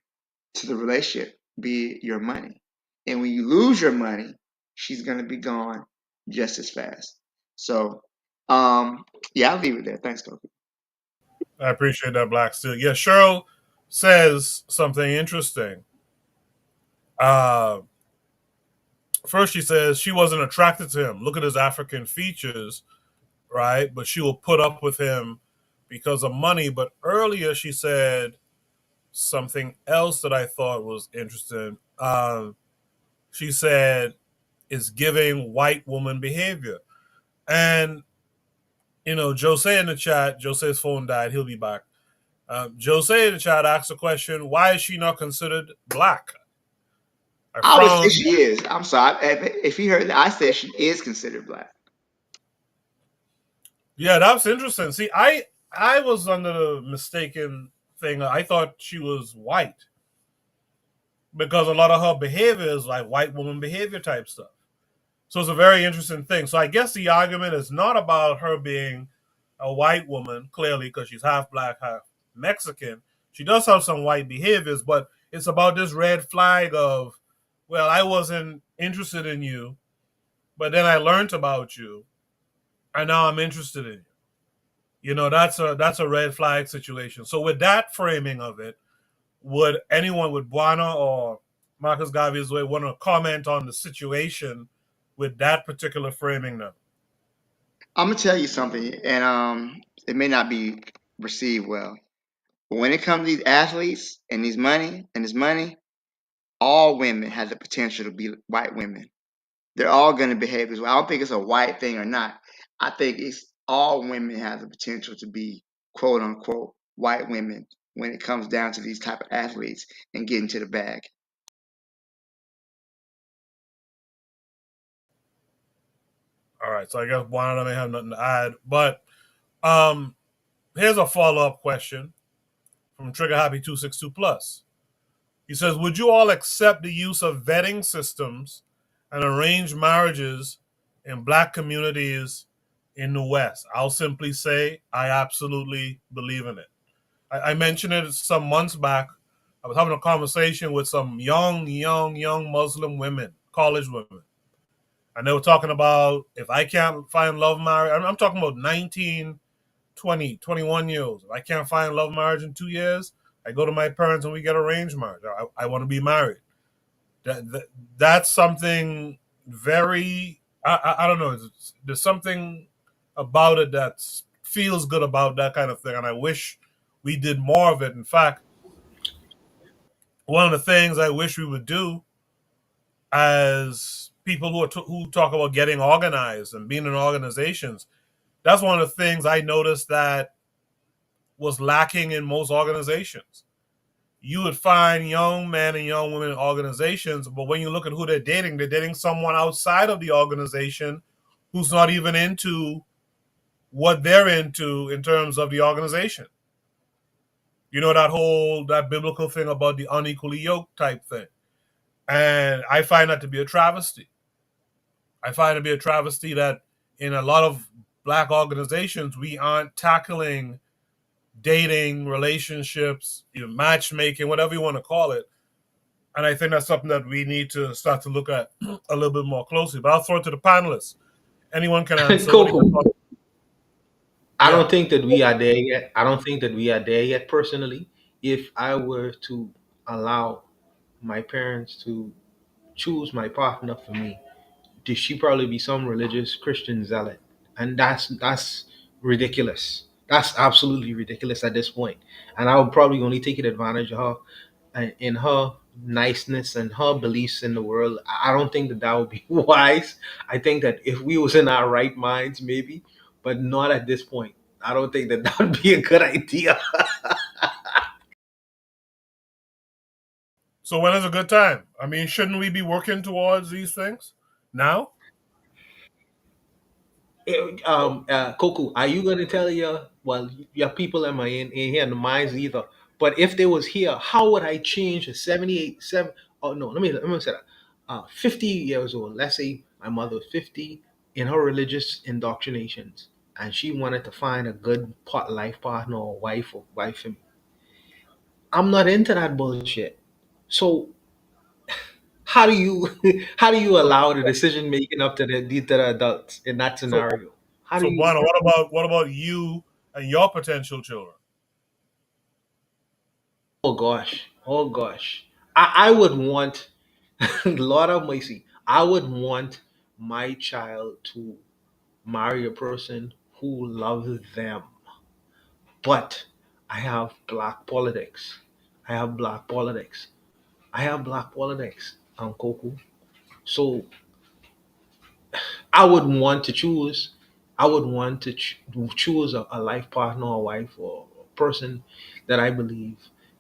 to the relationship, be it your money. And when you lose your money, she's gonna be gone just as fast. So, yeah, I'll leave it there. Thanks, Kofi. I appreciate that, Black Steel. Yeah, Cheryl says something interesting. Uh, First, she says she wasn't attracted to him. Look at his African features, right? But she will put up with him because of money. But earlier, she said something else that I thought was interesting. She said, it's giving white woman behavior. And, Jose in the chat, Jose's phone died. He'll be back. Jose in the chat asked a question, why is she not considered black? I would say she is. I'm sorry. If you heard that, I said she is considered black. Yeah, that's interesting. See, I was under the mistaken thing. I thought she was white because a lot of her behavior is like white woman behavior type stuff. So it's a very interesting thing. So I guess the argument is not about her being a white woman, clearly, because she's half black, half Mexican. She does have some white behaviors, but it's about this red flag of, well, I wasn't interested in you, but then I learned about you, and now I'm interested in you. That's a red flag situation. So with that framing of it, would anyone with Buana or Marcus Garvey's way want to comment on the situation with that particular framing now? I'm gonna tell you something, and it may not be received well. But when it comes to these athletes and this money, all women have the potential to be white women. They're all gonna behave as well. I don't think it's a white thing or not. I think it's all women have the potential to be quote unquote white women when it comes down to these type of athletes and getting to the bag. All right, so I guess Buana may have nothing to add, but here's a follow-up question from Trigger Happy 262 Plus. He says, would you all accept the use of vetting systems and arranged marriages in black communities in the West? I'll simply say I absolutely believe in it. I mentioned it some months back. I was having a conversation with some young Muslim women, college women. And they were talking about, if I can't find love marriage, I'm talking about 19, 20, 21 years old. If I can't find love marriage in 2 years, I go to my parents and we get arranged marriage. I want to be married. That's something very, I don't know. There's something about it that feels good about that kind of thing. And I wish we did more of it. In fact, one of the things I wish we would do as people who talk about getting organized and being in organizations, that's one of the things I noticed that was lacking in most organizations. You would find young men and young women in organizations, but when you look at who they're dating someone outside of the organization who's not even into what they're into in terms of the organization. That biblical thing about the unequally yoked type thing. And I find that to be a travesty. I find it to be a travesty that in a lot of black organizations, we aren't tackling dating, relationships, matchmaking, whatever you want to call it. And I think that's something that we need to start to look at a little bit more closely. But I'll throw it to the panelists. Anyone can answer. What do you Coco, think? I Yeah. don't think that we are there yet. I don't think that we are there yet personally. If I were to allow my parents to choose my partner for me, she probably be some religious Christian zealot, and that's ridiculous. That's absolutely ridiculous at this point. And I would probably only take advantage of her in her niceness and her beliefs in the world. I don't think that would be wise. I think that if we was in our right minds, maybe, but not at this point. I don't think that that would be a good idea. So when is a good time? I mean, shouldn't we be working towards these things now? Coco, are you going to tell your people am I in here in the mines either? But if they was here, how would I change a 78, seven? Oh no, let me say that. 50 years old. Let's say my mother was 50. in her religious indoctrinations, and she wanted to find a good life partner or wife for me. I'm not into that bullshit. So how do you how do you allow the decision making up to the adults in that So, scenario? How do so you? Buana, what about you and your potential children? Oh gosh, oh gosh. I would want, Lord of mercy, I would want my child to marry a person who loves them. But I have black politics. I have black politics. I have black politics, Koku. So I would want to choose. I would want to choose a life partner, or wife, or a person that I believe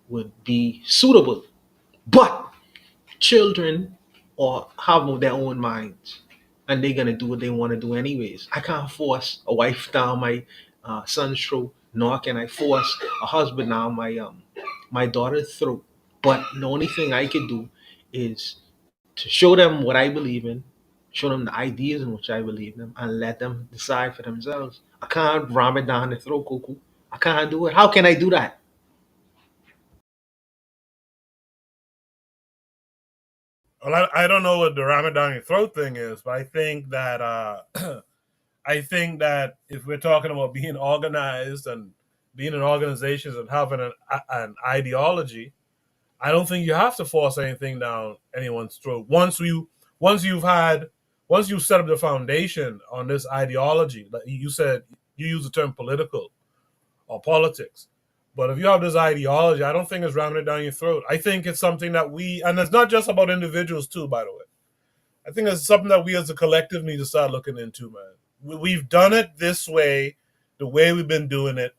would be suitable. But children or have their own minds, and they're gonna do what they want to do anyways. I can't force a wife down my son's throat, nor can I force a husband down my daughter's throat. But the only thing I could do is to show them what I believe in, show them the ideas in which I believe in, and let them decide for themselves. I can't ram it down their throat, Cuckoo. I can't do it. How can I do that? Well, I don't know what the Ramadan your throat thing is, but I think that I think that if we're talking about being organized and being in organizations and having an ideology, I don't think you have to force anything down anyone's throat. Once you've had once you've set up the foundation on this ideology, like you said, you use the term political or politics. But if you have this ideology, I don't think it's ramming it down your throat. I think it's something that and it's not just about individuals too, by the way. I think it's something that we as a collective need to start looking into, man. We've done it this way, the way we've been doing it,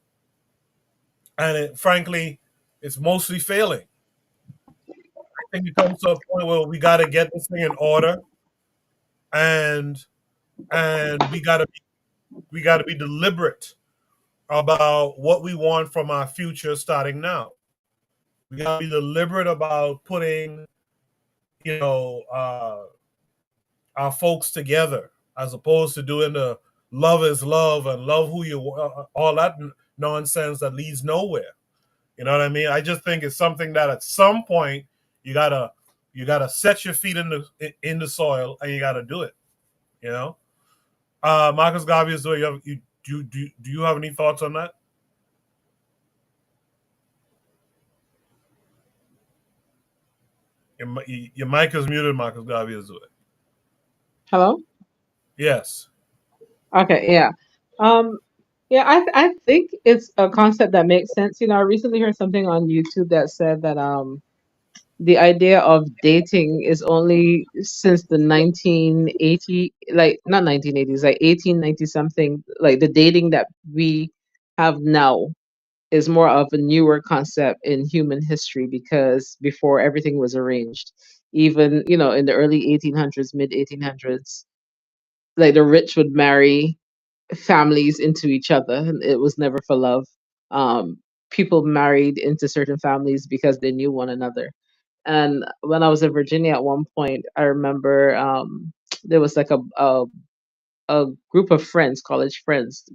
and frankly, it's mostly failing. I think it comes to a point where we got to get this thing in order, and we got to be deliberate about what we want from our future starting now. We got to be deliberate about putting, you know, our folks together as opposed to doing the love is love and love who you all that nonsense that leads nowhere. You know what I mean? I just think it's something that at some point you gotta set your feet in the soil and you gotta do it. You know, Marcus Garvey is doing. Do you have any thoughts on that? Your mic is muted, Marcus Garvey is doing. Hello? Yes. Okay, yeah. Um, yeah, I think it's a concept that makes sense. I recently heard something on YouTube that said that the idea of dating is only since the 1980, like not 1980s, like 1890 something, like the dating that we have now is more of a newer concept in human history because before everything was arranged. Even, in the early 1800s, mid 1800s, like the rich would marry families into each other, and it was never for love. Um, People married into certain families because they knew one another. And when I was in Virginia at one point, I remember there was like a group of friends, college friends.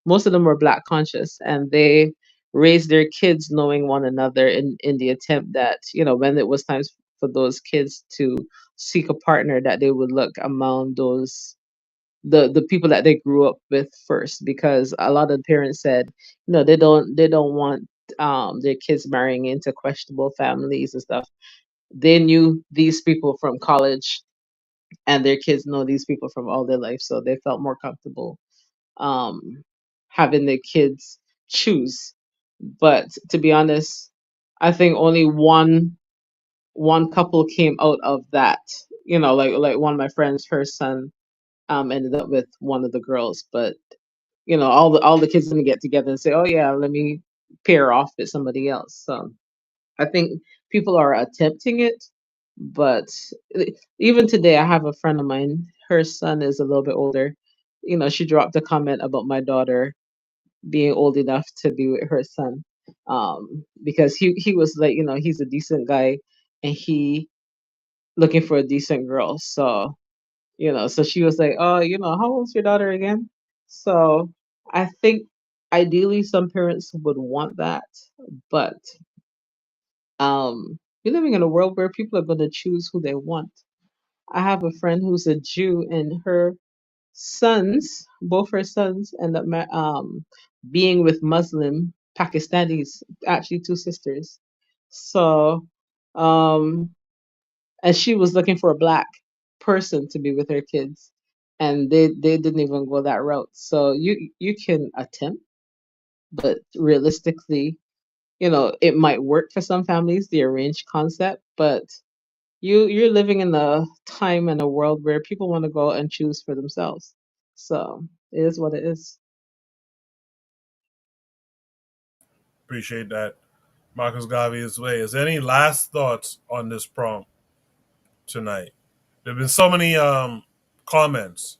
Most of them were Black conscious, and they raised their kids knowing one another in the attempt that, when it was times for those kids to seek a partner, that they would look among those the people that they grew up with first, because a lot of the parents said, they don't want their kids marrying into questionable families and stuff. They knew these people from college, and their kids know these people from all their life, so they felt more comfortable um having their kids choose. But to be honest, I think only one couple came out of that. Like one of my friends, her son ended up with one of the girls. But all the kids gonna get together and say, oh yeah, let me pair off with somebody else. So I think people are attempting it, but even today, I have a friend of mine. Her son is a little bit older. She dropped a comment about my daughter being old enough to be with her son, because he was like, he's a decent guy, and he looking for a decent girl. So So she was like, "Oh, how old's your daughter again?" So I think ideally some parents would want that, but we're living in a world where people are going to choose who they want. I have a friend who's a Jew, and both her sons, end up being with Muslim Pakistanis, actually two sisters. So, um, and she was looking for a black person to be with her kids, and they didn't even go that route. So you can attempt, but realistically, it might work for some families, the arranged concept, but you're living in a time and a world where people want to go and choose for themselves. So it is what it is. Appreciate that. Marcus Garvey is way. Is there any last thoughts on this prompt tonight? There have been so many comments,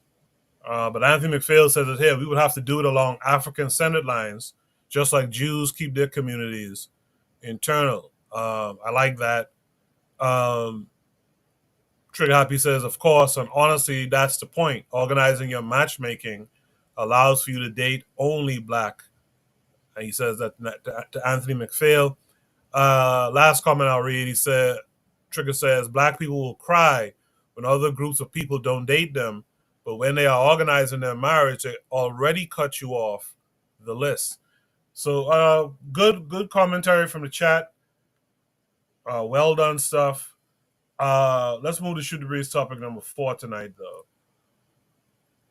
but Anthony McPhail says it here. We would have to do it along African-centered lines, just like Jews keep their communities internal. I like that. Trigger Happy says, of course, and honestly, that's the point. Organizing your matchmaking allows for you to date only black. And he says that to Anthony McPhail. Last comment I'll read, he said, Trigger says, black people will cry when other groups of people don't date them, but when they are organizing their marriage, they already cut you off the list. So good commentary from the chat. Well done stuff. Let's move to Shoot the Breeze topic number 4 tonight, though.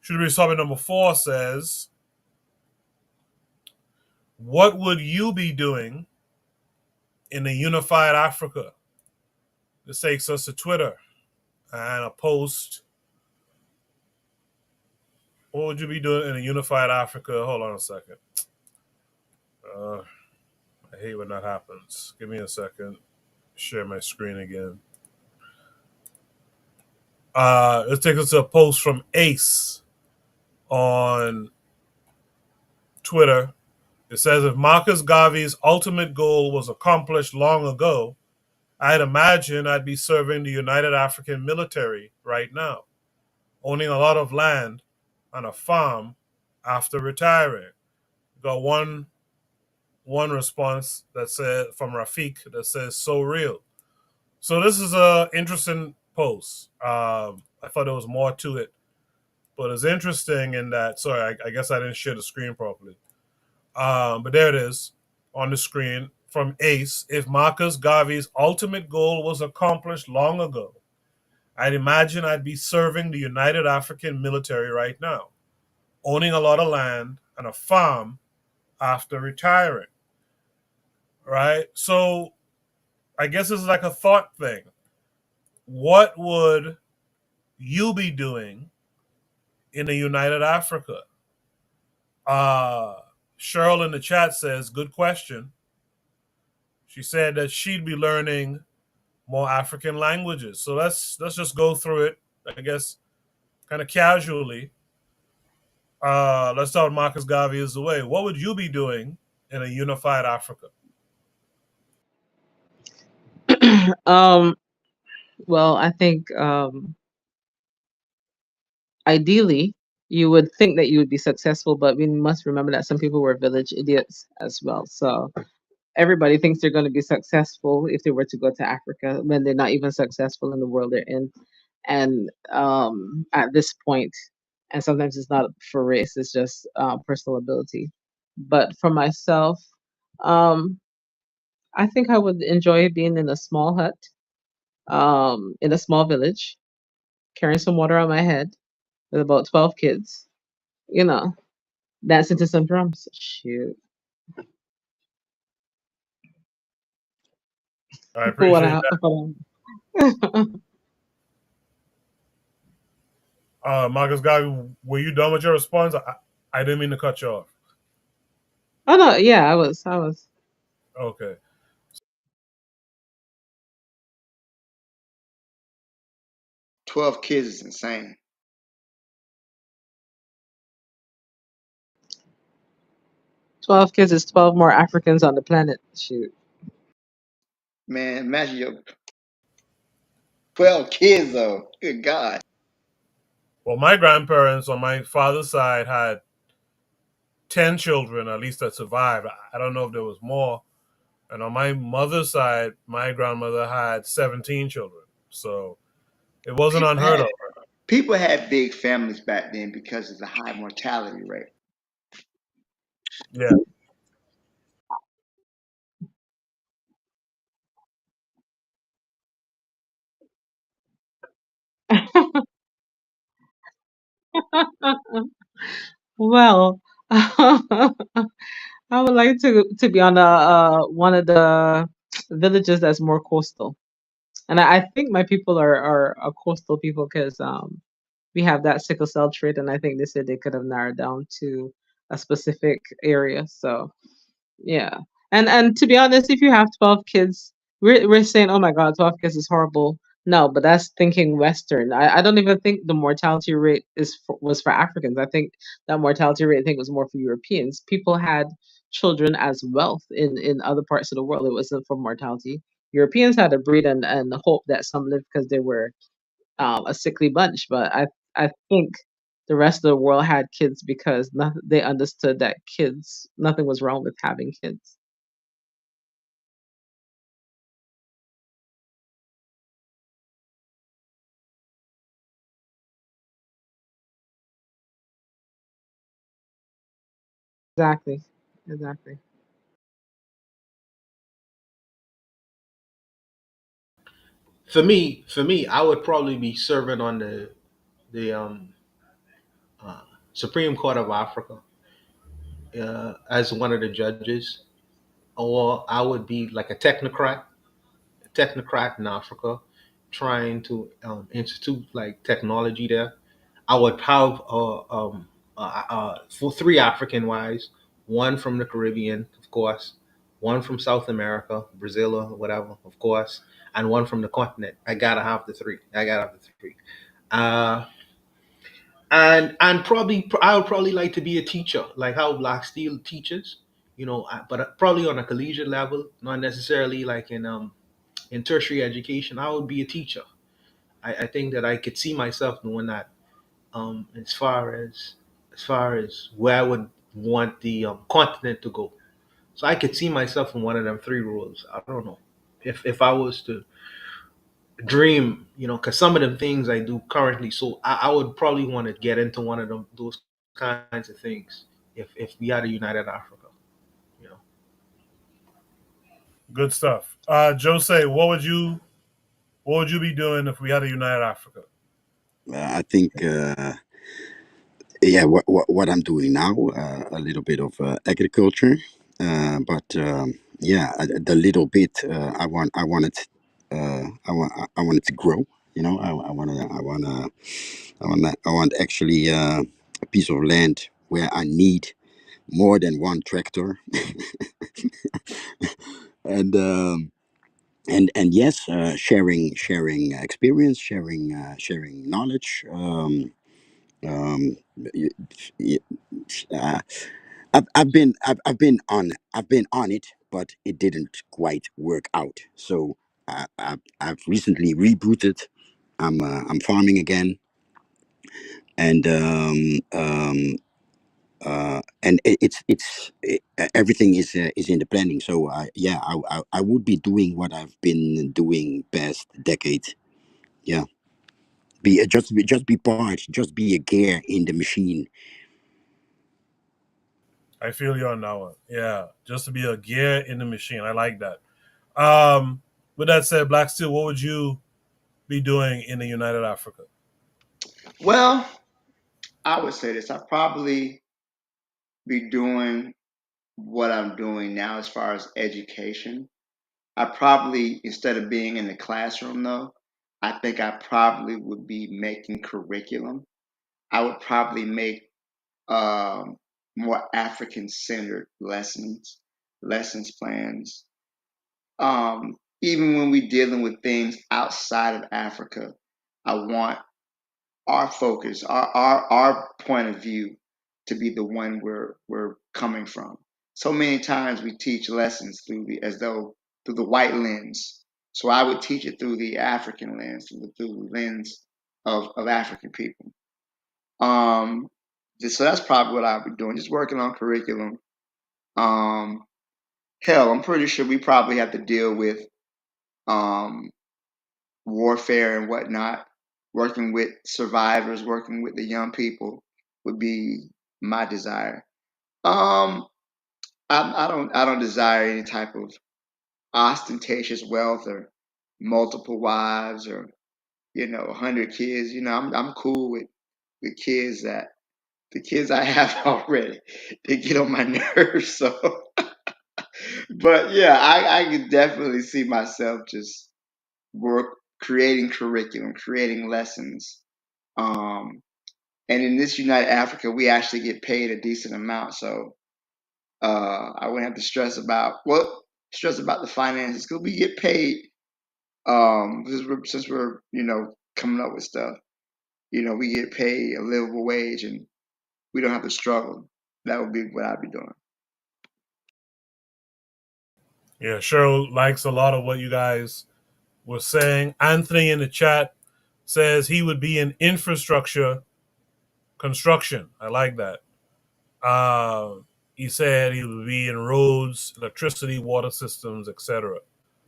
Shoot the Breeze topic number 4 says, what would you be doing in a unified Africa? This takes us to Twitter and a post. What would you be doing in a unified Africa? Hold on a second. I hate when that happens. Give me a second. Share my screen again. Let's take us to a post from Ace on Twitter. It says, if Marcus Garvey's ultimate goal was accomplished long ago, I'd imagine I'd be serving the United African military right now, owning a lot of land on a farm after retiring. Got one response that said from Rafik that says so real. So this is a interesting post. I thought there was more to it, but it's interesting in that. Sorry, I guess I didn't share the screen properly. But there it is on the screen from Ace. If Marcus Garvey's ultimate goal was accomplished long ago, I'd imagine I'd be serving the United African military right now, owning a lot of land and a farm after retiring. Right? So I guess it's like a thought thing. What would you be doing in a United Africa? Cheryl in the chat says, good question. She said that she'd be learning more African languages. So let's just go through it, I guess, kind of casually. Let's start with Marcus Garvey is the way. What would you be doing in a unified Africa? Well, I think ideally you would think that you would be successful, but we must remember that some people were village idiots as well. So everybody thinks they're going to be successful if they were to go to Africa when they're not even successful in the world they're in. And at this point, and sometimes it's not for race, it's just personal ability. But for myself, I think I would enjoy being in a small hut, in a small village, carrying some water on my head with about 12 kids, dancing to some drums. Shoot. I appreciate that. Marcus Garvey, were you done with your response? I didn't mean to cut you off. Oh no, yeah, I was. Okay. 12 kids is insane. "12 kids is 12 more Africans on the planet." Shoot. Man, imagine your 12 kids though. Good God. Well, my grandparents on my father's side had 10 children, at least that survived. I don't know if there was more. And on my mother's side, my grandmother had 17 children. So it wasn't People unheard had of. people had big families back then because of the high mortality rate. Yeah. Well, I would like to be on one of the villages that's more coastal, and I think my people are a coastal people because we have that sickle cell trait, and I think they said they could have narrowed down to a specific area. So yeah. And to be honest, if you have 12 kids, we're saying, "Oh my God, 12 kids is horrible." No, but that's thinking Western. I don't even think the mortality rate was for Africans. I think that mortality rate I think was more for Europeans. People had children as wealth in other parts of the world. It wasn't for mortality. Europeans had to breed and hope that some lived because they were a sickly bunch. But I think the rest of the world had kids because they understood that kids nothing was wrong with having kids. Exactly. Exactly. For me, I would probably be serving on the uh, Supreme Court of Africa as one of the judges, or I would be like a technocrat in Africa, trying to institute like technology there. I would have for three African wives, one from the Caribbean, of course, one from South America, Brazil or whatever, of course, and one from the continent. I gotta have the three. I gotta have the three. Uh, and probably I would probably like to be a teacher, like how Black Steel teaches, but probably on a collegiate level, not necessarily like in tertiary education. I would be a teacher. I think that I could see myself doing that. As far as where I would want the continent to go. So I could see myself in one of them three roles. I don't know if I was to dream, because some of the things I do currently. So I would probably want to get into one of those kinds of things if we had a united Africa. You know. Good stuff. Jose, what would you be doing if we had a united Africa? I think, yeah, what I'm doing now, a little bit of agriculture, but yeah, the little bit I want it to grow. I want actually a piece of land where I need more than one tractor, and and yes, sharing experience, sharing knowledge. Um, y- y- uh, I've been on it, but it didn't quite work out. So I've recently rebooted. I'm farming again, and everything is in the planning. So yeah, I would be doing what I've been doing past decade. Yeah, just be part, just be a gear in the machine. I feel you on that one. Yeah, just to be a gear in the machine. I like that. With that said, Black Steel, what would you be doing in the United Africa? Well, I would say this. I'd probably be doing what I'm doing now as far as education. I probably, instead of being in the classroom though, I think I probably would be making curriculum. I would probably make more African centered lessons plans. Even when we're dealing with things outside of Africa, I want our focus, our point of view to be the one we're coming from. So many times we teach lessons as though through the white lens. So I would teach it through the African lens, through the lens of African people. So that's probably what I'll be doing, just working on curriculum. Hell, I'm pretty sure we probably have to deal with warfare and whatnot. Working with survivors, working with the young people would be my desire. Um, I don't desire any type of ostentatious wealth or multiple wives or 100 kids. I'm cool with kids that the kids I have already. They get on my nerves. So, but yeah, I could definitely see myself just creating curriculum, creating lessons. Um, and in this United Africa, we actually get paid a decent amount, so I wouldn't have to stress about the finances because we get paid. Since we're coming up with stuff, we get paid a livable wage, and we don't have to struggle. That would be what I'd be doing. Yeah, Cheryl likes a lot of what you guys were saying. Anthony in the chat says he would be in infrastructure construction. I like that. He said he would be in roads, electricity, water systems, etc.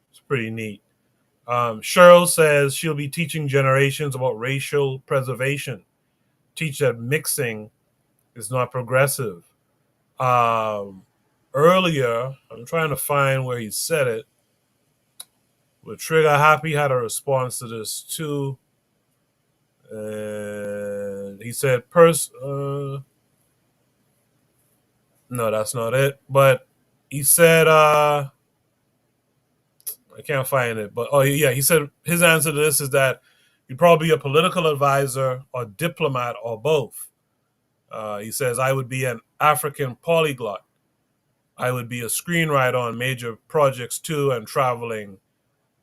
It's pretty neat. Cheryl says she'll be teaching generations about racial preservation. Teach that mixing is not progressive. Earlier, I'm trying to find where he said it, but Trigger Happy had a response to this too. And he said, no, that's not it. But he said, I can't find it. But, oh, yeah, he said his answer to this is that you'd probably be a political advisor or diplomat or both. He says, I would be an African polyglot. I would be a screenwriter on major projects too and traveling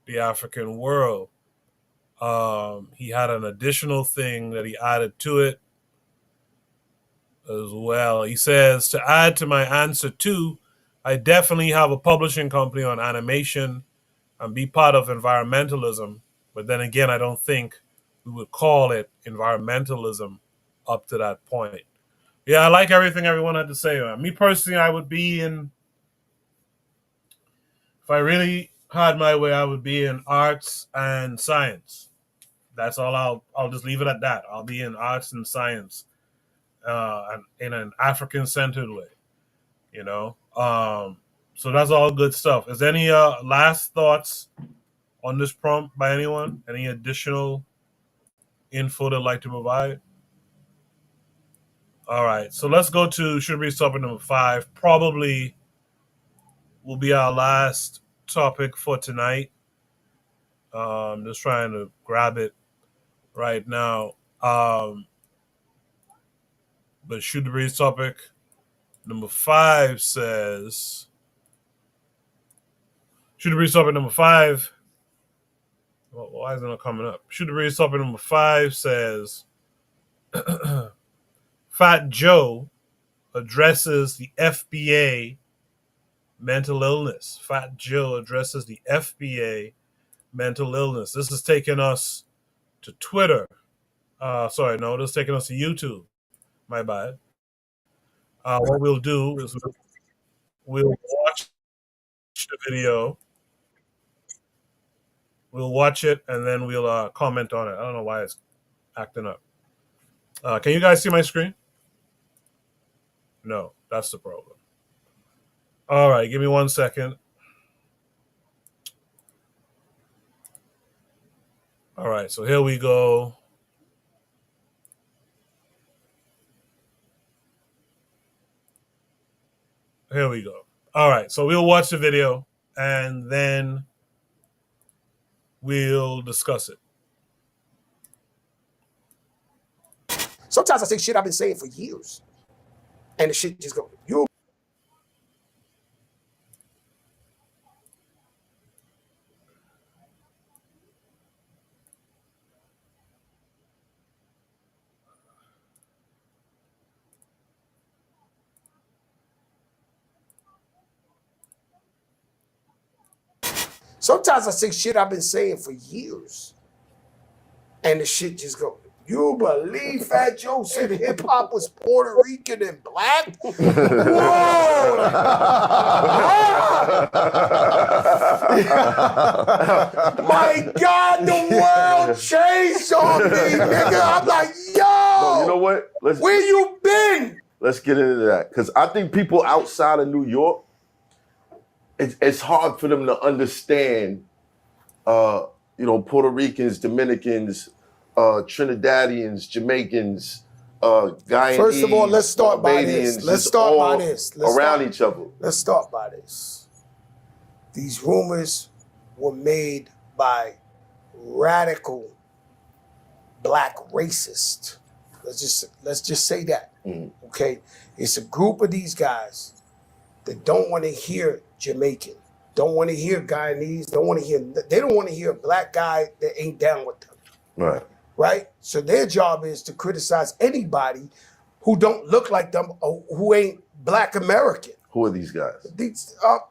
the African world. He had an additional thing that he added to it as well. He says, to add to my answer too, I definitely have a publishing company on animation and be part of environmentalism. But then again, I don't think we would call it environmentalism up to that point. Yeah, I like everything everyone had to say. Me personally, I would be in, if I really had my way, I would be in arts and science. That's all. I'll just leave it at that. I'll be in arts and science, and in an African-centered way. So that's all good stuff. Is there any last thoughts on this prompt by anyone? Any additional info they'd like to provide? All right, so let's go to should be topic number 5. Probably will be our last topic for tonight. I'm just trying to grab it right now. But should be topic number 5 says. Should be topic number 5. Well, why isn't it coming up? Should be topic number 5 says. Fat Joe addresses the FBA mental illness. Fat Joe addresses the FBA mental illness. This is taking us to Twitter. This is taking us to YouTube. My bad. What we'll do is we'll watch the video. We'll watch it and then we'll comment on it. I don't know why it's acting up. Can you guys see my screen? No, that's the problem. All right, give me 1 second. All right, so here we go. Here we go. All right, so we'll watch the video and then we'll discuss it. Sometimes I say shit I've been saying for years, and the shit just go, you. Sometimes I say shit I've been saying for years, and the shit just go, You believe Fat Joe said hip hop was Puerto Rican and black? Whoa! My God, the world changed on me, nigga. I'm like, yo! No, you know what? Where you been? Let's get into that. Because I think people outside of New York, it's hard for them to understand, Puerto Ricans, Dominicans, Trinidadians, Jamaicans, Guyanese, First of all, let's start by this. Let's around each other. Let's start by this. These rumors were made by radical black racists. Let's just say that. Okay? It's a group of these guys that don't want to hear Jamaican, don't want to hear Guyanese, they don't want to hear a black guy that ain't down with them. Right. Right? So their job is to criticize anybody who don't look like them or who ain't black American. Who are these guys?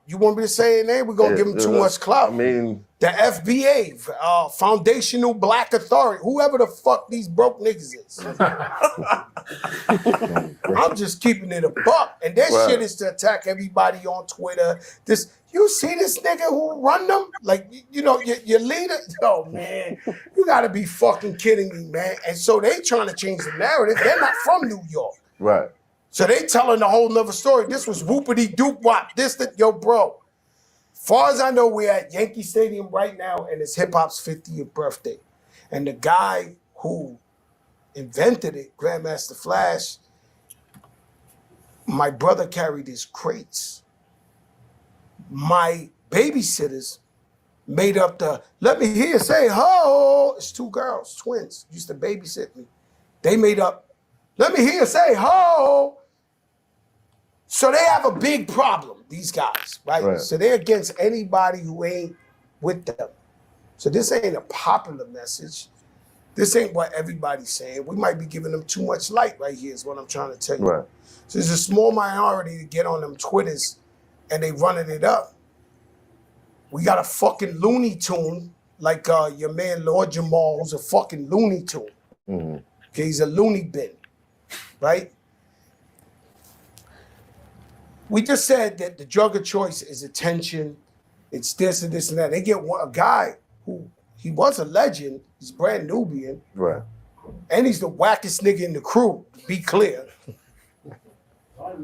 You want me to say their name? We're going to give them too much clout. I mean... The FBA, Foundational Black Authority, whoever the fuck these broke niggas is. I'm just keeping it a buck. And their shit is to attack everybody on Twitter. You see this nigga who run them? Like, your leader? Yo, man, you gotta be fucking kidding me, man. And so they trying to change the narrative. They're not from New York. Right. So they telling a whole nother story. This was whoopity doop wop. Yo, bro. Far as I know, we're at Yankee Stadium right now, and it's hip hop's 50th birthday. And the guy who invented it, Grandmaster Flash, my brother carried his crates. My babysitters made up let me hear you say ho. It's two girls, twins, used to babysit me. They made up, let me hear you say ho. So they have a big problem, these guys, right? So they're against anybody who ain't with them. So this ain't a popular message. This ain't what everybody's saying. We might be giving them too much light right here is what I'm trying to tell you. Right. So there's a small minority to get on them Twitters and they running it up. We got a fucking Looney Tune like your man Lord Jamal, who's a fucking Looney Tune. Mm-hmm. Okay, he's a loony bin, right? We just said that the drug of choice is attention. It's this and this and that. They get a guy who, he was a legend. He's brand Nubian. Right. And he's the wackest nigga in the crew, to be clear.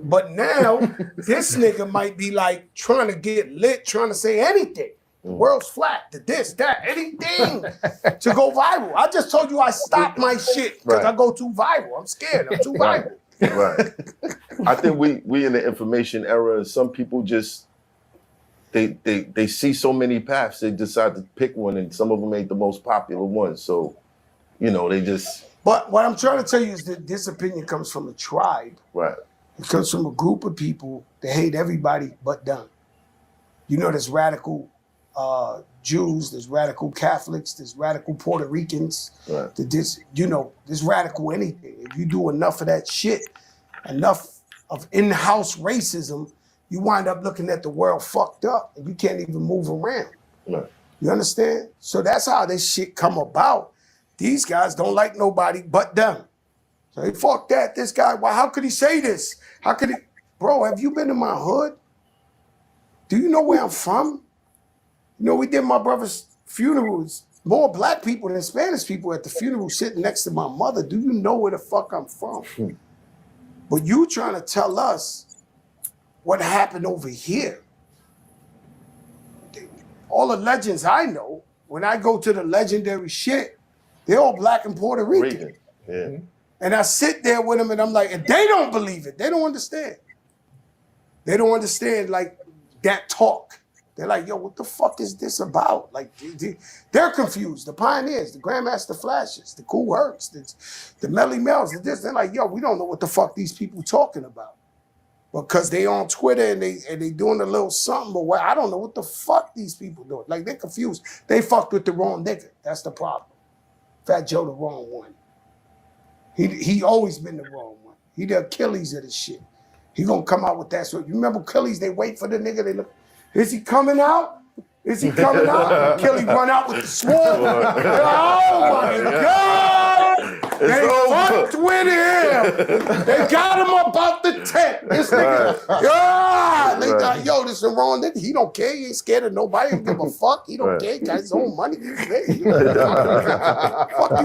But now, this nigga might be like trying to get lit, trying to say anything. The world's flat, this, that, anything to go viral. I just told you I stopped my shit because I go too viral. I'm scared. I'm too viral. Right. I think we in the information era. Some people just they see so many paths, they decide to pick one, and some of them ain't the most popular one. So, they just. But what I'm trying to tell you is that this opinion comes from a tribe. Right. It comes from a group of people that hate everybody but them. There's radical Jews, there's radical Catholics, there's radical Puerto Ricans. Right. There's radical anything. If you do enough of that shit, enough of in-house racism, you wind up looking at the world fucked up and you can't even move around. Right. You understand? So that's how this shit come about. These guys don't like nobody but them. So hey, fuck that, this guy, well, how could he say this? How could he? Bro, have you been to my hood? Do you know where I'm from? We did my brother's funerals. More black people than Spanish people at the funeral sitting next to my mother. Do you know where the fuck I'm from? But you trying to tell us what happened over here. All the legends I know, when I go to the legendary shit, they're all black and Puerto Rican. Yeah. And I sit there with them and I'm like, and they don't believe it. They don't understand. They don't understand like that talk. They're like, yo, what the fuck is this about? Like, they're confused. The pioneers, the Grandmaster Flashes, the Cool Hercs, the Melly Mel's, they're like, yo, we don't know what the fuck these people talking about. Because they on Twitter and they doing a little something, but I don't know what the fuck these people doing. Like, they're confused. They fucked with the wrong nigga. That's the problem. Fat Joe the wrong one. He always been the wrong one. He the Achilles of this shit. He gonna come out with that. So you remember Achilles, they wait for the nigga, they look, is he coming out? Is he coming out? Achilles run out with the sword. Oh my God! They over. fucked with him. They got him up out the tent. This nigga, yo, this is wrong. He don't care. He ain't scared of nobody. He don't give a fuck. He don't care. He got his own money. Fuck you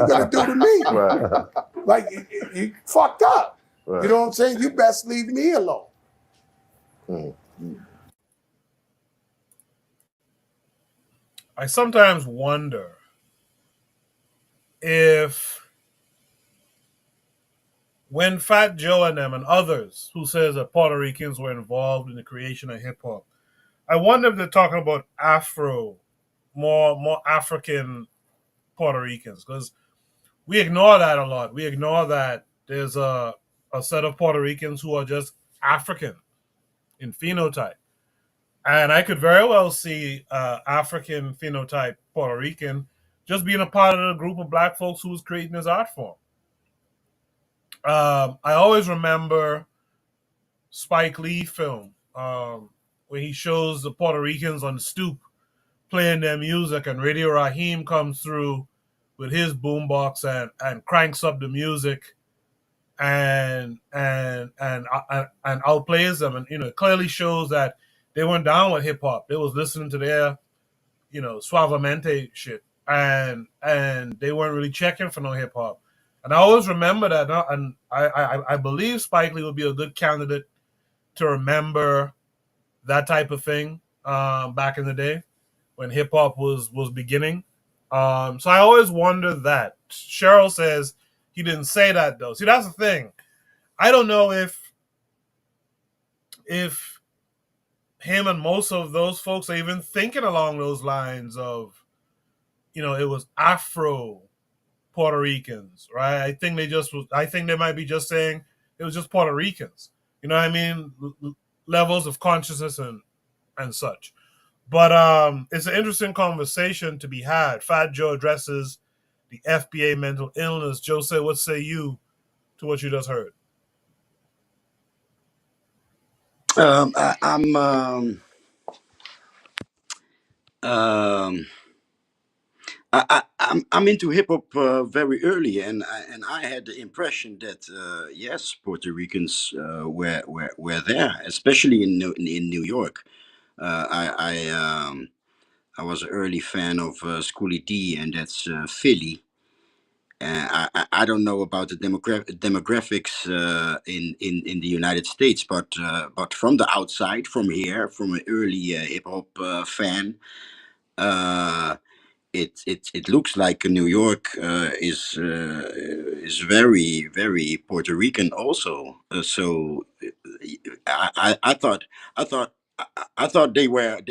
gonna do to me? Right. Like, you fucked up. Right. You know what I'm saying? You best leave me alone. I sometimes wonder if when Fat Joe and them and others who says that Puerto Ricans were involved in the creation of hip hop, I wonder if they're talking about more African Puerto Ricans, because we ignore that a lot. We ignore that there's a set of Puerto Ricans who are just African in phenotype. And I could very well see African phenotype Puerto Rican just being a part of the group of black folks who was creating this art form. I always remember Spike Lee film where he shows the Puerto Ricans on the stoop playing their music, and Radio Raheem comes through with his boombox and cranks up the music and outplays them, and it clearly shows that they weren't down with hip hop. They was listening to their suavemente shit, and they weren't really checking for no hip hop. And I always remember that, and I believe Spike Lee would be a good candidate to remember that type of thing back in the day when hip hop was beginning. So I always wonder that. Cheryl says he didn't say that though. See, that's the thing. I don't know if him and most of those folks are even thinking along those lines of, it was Afro Puerto Ricans, right? I think they might be just saying it was just Puerto Ricans. You know what I mean? Levels of consciousness and such. But it's an interesting conversation to be had. Fat Joe addresses the FBA mental illness. Joe said, what say you to what you just heard? I'm into hip hop very early, and I had the impression that yes, Puerto Ricans were there, especially in New York. I was an early fan of Schoolie D, and that's Philly. I don't know about the demographics in the United States, but from the outside, from here, from an early hip hop fan, it looks like New York is very very Puerto Rican also. So I thought I thought I thought they were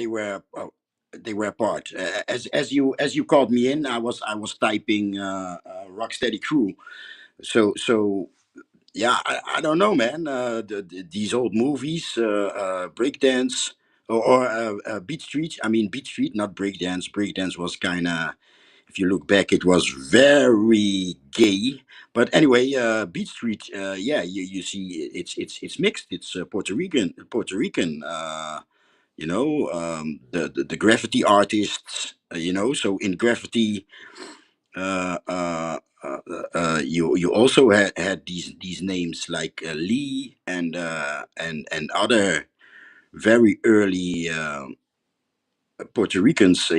part. As you called me in, I was typing Rocksteady Crew. So yeah, I don't know, man. These old movies, breakdance or Beat Street. I mean Beat Street, not breakdance. Breakdance was kind of, if you look back, it was very gay. But anyway, Beat Street, yeah, you see, it's mixed. It's Puerto Rican. The graffiti artists. So in graffiti, you also had these names like Lee and other very early Puerto Ricans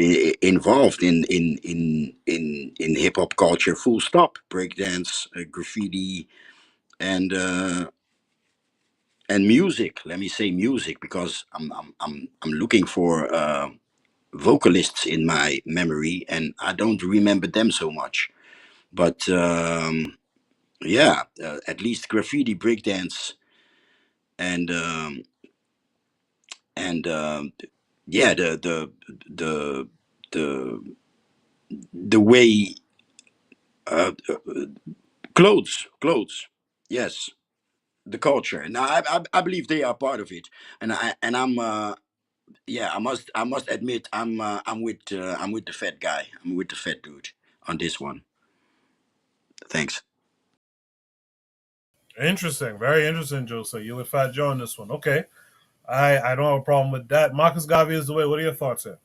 involved in hip hop culture. Full stop. Breakdance, graffiti, and music. Let me say music because I'm looking for vocalists in my memory, and I don't remember them so much. But yeah, at least graffiti, breakdance, and and yeah, the the the way clothes, yes, the culture. And I believe they are part of it. And I'm yeah, I must admit I'm with the fat guy. I'm with the fat dude on this one. Thanks. Interesting. Very interesting, Joe. So you with Fat Joe on this one. Okay. I don't have a problem with that. Marcus Garvey is the way. What are your thoughts here?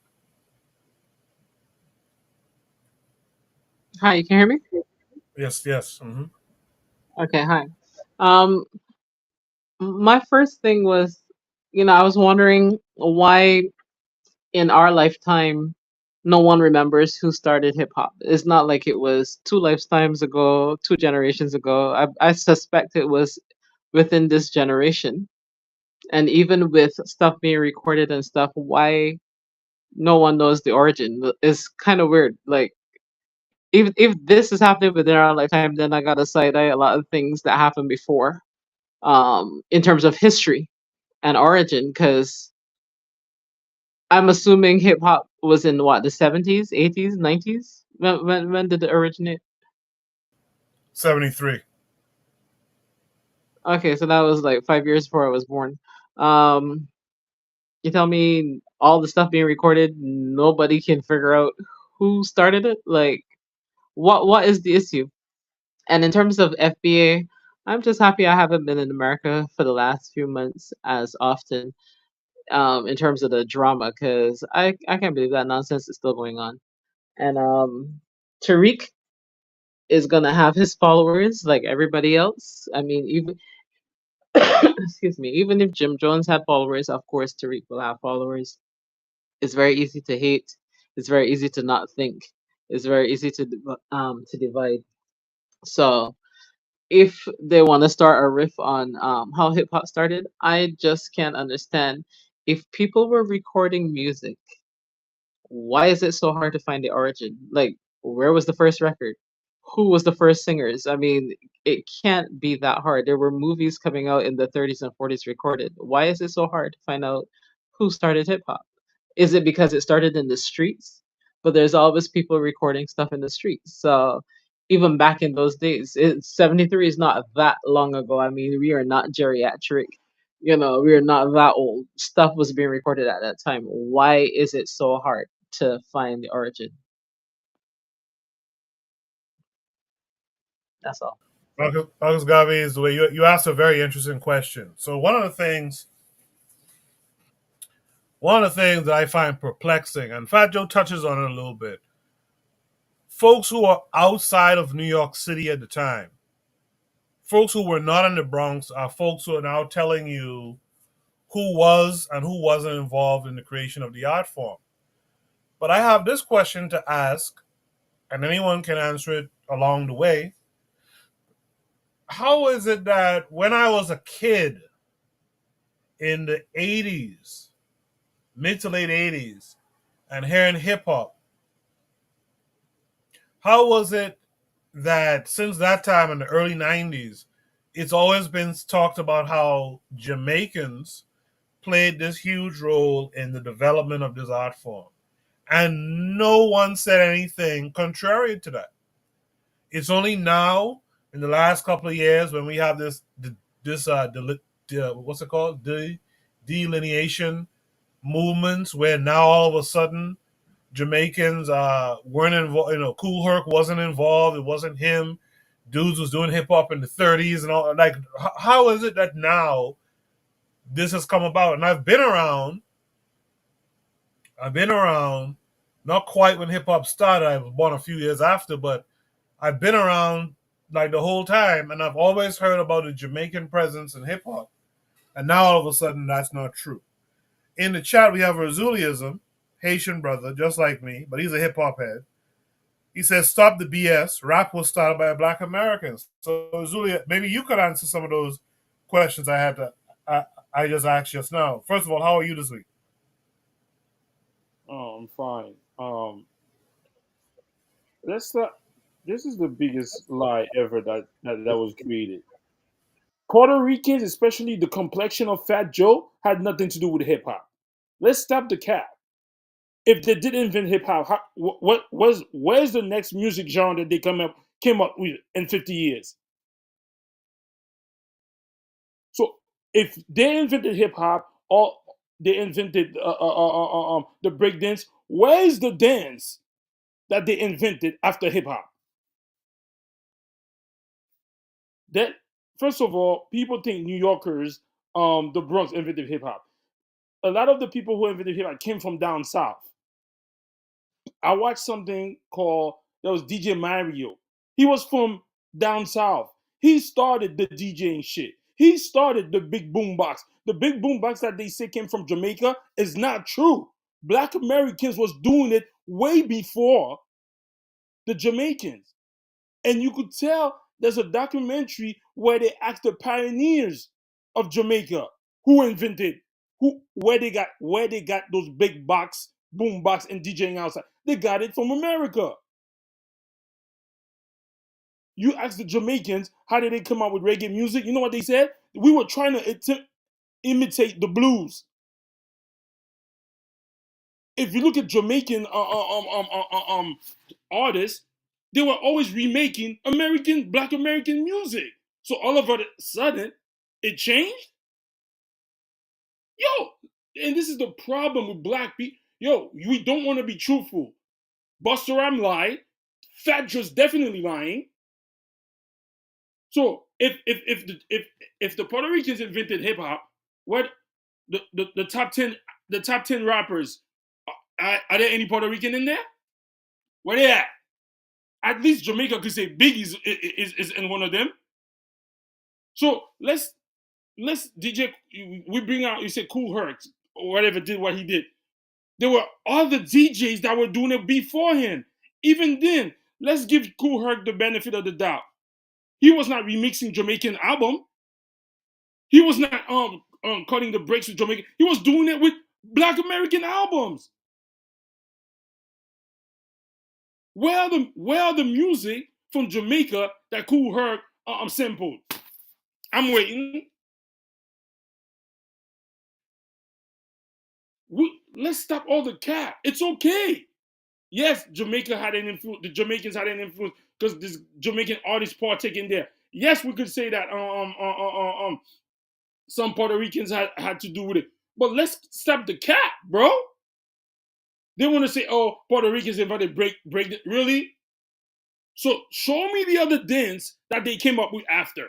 Hi, you can hear me? Yes, yes. Hmm. Okay, hi. Um, my first thing was, I was wondering why in our lifetime no one remembers who started hip hop. It's not like it was two lifetimes ago, two generations ago. I suspect it was within this generation. And even with stuff being recorded and stuff, why no one knows the origin is kind of weird. Like, if this is happening within our lifetime, then I gotta cite a lot of things that happened before, in terms of history and origin, because I'm assuming hip hop was in what, the 70s, 80s, 90s. When did it originate? 73. Okay, so that was like 5 years before I was born. Um, you tell me all the stuff being recorded, nobody can figure out who started it. Like, what is the issue? And in terms of FBA, I'm just happy I haven't been in America for the last few months as often, in terms of the drama, because I can't believe that nonsense is still going on. And Tariq is gonna have his followers like everybody else. I mean, even excuse me, even if Jim Jones had followers, of course Tariq will have followers. It's very easy to hate. It's very easy to not think. It's very easy to divide. So if they want to start a riff on how hip hop started, I just can't understand. If people were recording music, why is it so hard to find the origin? Like, where was the first record? Who was the first singers? I mean, it can't be that hard. There were movies coming out in the 30s and 40s recorded. Why is it so hard to find out who started hip hop? Is it because it started in the streets? But there's always people recording stuff in the streets. So even back in those days, 73 is not that long ago. I mean, we are not geriatric. We are not that old. Stuff was being recorded at that time. Why is it so hard to find the origin? That's all. Marcus Garvey is the way you asked a very interesting question. So one of the things that I find perplexing, and Fat Joe touches on it a little bit, folks who are outside of New York City at the time, folks who were not in the Bronx, are folks who are now telling you who was and who wasn't involved in the creation of the art form. But I have this question to ask, and anyone can answer it along the way. How is it that when I was a kid in the 80s, mid to late 80s, and hearing hip hop, how was it that since that time in the early 90s, it's always been talked about how Jamaicans played this huge role in the development of this art form? And no one said anything contrary to that. It's only now, in the last couple of years, when we have what's it called, delineation movements, where now all of a sudden Jamaicans weren't involved. Cool Herc wasn't involved. It wasn't him. Dudes was doing hip hop in the 30s and all. Like, how is it that now this has come about? And I've been around. Not quite when hip hop started. I was born a few years after, but I've been around like the whole time, and I've always heard about the Jamaican presence in hip hop. And now all of a sudden, that's not true. In the chat, we have Razuliism, Haitian brother, just like me, but he's a hip hop head. He says, "Stop the BS. Rap was started by Black Americans." So, Zulia, maybe you could answer some of those questions I just asked just now. First of all, how are you this week? Oh, I'm fine. Let's not. This is the biggest lie ever that was created. Puerto Ricans, especially the complexion of Fat Joe, had nothing to do with hip hop. Let's stop the cap. If they did invent hip hop, where's the next music genre that they came up with in 50 years? So if they invented hip hop or they invented the break dance, where's the dance that they invented after hip hop? That first of all, people think New Yorkers, the Bronx invented hip hop. A lot of the people who invented hip hop came from down south. I watched something called that was DJ Mario. He was from down south. He started the DJing shit. He started the big boombox. The big boombox that they say came from Jamaica is not true. Black Americans was doing it way before the Jamaicans. And you could tell there's a documentary where they asked the pioneers of Jamaica who invented, where they got those big box, boom box and DJing outside. They got it from America. You ask the Jamaicans how did they come out with reggae music? You know what they said? We were trying to imitate the blues. If you look at Jamaican artists, they were always remaking Black American music. So all of a sudden, it changed. Yo, and this is the problem with black people. Yo, we don't want to be truthful. Busta Rhymes lied. Fat Joe's definitely lying. So if the Puerto Ricans invented hip hop, what the top 10 rappers, are there any Puerto Rican in there? Where they at? At least Jamaica could say Biggie is in one of them. So let's DJ. We bring out, you say Cool Herc or whatever did what he did. There were other DJs that were doing it before him. Even then, let's give Cool Herc the benefit of the doubt. He was not remixing Jamaican album. He was not cutting the breaks with Jamaican. He was doing it with Black American albums. Where are the music from Jamaica that Cool Herc sampled? I'm waiting. Let's stop all the cap. It's okay. Yes, Jamaica had an influence. The Jamaicans had an influence because this Jamaican artists partake in there. Yes, we could say that some Puerto Ricans had to do with it. But let's stop the cap, bro. They want to say, oh, Puerto Ricans invited break it. Really? So show me the other dance that they came up with after,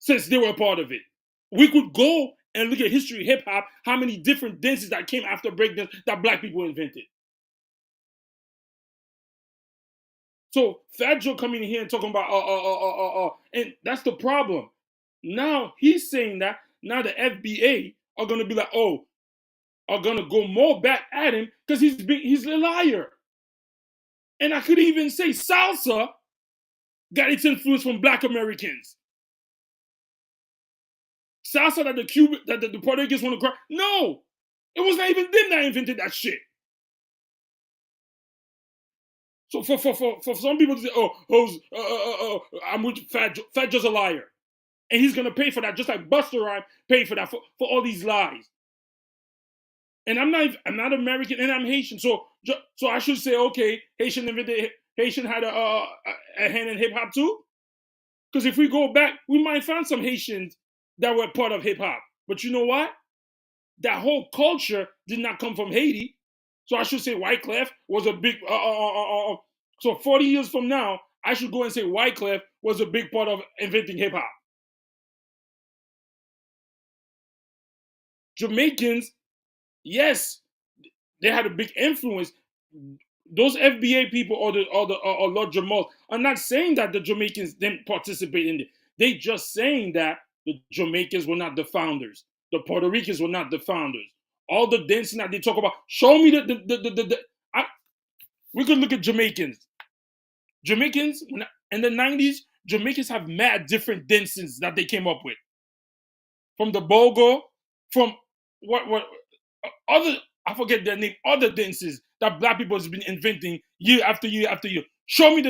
since they were a part of it. We could go and look at history of hip hop, how many different dances that came after breakdance that black people invented. So Fat Joe coming in here and talking about and that's the problem. Now he's saying that now the FBA are gonna be like, are gonna go more back at him because he's a liar. And I could even say salsa got its influence from Black Americans. Salsa that the Puerto Ricans want to cry. No, it was not even them that invented that shit. So for some people to say, I'm with Fat Joe. Fat Joe's a liar, and he's gonna pay for that, just like Busta Rhymes paid for that for all these lies. And I'm not American, and I'm Haitian, so I should say, okay, Haitian had a hand in hip hop too, because if we go back, we might find some Haitians that were part of hip hop. But you know what? That whole culture did not come from Haiti. So I should say Wyclef was a big. So 40 years from now, I should go and say Wyclef was a big part of inventing hip hop. Jamaicans, yes, they had a big influence. Those FBA people or Lord Jamal are not saying that the Jamaicans didn't participate in it. They just saying that the Jamaicans were not the founders. The Puerto Ricans were not the founders. All the dancing that they talk about. Show me we could look at Jamaicans. Jamaicans in the 90s, Jamaicans have mad different dances that they came up with. From the bogo, from what other, I forget their name, other dances that black people has been inventing year after year after year. Show me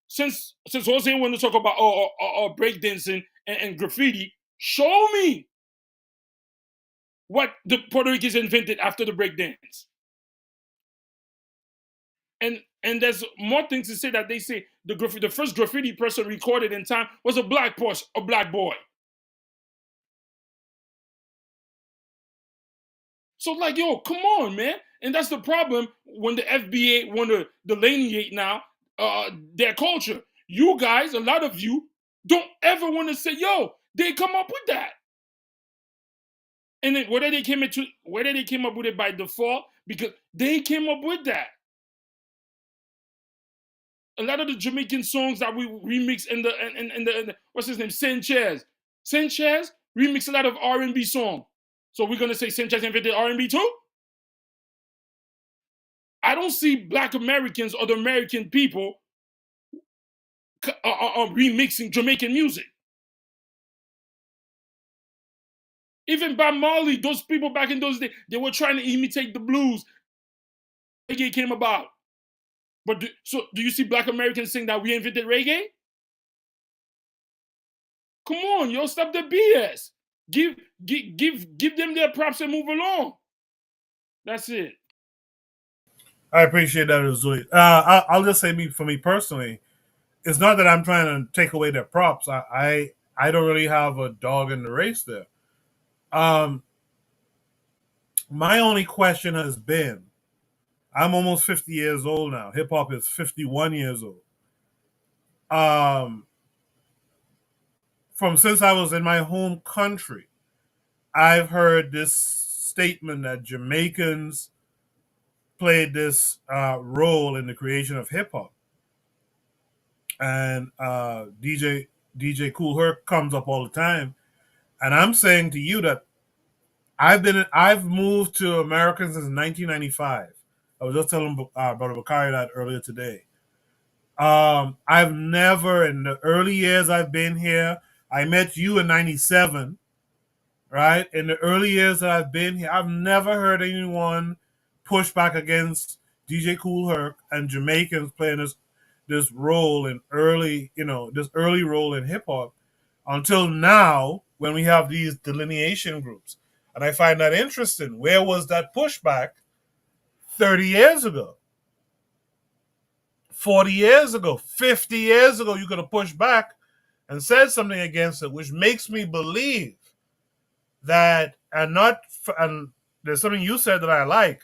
since Jose want to talk about break dancing and graffiti, show me what the Puerto Ricans invented after the break dance. And there's more things to say that they say the first graffiti person recorded in time was a black boy. So like, yo, come on, man. And that's the problem when the FBA want to delineate now their culture. You guys, a lot of you, don't ever want to say, yo, they come up with that. And then whether they came up with it by default, because they came up with that. a lot of the Jamaican songs that we remix in the what's his name, Sanchez remixed a lot of R&B song. So we're gonna say Sanchez invented R&B too? I don't see Black Americans or the American people remixing Jamaican music. Even Bob Marley, those people back in those days, they were trying to imitate the blues. Reggae came about. But do you see Black Americans saying that we invented reggae? Come on, yo, stop the BS. Give them their props and move along. That's it. I appreciate that, Uzui. I'll just say, for me personally, it's not that I'm trying to take away their props. I don't really have a dog in the race there. My only question has been, I'm almost 50 years old now. Hip hop is 51 years old. From since I was in my home country, I've heard this statement that Jamaicans played this role in the creation of hip hop, and DJ Kool Herc comes up all the time, and I'm saying to you that I've moved to America since 1995. I was just telling Brother Bakari that earlier today. I've never, in the early years I've been here, I met you in 97, right? In the early years that I've been here, I've never heard anyone push back against DJ Kool Herc and Jamaicans playing this role in this early role in hip hop until now, when we have these delineation groups. And I find that interesting. Where was that pushback 30 years ago? 40 years ago, 50 years ago, you could have pushed back and said something against it, which makes me believe that, and there's something you said that I like,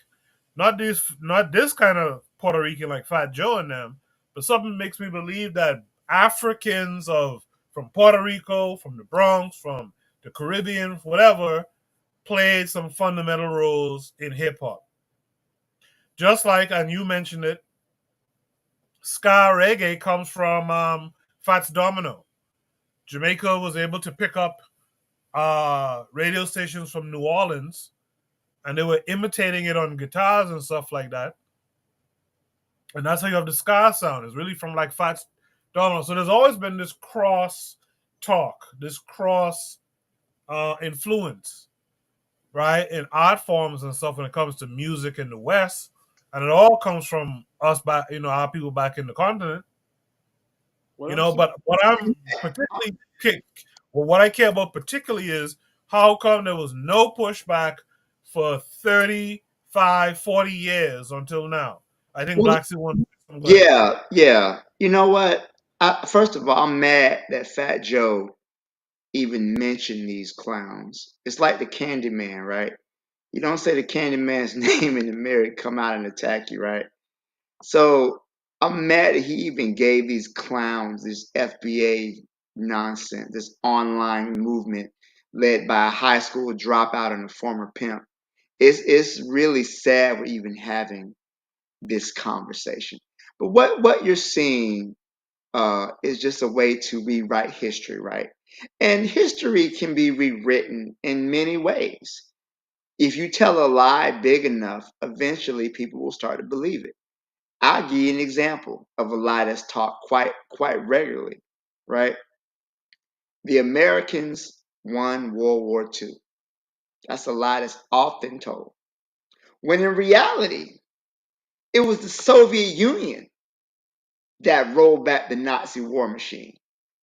not this kind of Puerto Rican like Fat Joe and them, but something makes me believe that Africans from Puerto Rico, from the Bronx, from the Caribbean, whatever, played some fundamental roles in hip hop. Just like, and you mentioned it, ska reggae comes from Fats Domino. Jamaica was able to pick up radio stations from New Orleans, and they were imitating it on guitars and stuff like that. And that's how you have the ska sound. It's really from like Fats Domino. So there's always been this cross talk, this cross influence, right, in art forms and stuff when it comes to music in the West. And it all comes from us back, our people back in the continent. But what I care about particularly is how come there was no pushback for 35, 40 years until now. I think Black Sea won. Yeah. You know what? First of all, I'm mad that Fat Joe even mentioned these clowns. It's like the Candyman, right? You don't say the Candyman's name in the mirror, come out and attack you, right? So I'm mad that he even gave these clowns this FBA nonsense, this online movement led by a high school dropout and a former pimp. It's really sad we're even having this conversation. But what you're seeing is just a way to rewrite history, right? And history can be rewritten in many ways. If you tell a lie big enough, eventually people will start to believe it. I'll give you an example of a lie that's taught quite regularly, right? The Americans won World War II. That's a lie that's often told. When in reality, it was the Soviet Union that rolled back the Nazi war machine.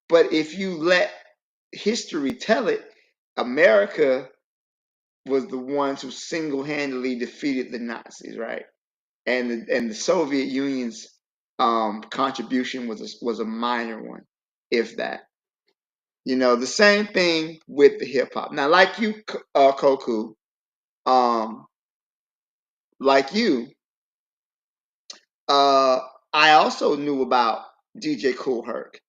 But if you let history tell it, America was the ones who single-handedly defeated the Nazis, right? And the Soviet Union's contribution was a minor one, if that. The same thing with the hip hop. Now, like you, Koku, like you, I also knew about DJ Kool Herc.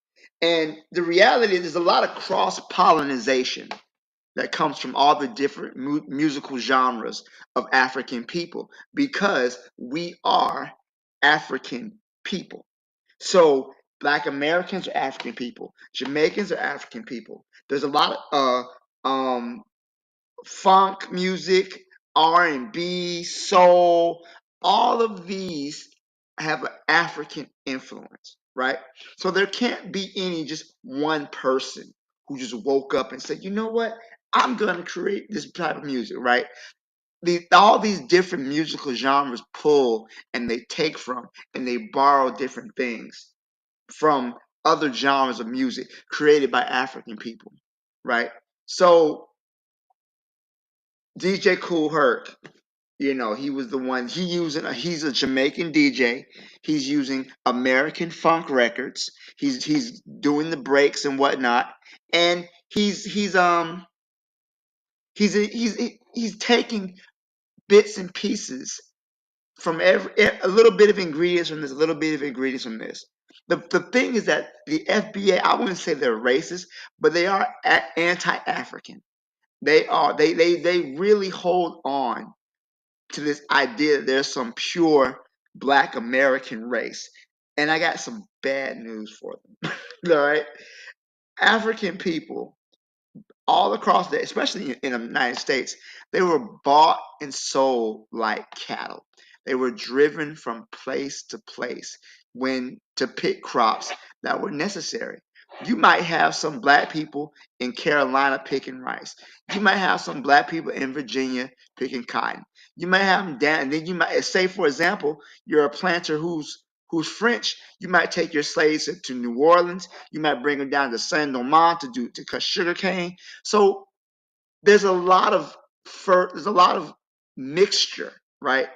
And the reality is there's a lot of cross-pollination that comes from all the different musical genres of African people because we are African people. So Black Americans are African people. Jamaicans are African people. There's a lot of funk music, R&B, soul. All of these have an African influence, right? So there can't be any just one person who just woke up and said, you know what? I'm going to create this type of music, right? All these different musical genres pull and they take from and they borrow different things from other genres of music created by African people, right? So DJ Kool Herc, he was the one he's a Jamaican DJ. He's using American funk records. He's doing the breaks and whatnot, and he's taking bits and pieces from a little bit of ingredients from this, a little bit of ingredients from this. The thing is that the FBA, I wouldn't say they're racist, but they are anti-African. They really hold on to this idea that there's some pure Black American race. And I got some bad news for them. All right. African people all across especially in the United States, they were bought and sold like cattle. They were driven from place to place to pick crops that were necessary. You might have some Black people in Carolina picking rice. You might have some Black people in Virginia picking cotton. You might have them down, and then you might say, for example, you're a planter who's French. You might take your slaves to New Orleans. You might bring them down to Saint Domingue to cut sugar cane. So there's a lot of mixture, right,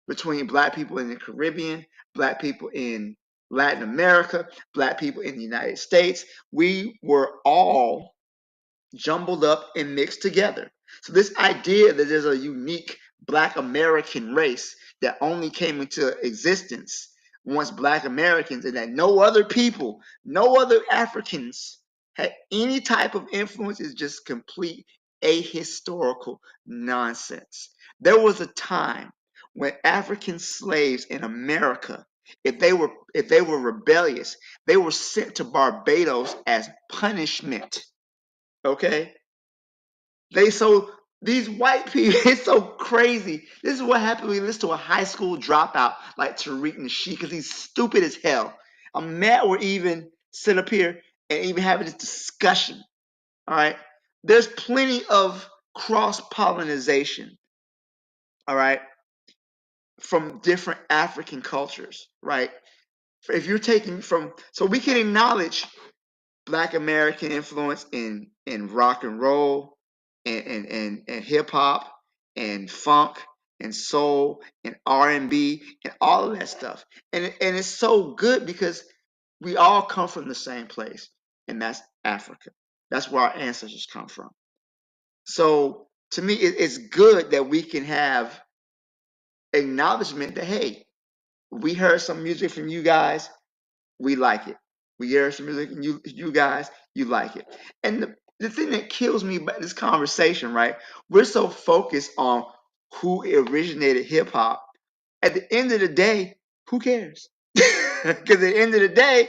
between Black people in the Caribbean, Black people in Latin America, Black people in the United States. We were all jumbled up and mixed together. So this idea that there's a unique Black American race that only came into existence once Black Americans, and that no other people, no other Africans had any type of influence, is just complete ahistorical nonsense. There was a time when African slaves in America, if they were rebellious, they were sent to Barbados as punishment. Okay? These white people, it's so crazy. This is what happened when you listen to a high school dropout like Tariq Nasheed, because he's stupid as hell. I'm mad we're even sit up here and even having this discussion. All right. There's plenty of cross-pollination, all right, from different African cultures, right? If you're taking so we can acknowledge Black American influence in rock and roll and hip hop and funk and soul and R&B and all of that stuff. And it's so good because we all come from the same place, and that's Africa. That's where our ancestors come from. So to me, it's good that we can have acknowledgement that, hey, we heard some music from you guys, we like it. We hear some music from you guys, you like it. And the thing that kills me about this conversation, right? We're so focused on who originated hip hop. At the end of the day, who cares? Because at the end of the day,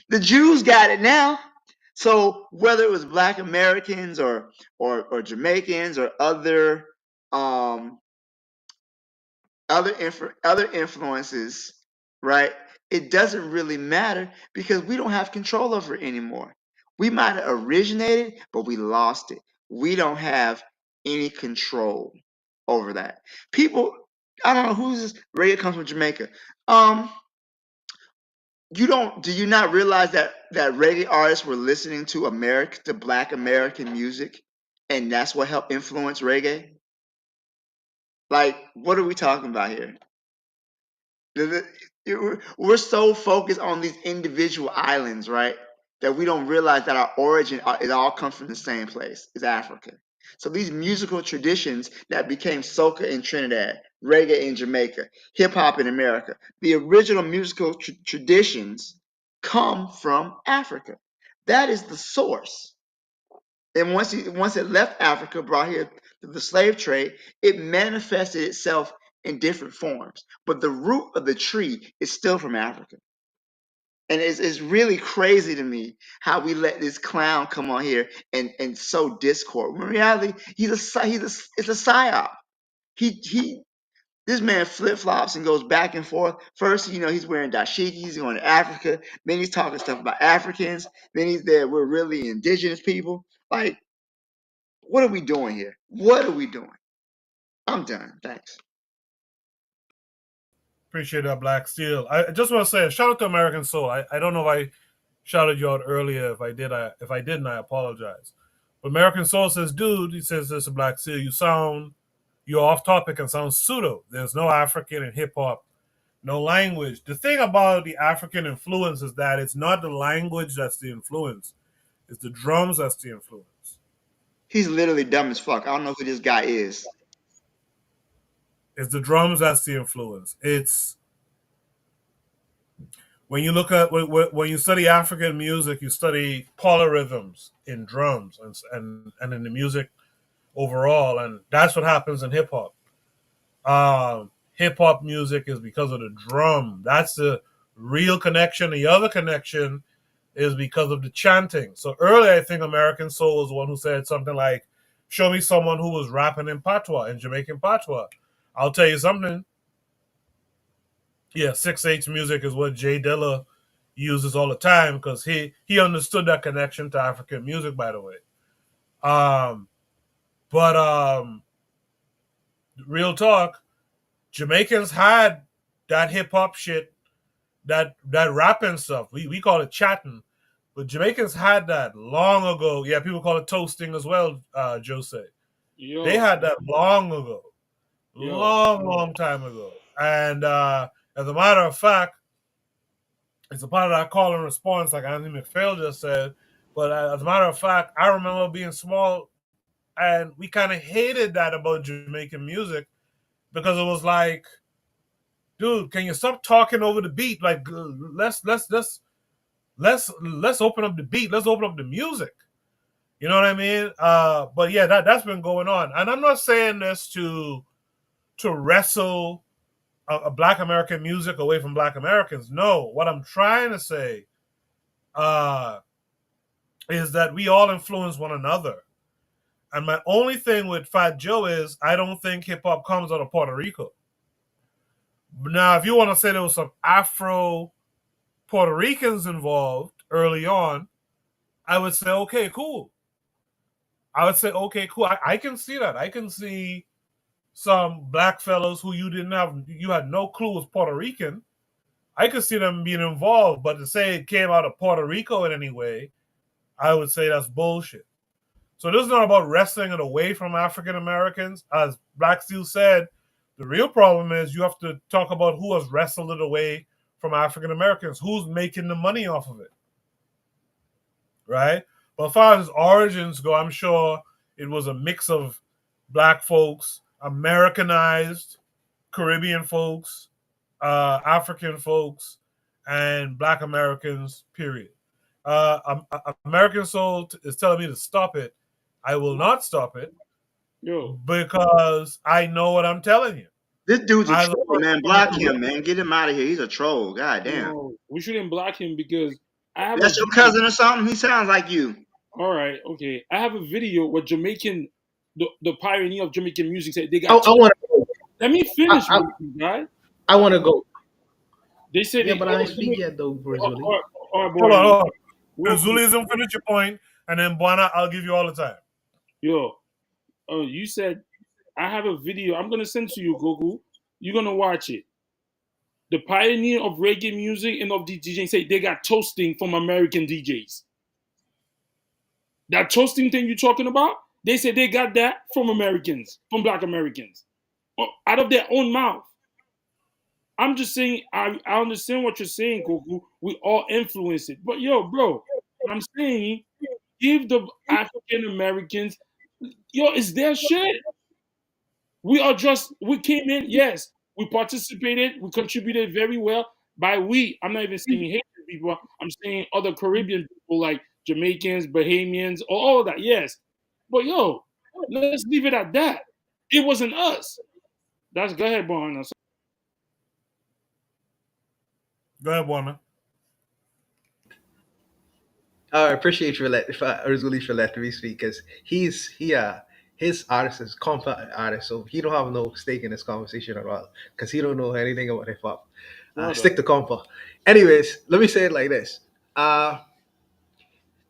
the Jews got it now. So whether it was Black Americans or Jamaicans or other other influences, right? It doesn't really matter because we don't have control over it anymore. We might have originated, but we lost it. We don't have any control over that. People, I don't know who's this. Reggae comes from Jamaica. Do you not realize that reggae artists were listening to Black American music, and that's what helped influence reggae? Like, what are we talking about here? We're so focused on these individual islands, right? That we don't realize that our origin, it all comes from the same place. It's Africa. So these musical traditions that became soca in Trinidad, reggae in Jamaica, hip hop in America, the original musical traditions come from Africa. That is the source. And once it left Africa, brought here through the slave trade, it manifested itself in different forms. But the root of the tree is still from Africa. And it's really crazy to me how we let this clown come on here and sow discord. In reality, it's a psyop. He this man flip flops and goes back and forth. First, he's wearing dashikis, he's going to Africa. Then he's talking stuff about Africans. Then he's there. We're really indigenous people. Like, what are we doing here? What are we doing? I'm done. Thanks. Appreciate that, Black Steel. I just want to say a shout out to American Soul. I don't know if I shouted you out earlier. If I didn't, I apologize. But American Soul says, dude, he says this to Black Steel, you're off topic and sound pseudo. There's no African in hip hop, no language. The thing about the African influence is that it's not the language that's the influence. It's the drums that's the influence. He's literally dumb as fuck. I don't know who this guy is. It's the drums that's the influence. It's when you look at when you study African music, you study polyrhythms in drums and in the music overall, and that's what happens in hip hop. Hip hop music is because of the drum. That's the real connection. The other connection is because of the chanting. So earlier, I think American Soul was the one who said something like, "Show me someone who was rapping in patois, in Jamaican patois." I'll tell you something. Yeah, 6/8 music is what Jay Dilla uses all the time because he understood that connection to African music, by the way. But real talk, Jamaicans had that hip hop shit, that rapping stuff. We call it chatting, but Jamaicans had that long ago. Yeah, people call it toasting as well. Jose, they had that long ago, long time ago. And as a matter of fact, it's a part of that call and response, like Anthony McPhail just said. But as a matter of fact, I remember being small, and we kind of hated that about Jamaican music because it was like, dude, can you stop talking over the beat? Like, let's open up the beat. Let's open up the music. You know what I mean? But yeah, that's been going on, and I'm not saying this to wrestle a Black American music away from Black Americans. No, what I'm trying to say is that we all influence one another. And my only thing with Fat Joe is I don't think hip hop comes out of Puerto Rico. Now, if you want to say there was some Afro Puerto Ricans involved early on, I would say, okay, cool. I can see that. I can see some black fellows who you had no clue was Puerto Rican. I could see them being involved, but to say it came out of Puerto Rico in any way, I would say that's bullshit. So this is not about wrestling it away from African Americans. As Black Steel said, the real problem is you have to talk about who has wrestled it away from African Americans. Who's making the money off of it, right? But as far as origins go, I'm sure it was a mix of Black folks, Americanized Caribbean folks, African folks, and Black Americans, period. American Soul is telling me to stop it. I will not stop it because I know what I'm telling you. This dude's a troll, man. Block him, man. Get him out of here. He's a troll. God damn. No, we shouldn't block him because I have That's your cousin or something? He sounds like you. All right, okay. I have a video where the pioneer of Jamaican music said they got. Let me finish, guy. I want to go. They said, yeah, but I ain't speak yet though, Brazili. Hold on. Zulism, finish your point, and then Buana, I'll give you all the time. Yo, you said I have a video. I'm gonna send to you, Goku. You're gonna watch it. The pioneer of reggae music and of the DJing say they got toasting from American DJs. That toasting thing you're talking about, they said they got that from Americans, from Black Americans, out of their own mouth. I'm just saying, I understand what you're saying, Goku. We all influence it. But yo, bro, I'm saying, give the African Americans, it's their shit. We came in, yes, we participated, we contributed very well. By we, I'm not even saying Haitian people, I'm saying other Caribbean people like Jamaicans, Bahamians, all of that, yes. But yo, let's leave it at that. It wasn't us. Go ahead, Buana. Go ahead, Buana. I appreciate you Razuli for letting me speak because his artist is compa artist, so he don't have no stake in this conversation at all because he don't know anything about hip hop. No, Stick no. to compa. Anyways, let me say it like this.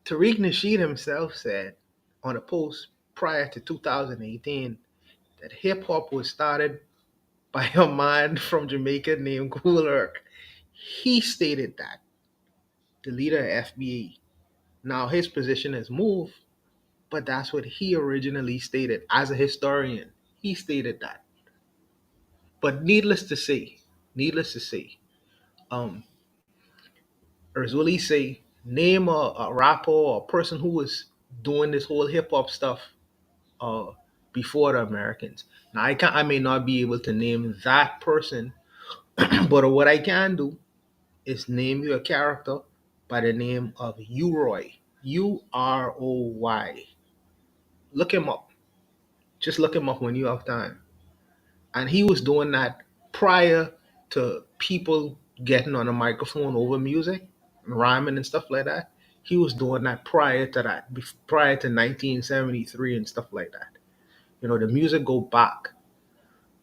Tariq Nasheed himself said on a post prior to 2018 that hip hop was started by a man from Jamaica named Kool Herc. He stated that, the leader of FBA. Now his position has moved, but that's what he originally stated as a historian. He stated that. But needless to say, um, Erzuli say, name a rapper or a person who was doing this whole hip hop stuff uh, before the Americans. Now I may not be able to name that person, but what I can do is name you a character by the name of Uroy. Uroy. Look him up. Just look him up when you have time. And he was doing that prior to people getting on a microphone over music, rhyming and stuff like that. He was doing that prior to that, prior to 1973 and stuff like that. You know, the music go back.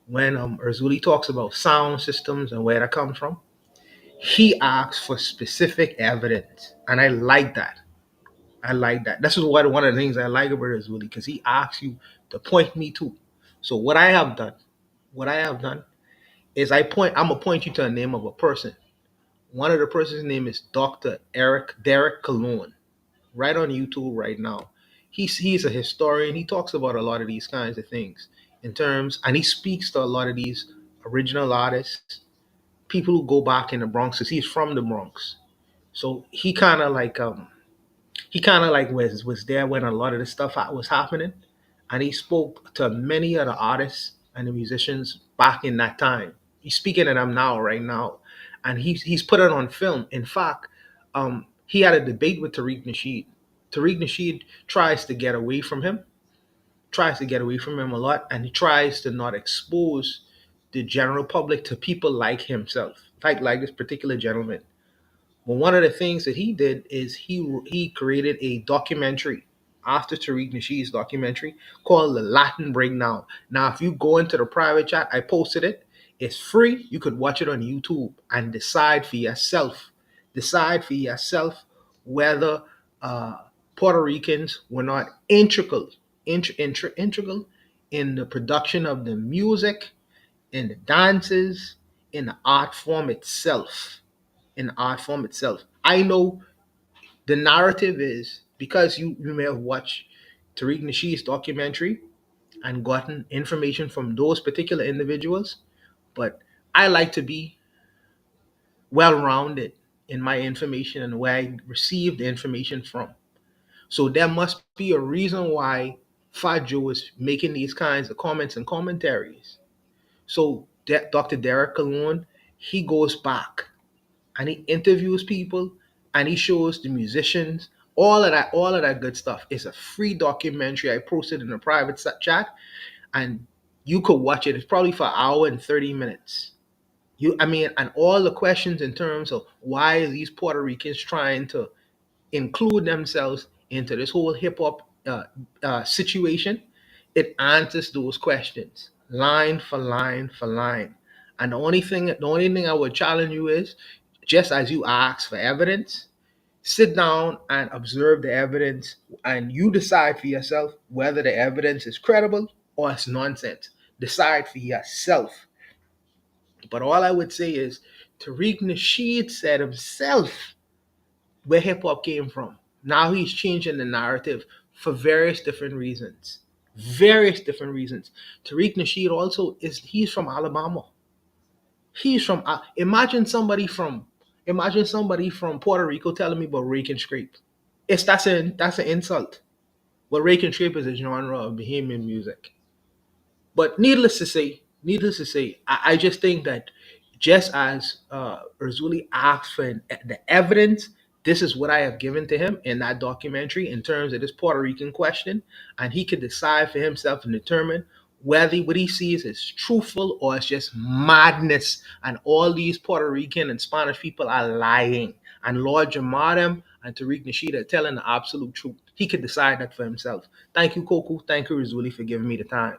When Erzuli talks about sound systems and where that comes from, he asks for specific evidence. And I like that. I like that. This is one of the things I like about Erzuli, because he asks you to point me to. So what I have done is I'm gonna point you to a name of a person. One of the person's name is Dr. Derek Cologne, right on YouTube right now. He's a historian. He talks about a lot of these kinds of things in terms, and he speaks to a lot of these original artists, people who go back in the Bronx, because he's from the Bronx. So he kind of like was there when a lot of this stuff was happening, and he spoke to many of the artists and the musicians back in that time. He's speaking to them now, right now, and he's put it on film. In fact, he had a debate with Tariq Nasheed. Tariq Nasheed tries to get away from him a lot, and he tries to not expose the general public to people like himself, like this particular gentleman. Well, one of the things that he did is he created a documentary after Tariq Nasheed's documentary called The Latin Breakdown. Now, if you go into the private chat, I posted it. It's free. You could watch it on YouTube and decide for yourself. Decide for yourself whether uh, Puerto Ricans were not integral in the production of the music, in the dances, in the art form itself. I know the narrative is, because you may have watched Tariq Nasheed's documentary and gotten information from those particular individuals, but I like to be well rounded in my information and where I receive the information from. So there must be a reason why Fat Joe is making these kinds of comments and commentaries. So Dr. Derek Cologne, he goes back and he interviews people and he shows the musicians all of that good stuff. It's a free documentary. I posted in a private chat, and you could watch it. It's probably for an hour and 30 minutes. And all the questions in terms of why is these Puerto Ricans trying to include themselves into this whole hip hop situation, it answers those questions line for line for line. And the only thing I would challenge you is, just as you ask for evidence, sit down and observe the evidence, and you decide for yourself whether the evidence is credible or it's nonsense. Decide for yourself. But all I would say is, Tariq Nasheed said himself where hip hop came from. Now he's changing the narrative for various different reasons. Various different reasons. Tariq Nasheed also he's from Alabama. He's from imagine somebody from Puerto Rico telling me about rake and scrape. That's an insult. But rake and scrape is a genre of Bahamian music. But needless to say, I just think that, just as Erzuli asked for the evidence, this is what I have given to him in that documentary in terms of this Puerto Rican question, and he could decide for himself and determine whether what he sees is truthful or it's just madness, and all these Puerto Rican and Spanish people are lying. And Lord Jamadam and Tariq Nasheed are telling the absolute truth. He could decide that for himself. Thank you, Koku. Thank you, Razuli, for giving me the time.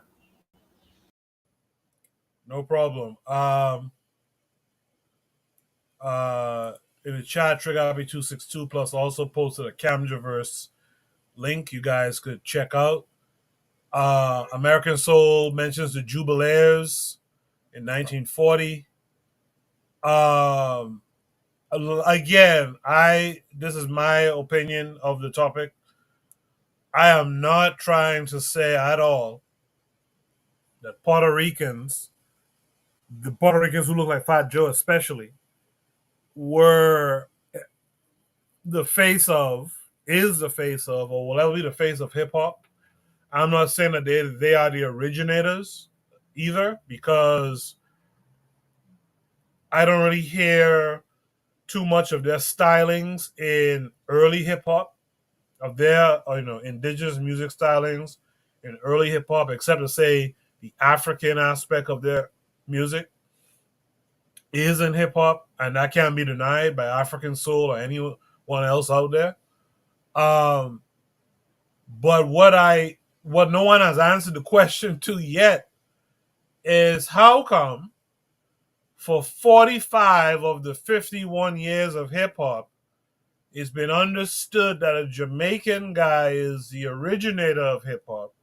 No problem. In the chat, TriggerHappy262 Plus also posted a Camjaverse link you guys could check out. American Soul mentions the Jubilaires in 1940. Again, this is my opinion of the topic. I am not trying to say at all that the Puerto Ricans who look like Fat Joe especially, were the face of, is the face of, or will ever be the face of hip hop. I'm not saying that they are the originators either, because I don't really hear too much of their stylings in early hip hop, of their indigenous music stylings in early hip hop, except to say the African aspect of their music is in hip hop, and that can't be denied by African Soul or anyone else out there. But what no one has answered the question to yet is, how come for 45 of the 51 years of hip hop, it's been understood that a Jamaican guy is the originator of hip hop,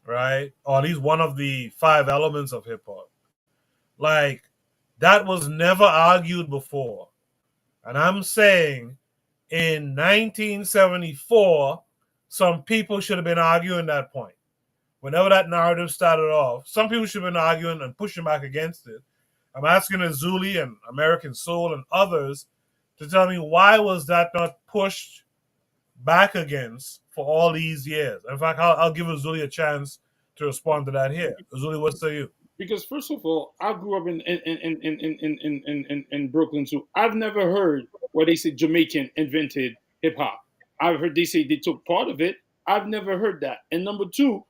right? Or at least one of the 5 elements of hip hop. Like, that was never argued before. And I'm saying in 1974, some people should have been arguing that point. Whenever that narrative started off, some people should have been arguing and pushing back against it. I'm asking Azuli and American Soul and others to tell me, why was that not pushed back against for all these years? In fact, I'll give Azuli a chance to respond to that here. Azuli, what say you? Because first of all, I grew up in Brooklyn too. I've never heard where they say Jamaican invented hip hop. I've heard they say they took part of it. I've never heard that. And number two,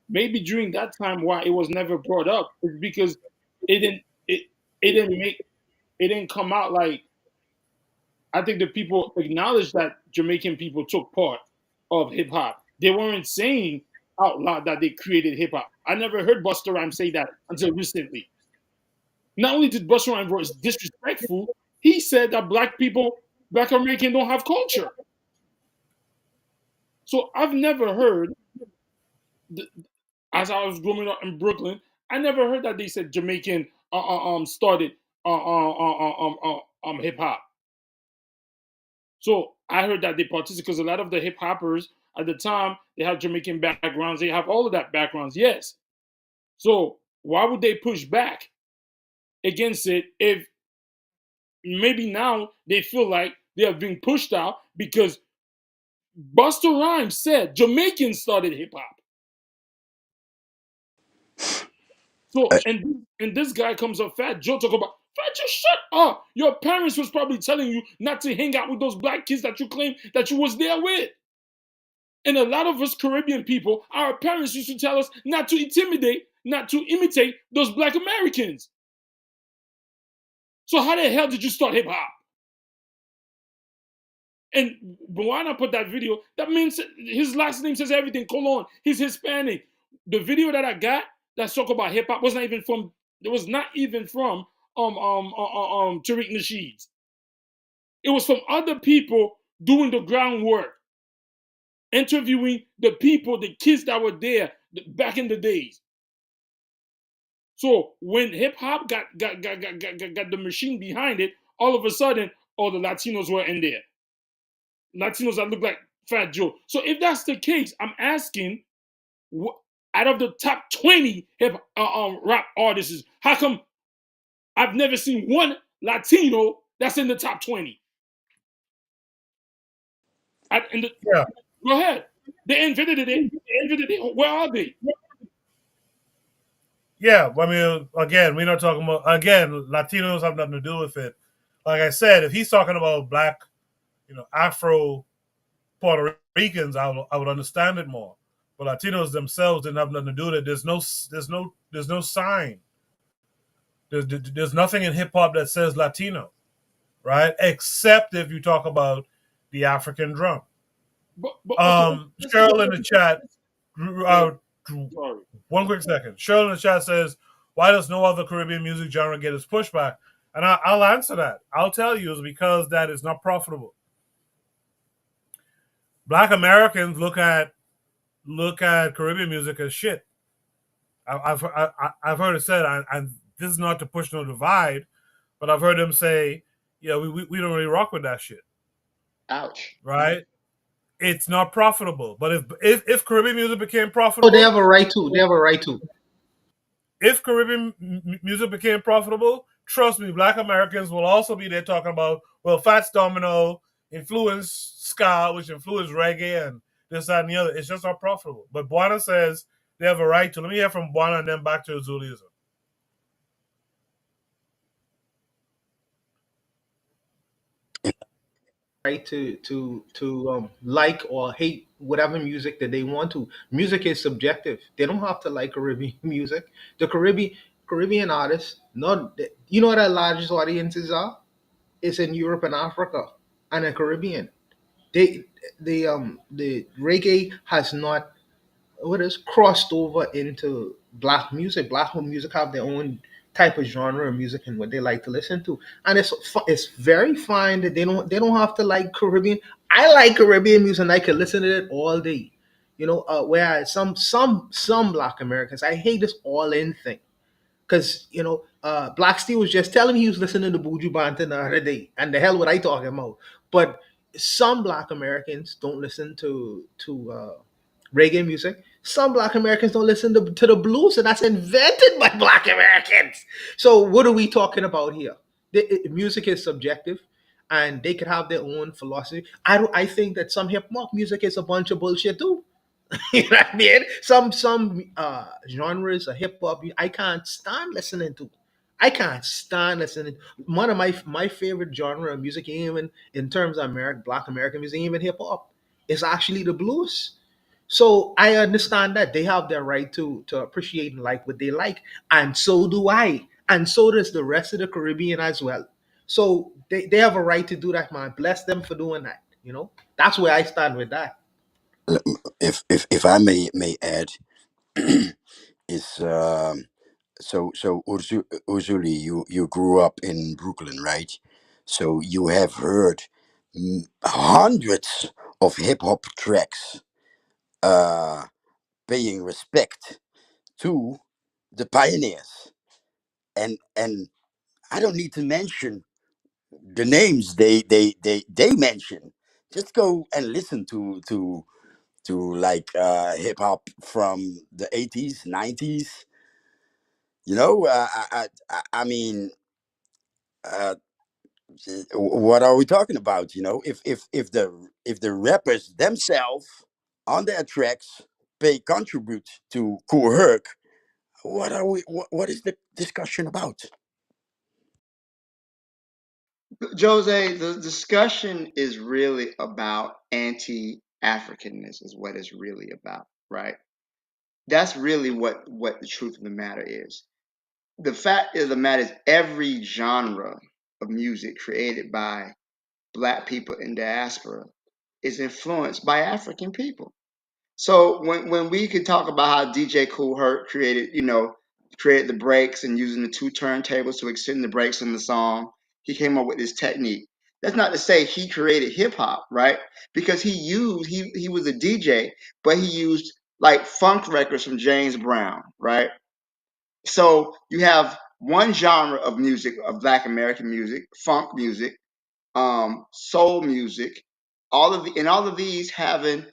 maybe during that time why it was never brought up is because it didn't it it didn't make it didn't come out like, I think the people acknowledged that Jamaican people took part of hip hop. They weren't saying out loud that they created hip hop. I never heard Busta Rhymes say that until recently. Not only did Busta Rhymes was disrespectful, he said that Black American don't have culture. So I've never heard, as I was growing up in Brooklyn, I never heard that they said Jamaican started hip hop. So I heard that they participated because a lot of the hip hoppers at the time, they have Jamaican backgrounds. They have all of that backgrounds, yes. So why would they push back against it if maybe now they feel like they are being pushed out because Busta Rhymes said Jamaicans started hip hop. So and this guy comes up, Fat Joe, talk about, Fat Joe, shut up. Your parents was probably telling you not to hang out with those black kids that you claim that you was there with. And a lot of us Caribbean people, our parents used to tell us not to intimidate, not to imitate those Black Americans. So how the hell did you start hip hop? And when I put that video, that means his last name says everything. Colon, he's Hispanic. The video that I got that talk about hip hop was not even from. It was not even from Tariq Nasheed. It was from other people doing the groundwork, interviewing the people, the kids that were there back in the days. So when hip hop got the machine behind it, all of a sudden, all the Latinos were in there. Latinos that look like Fat Joe. So if that's the case, I'm asking, out of the top 20 hip rap artists, how come I've never seen one Latino that's in the top 20? Yeah. Go ahead. They invented it. Where are they? Yeah, I mean, again, we're not talking about, Latinos have nothing to do with it. Like I said, if he's talking about black, Afro Puerto Ricans, I would understand it more. But Latinos themselves didn't have nothing to do with it. There's no sign. There's nothing in hip hop that says Latino, right? Except if you talk about the African drum. But okay, Cheryl in the chat, Sorry. one quick second. Cheryl in the chat says, why does no other Caribbean music genre get its pushback? And I'll answer that. I'll tell you, it's because that is not profitable. Black Americans look at Caribbean music as shit. I've heard it said, and this is not to push no divide, but I've heard them say, yeah, we don't really rock with that shit. Ouch. Right? It's not profitable. But if Caribbean music became Oh, profitable, they have a right to. They have a right to. if Caribbean music became profitable, trust me, Black Americans will also be there talking about, well, Fats Domino influenced ska, which influenced reggae and this, that, and the other. It's just not profitable. But Buana says they have a right to. Let me hear from Buana and then back to Azulism. Right to like or hate whatever music that they want to. Music is subjective. They don't have to like Caribbean music. The Caribbean artists, not you know what our largest audiences are? It's in Europe and Africa and the Caribbean. They the reggae has not what is crossed over into black music. Black music have their own type of genre of music and what they like to listen to, and it's very fine that they don't have to like Caribbean. I like Caribbean music and I can listen to it all day. Whereas some Black Americans, I hate this all in thing. Because, Black Steve was just telling me he was listening to Buju Banton the other day. And the hell what I talking about? But some Black Americans don't listen to reggae music. Some Black Americans don't listen to the blues, and that's invented by Black Americans. So what are we talking about here? Music is subjective, and they could have their own philosophy. I think that some hip hop music is a bunch of bullshit too. You know what I mean? Some genres of hip hop I can't stand listening to. I can't stand listening. One of my favorite genre of music, even in terms of Black American music, even hip hop, is actually the blues. So I understand that they have their right to appreciate and like what they like, and so do I, and so does the rest of the Caribbean as well. So they have a right to do that, man. Bless them for doing that. That's where I stand with that. If I may add, is so Uzuli, you grew up in Brooklyn, right? So you have heard hundreds of hip hop tracks paying respect to the pioneers, and I don't need to mention the names they mention. Just go and listen to like hip hop from the 80s, 90s. I mean, uh, what are we talking about? If the rappers themselves on their tracks pay contribute to Kool Herc, what is the discussion about? Jose, the discussion is really about anti-Africanness, is what it's really about, right? That's really what the truth of the matter is. The fact of the matter is every genre of music created by Black people in diaspora is influenced by African people. So when we could talk about how DJ Kool Herc created the breaks and using the two turntables to extend the breaks in the song, he came up with this technique. That's not to say he created hip hop, right? Because he was a DJ, but he used like funk records from James Brown, right? So you have one genre of music, of Black American music, funk music, soul music, all of these having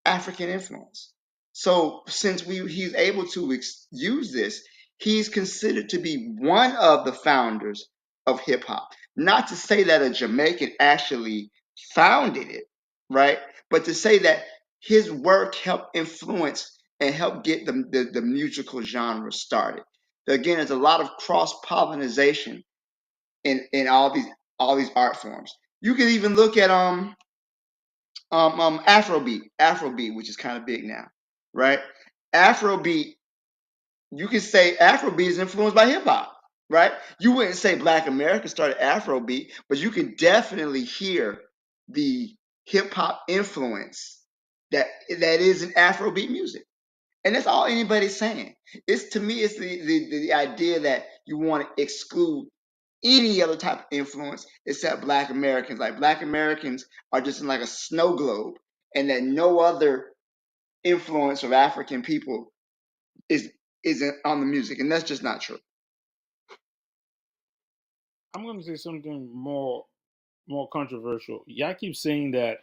African influence. So since he's able to use this, he's considered to be one of the founders of hip hop. Not to say that a Jamaican actually founded it, right? But to say that his work helped influence and help get the musical genre started. Again, there's a lot of cross pollination in all these art forms. You can even look at Afrobeat, which is kind of big now, right? Afrobeat, you can say Afrobeat is influenced by hip hop, right? You wouldn't say Black America started Afrobeat, but you can definitely hear the hip hop influence that is in Afrobeat music. And that's all anybody's saying. It's to me, it's the idea that you want to exclude any other type of influence except Black Americans. Like Black Americans are just in like a snow globe, and that no other influence of African people is on the music, and that's just not true. I'm going to say something more controversial. Y'all keep saying that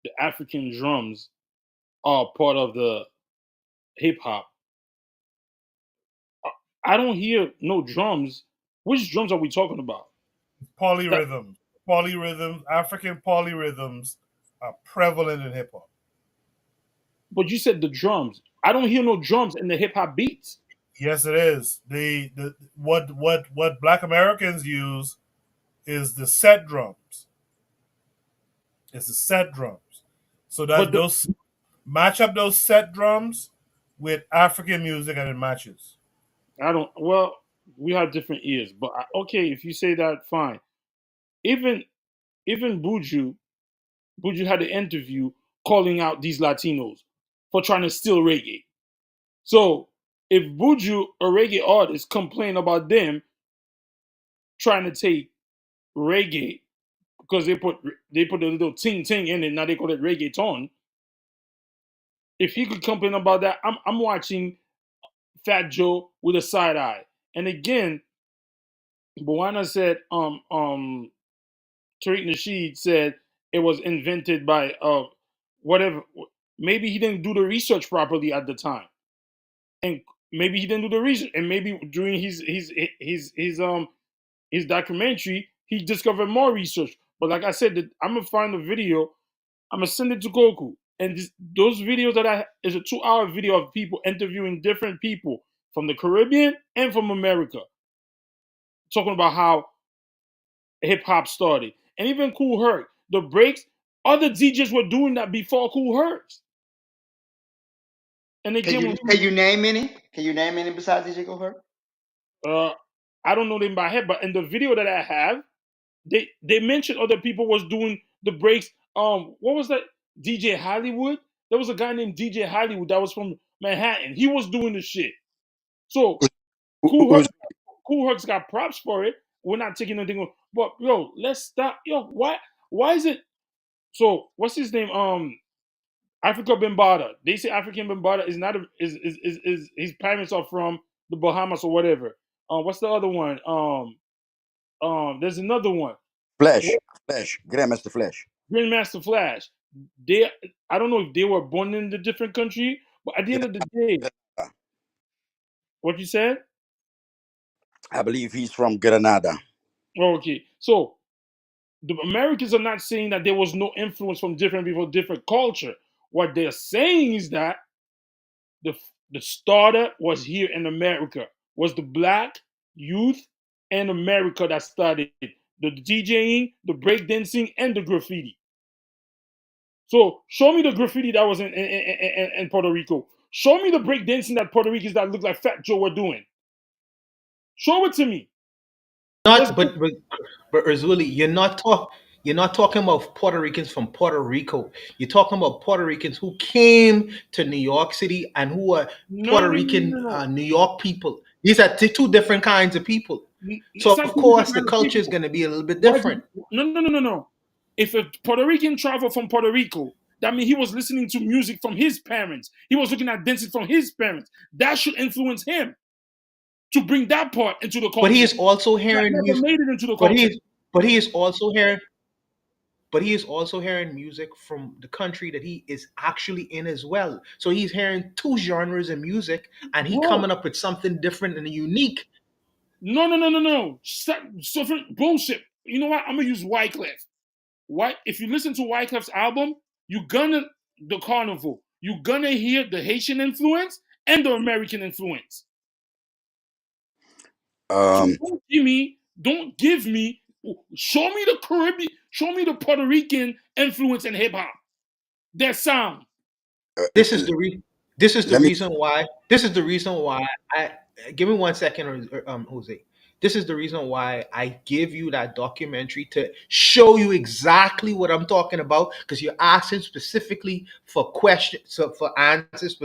the African drums are part of the hip hop. I don't hear no drums. Which drums are we talking about? Polyrhythms. Polyrhythms, African polyrhythms are prevalent in hip hop. But you said the drums. I don't hear no drums in the hip hop beats. Yes, it is. The what Black Americans use is the set drums. It's the set drums. So that those match up those set drums with African music and it matches. I don't. Well, we have different ears, but okay, if you say that, fine. Even Buju had an interview calling out these Latinos for trying to steal reggae. So if Buju, a reggae artist, complain about them trying to take reggae because they put a little ting ting in it, now they call it reggaeton. If he could complain about that, I'm watching Fat Joe with a side eye. And again, Buana said Tariq Nasheed said it was invented by whatever. Maybe he didn't do the research properly at the time, and maybe he didn't do the research, and maybe during his documentary he discovered more research. But like I said, I'm gonna find the video. I'm gonna send it to Goku, and those videos that is a 2-hour video of people interviewing different people from the Caribbean and from America, talking about how hip hop started. And even Cool Herc, the breaks, other DJs were doing that before Cool Herc. And again, Can you name any? Can you name any besides DJ Cool Herc? I don't know them by head, but in the video that I have, they mentioned other people was doing the breaks. What was that? DJ Hollywood. There was a guy named DJ Hollywood that was from Manhattan. He was doing the shit. So Cool Herc's got props for it. We're not taking anything. But yo, let's stop. Yo, why is it? So what's his name? Africa Bambaataa. They say African Bambaataa is not is his parents are from the Bahamas or whatever. What's the other one? There's another one. Flash, Grandmaster Flash. Grandmaster Flash. I don't know if they were born in a different country, but at the end of the day, what you said? I believe he's from Grenada. Okay, so the Americans are not saying that there was no influence from different people, different culture. What they're saying is that the starter was here in America, was the black youth in America that started the DJing, the breakdancing, and the graffiti. So show me the graffiti that was in Puerto Rico. Show me the breakdancing that Puerto Ricans that look like Fat Joe were doing. Show it to me. Not, but Razuli, you're not talking about Puerto Ricans from Puerto Rico. You're talking about Puerto Ricans who came to New York City and who are Puerto Rican New York people. These are two different kinds of people. So of course the culture is going to be a little bit different. No. If a Puerto Rican traveled from Puerto Rico, that means he was listening to music from his parents. He was looking at dancing from his parents. That should influence him to bring that part into the culture. But he is also hearing music. Made it into the culture. But he is also hearing music from the country that he is actually in as well. So he's hearing two genres of music, and he's coming up with something different and unique. No. So bullshit. You know what? I'm gonna use Wyclef. If you listen to Wyclef's album, the Carnival, you're gonna hear the Haitian influence and the American influence. So don't give me, show me the Caribbean, show me the Puerto Rican influence in hip hop. Their sound. This is the reason why. This is the reason why. Give me 1 second, Jose. This is the reason why I give you that documentary, to show you exactly what I'm talking about, because you're asking specifically for questions, so for answers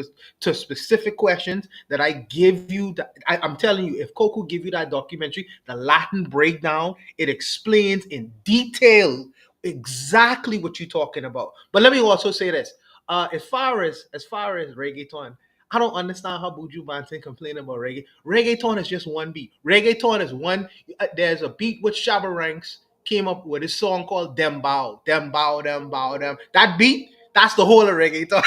to specific questions that I give you. I'm telling you, if Coco give you that documentary, the Latin breakdown, it explains in detail exactly what you're talking about. But let me also say this: as far as reggaeton, I don't understand how Buju Banton complain about reggae. Reggaeton is just one beat. Reggaeton is one. There's a beat which Shabba Ranks came up with a song called Dem Bow, Dem Bow, Dem Bow, Dem. That beat, that's the whole of reggaeton.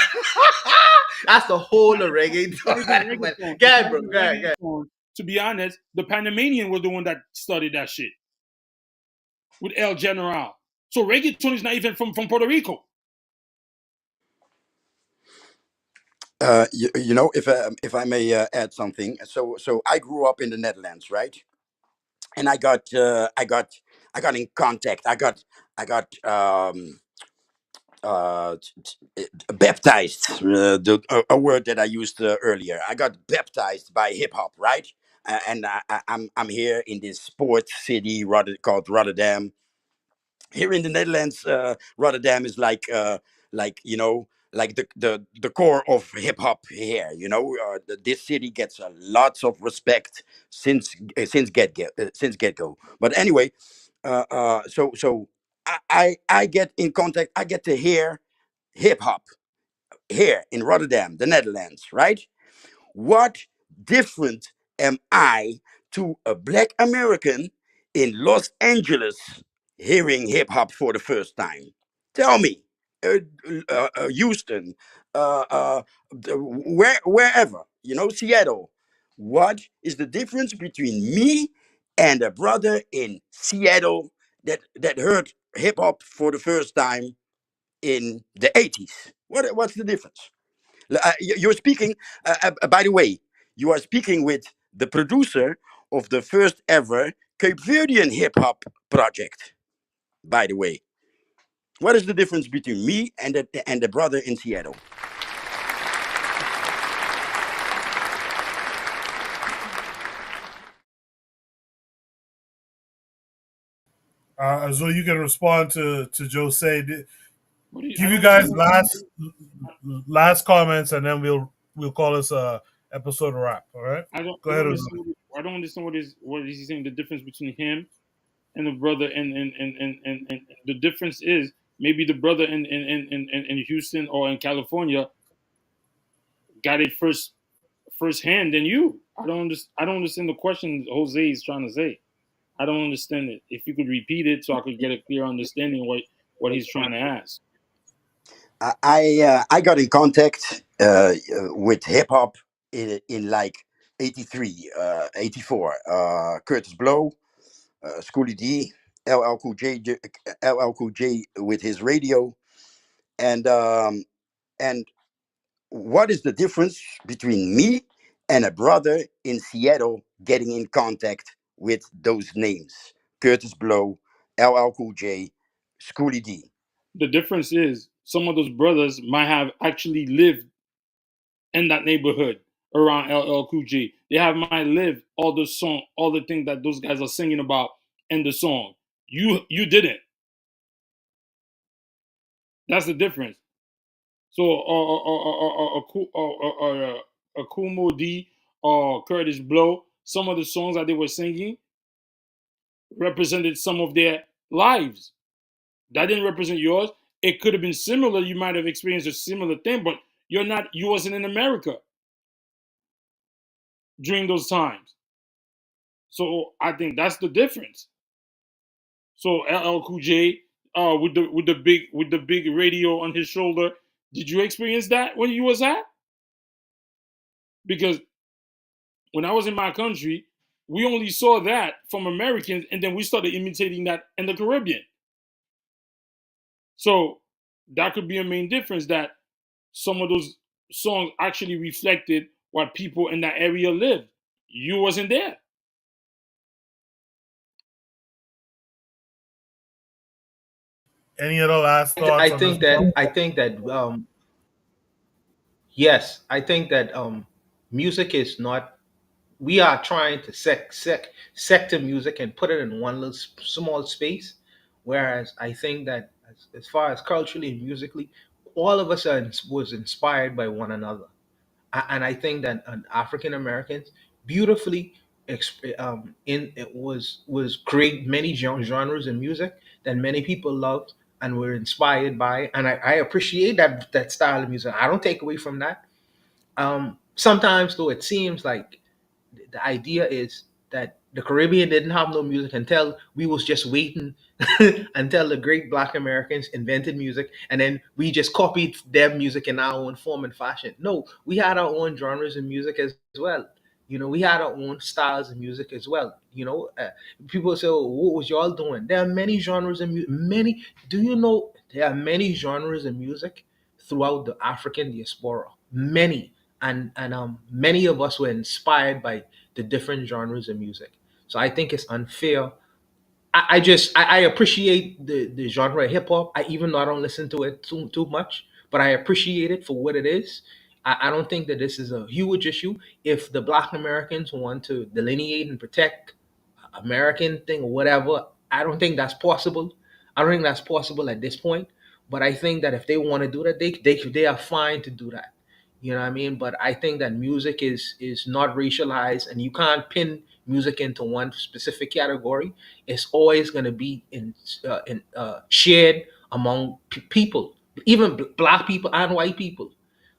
That's the whole of reggaeton. But go ahead, bro. Go ahead, go ahead. To be honest, the Panamanian was the one that studied that shit with El General. So reggaeton is not even from Puerto Rico. You know, if I may add something. So I grew up in the Netherlands, right? And I got in contact. I got baptized. A word that I used earlier. I got baptized by hip hop, right? And I'm here in this port city called Rotterdam. Here in the Netherlands, Rotterdam is like you know, like the core of hip hop here. You know, this city gets lots of respect since get go. But anyway, so I get in contact. I get to hear hip hop here in Rotterdam, the Netherlands, right? What different am I to a black American in Los Angeles hearing hip hop for the first time? Tell me, Houston, wherever, you know, Seattle. What is the difference between me and a brother in Seattle that heard hip hop for the first time in the 80s? What's the difference? You're speaking, by the way, you are speaking with the producer of the first ever Cape Verdean hip hop project, by the way. What is the difference between me and the brother in Seattle? So you can respond to Jose. Give you don't guys understand. last comments, and then we'll call this a episode wrap. All right. Go I don't ahead, Azul. understand. I don't understand what is he saying. The difference between him and the brother, and the difference is maybe the brother in Houston or in California got it first hand than you. I don't understand the question Jose is trying to say. I don't understand it. If you could repeat it so I could get a clear understanding of what he's trying to ask. I got in contact with hip hop in like 83, 84. Curtis Blow, Schoolie D, LL Cool J with his radio, and and what is the difference between me and a brother in Seattle getting in contact with those names? Curtis Blow, LL Cool J, Schoolie D. The difference is some of those brothers might have actually lived in that neighborhood around LL Cool J. They have might live all the song, all the things that those guys are singing about in the song. You didn't. That's the difference. So Akumo D or Curtis Blow, some of the songs that they were singing represented some of their lives. That didn't represent yours. It could have been similar. You might have experienced a similar thing, but you wasn't in America during those times. So I think that's the difference. So LL Cool J, with the big radio on his shoulder, did you experience that when you was at? Because when I was in my country, we only saw that from Americans, and then we started imitating that in the Caribbean. So that could be a main difference, that some of those songs actually reflected what people in that area lived. You wasn't there. Any other last thoughts I on this think that topic? yes, I think that music is not we are trying to sector music and put it in one little small space, whereas I think that as far as culturally and musically, all of us was inspired by one another. And I think that African Americans beautifully in it was create many genres of music that many people loved and were inspired by, and I appreciate that style of music. I don't take away from that. Sometimes though, it seems like the idea is that the Caribbean didn't have no music until we was just waiting until the great Black Americans invented music, and then we just copied their music in our own form and fashion. No, we had our own genres of music as well. We had our own styles of music as well. People say, "Oh, what was y'all doing?" There are many genres of music. Many. Do you know there are many genres of music throughout the African diaspora? Many, and many of us were inspired by the different genres of music. So I think it's unfair. I appreciate the genre of hip hop. Even though I don't listen to it too much, but I appreciate it for what it is. I don't think that this is a huge issue. If the Black Americans want to delineate and protect American thing or whatever, I don't think that's possible. I don't think that's possible at this point. But I think that if they want to do that, they are fine to do that. You know what I mean? But I think that music is not racialized, and you can't pin music into one specific category. It's always going to be shared among people, even black people and white people.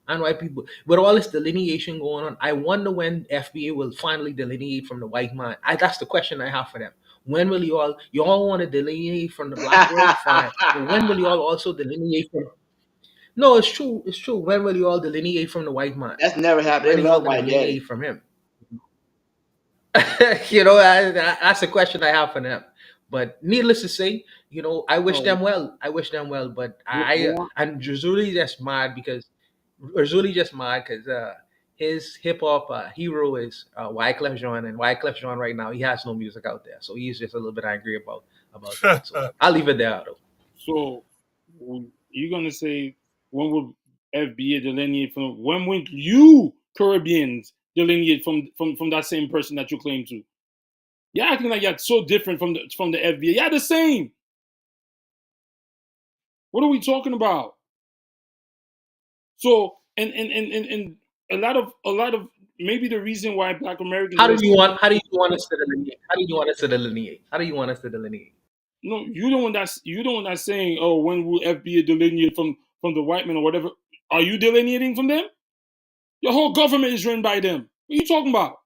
And white people, with all this delineation going on, I wonder when FBA will finally delineate from the white man. That's the question I have for them. When will you all want to delineate from the black world? Fine, but when will you all also delineate from? No, it's true. It's true. When will you all delineate from the white man? That's never happened. When They are y'all love gonna white daddy. delineate from him? That's a question I have for them. But needless to say, I wish No, them well. I wish them well. But you want I'm just really just mad because his hip hop hero is Wyclef Jean, and Wyclef Jean right now he has no music out there, so he's just a little bit angry about that. So I'll leave it there though. so you're gonna say when will FBA delineate from? When will you Caribbeans delineate from that same person that you claim to? You're acting like you're so different from the FBA. Yeah, the same. What are we talking about? So and a lot of maybe the reason why Black Americans are How do you want us to delineate? How do you want us to delineate? How do you want us to delineate? no, you the one that's saying, oh, when will FBA delineate from the white man or whatever? Are you delineating from them? Your whole government is run by them. What are you talking about?